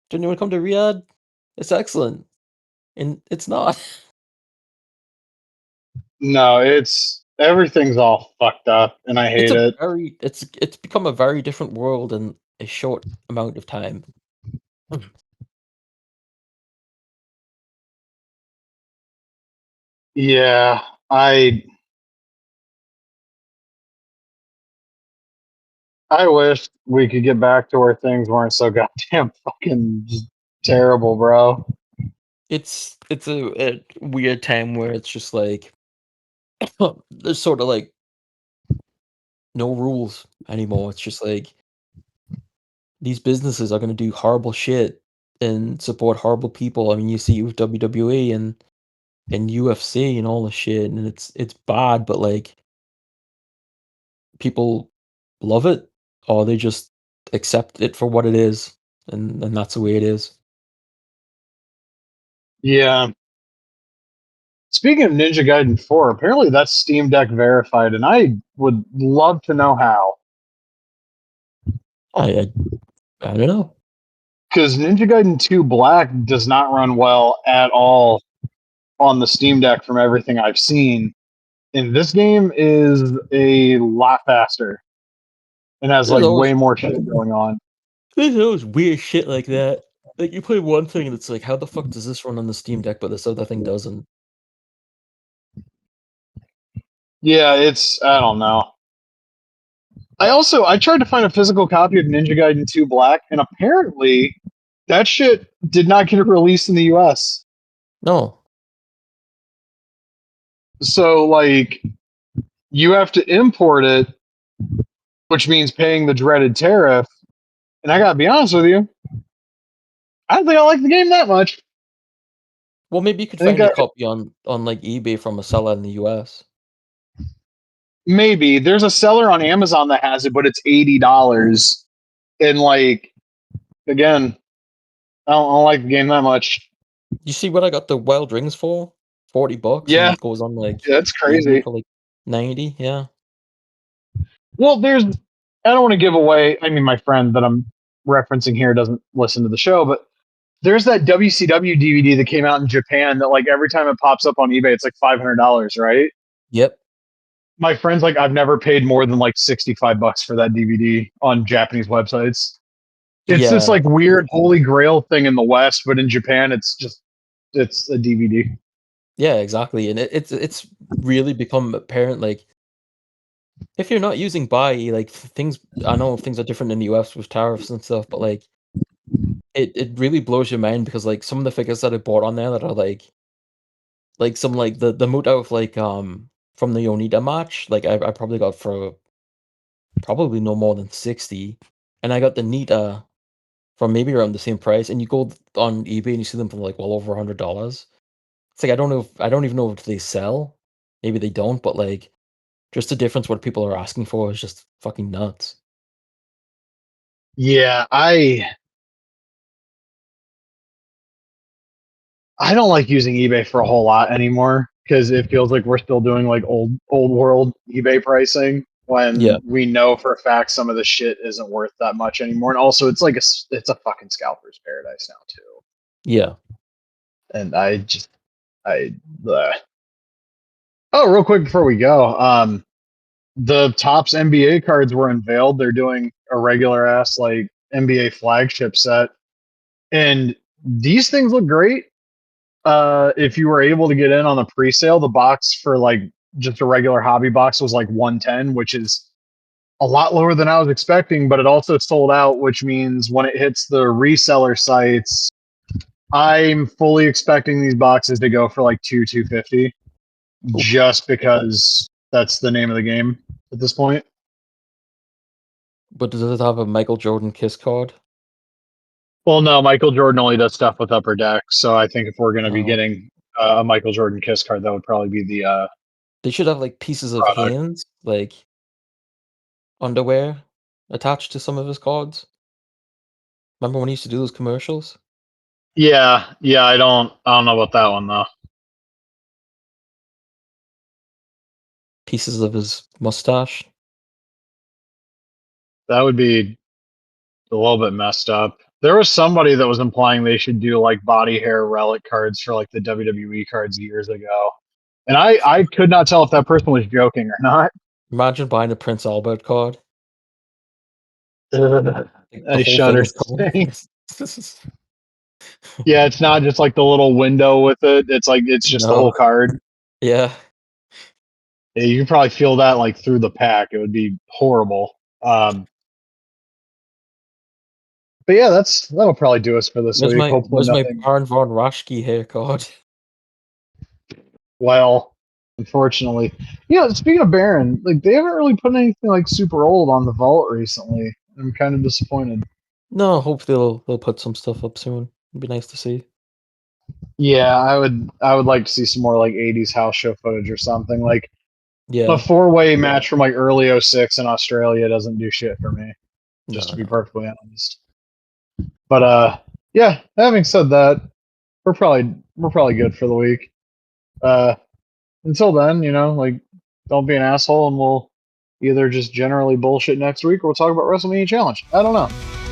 Don't you want to come to Riyadh? It's excellent, and it's not. no, it's everything's all fucked up, and I It's hate a it. very it's become a very different world in a short amount of time. Yeah, I wish we could get back to where things weren't so goddamn fucking just terrible, bro. It's a weird time where it's just like there's sort of like no rules anymore. It's just like these businesses are going to do horrible shit and support horrible people. I mean, you see with WWE and UFC and all the shit, and it's bad, but like people love it or they just accept it for what it is, and that's the way it is. Yeah. Speaking of Ninja Gaiden 4, apparently that's Steam Deck verified, and I would love to know how. I I, I don't know. Because Ninja Gaiden 2 Black does not run well at all on the Steam Deck from everything I've seen. And this game is a lot faster. and has There's like always way more shit going on. there's always weird shit like that. Like you play one thing and it's like, how the fuck does this run on the Steam Deck, but this other thing doesn't? Yeah, it's I don't know. I tried to find a physical copy of Ninja Gaiden 2 Black, and apparently that shit did not get released in the US. No. So like you have to import it, which means paying the dreaded tariff. And I gotta be honest with you, I don't think I like the game that much. Well, maybe you could I think find a copy on like eBay from a seller in the US. maybe there's a seller on Amazon that has it, but it's $80. And like again, I don't like the game that much. You see what I got the Wild Rings for? $40, and Yeah, it goes on like yeah, that's eBay crazy. for like 90. Yeah. Well, I don't want to give away. I mean, my friend that I'm referencing here doesn't listen to the show, but there's that WCW DVD that came out in Japan that like every time it pops up on eBay, it's like $500, right? Yep. My friend's like, I've never paid more than like $65 for that DVD on Japanese websites. It's this Yeah. like weird holy grail thing in the West, but in Japan, it's a DVD. Yeah, exactly. And it's really become apparent, like if you're not using buy, like things I know things are different in the US with tariffs and stuff, but like it really blows your mind because like some of the figures that I bought on there that are like some like the mood out of like from the Onita match, like I probably got for probably no more than 60. And I got the Nita from maybe around the same price, and you go on eBay and you see them for like well over $100. It's like I don't even know if they sell. Maybe they don't, but like just the difference what people are asking for is just fucking nuts. Yeah, I don't like using eBay for a whole lot anymore because it feels like we're still doing like old world eBay pricing Yeah, when we know for a fact some of the shit isn't worth that much anymore. And also, it's like it's a fucking scalper's paradise now too. yeah. And I bleh. Oh, real quick before we go, the Topps NBA cards were unveiled. They're doing a regular ass like NBA flagship set, and these things look great. If you were able to get in on the pre-sale, the box for like just a regular hobby box was like 110, which is a lot lower than I was expecting, but it also sold out, which means when it hits the reseller sites, I'm fully expecting these boxes to go for like 250 Oof. just because that's the name of the game at this point. But does it have a Michael Jordan kiss card? Well, no, Michael Jordan only does stuff with Upper Deck, so I think if we're going to be No. getting a Michael Jordan Kiss card, that would probably be the They should have like pieces of product. hands, like underwear attached to some of his cards. Remember when he used to do those commercials? Yeah, yeah, I don't know about that one though. Pieces of his mustache. That would be a little bit messed up. There was somebody that was implying they should do like body hair relic cards for like the WWE cards years ago. And I could not tell if that person was joking or not. Imagine buying a Prince Albert card. Ugh, Like, the I whole thing shudder is covered. saying. Yeah, it's not just like the little window with it. It's like it's just the No. whole card. Yeah. Yeah, you can probably feel that like through the pack. It would be horrible. But yeah, that'll probably do us for this week. Hopefully Where's my nothing. Baron von Raschke hair card? Well, unfortunately, yeah. Speaking of Baron, like they haven't really put anything like super old on the vault recently. I'm kind of disappointed. No, hopefully they'll put some stuff up soon. It'd be nice to see. Yeah, I would like to see some more like '80s house show footage or something. Like a Yeah. four-way match from like early '06 in Australia doesn't do shit for me, just to No, be no. perfectly honest. But yeah. Having said that, we're probably good for the week. Uh, until then, like don't be an asshole, and we'll either just generally bullshit next week or we'll talk about WrestleMania Challenge. I don't know.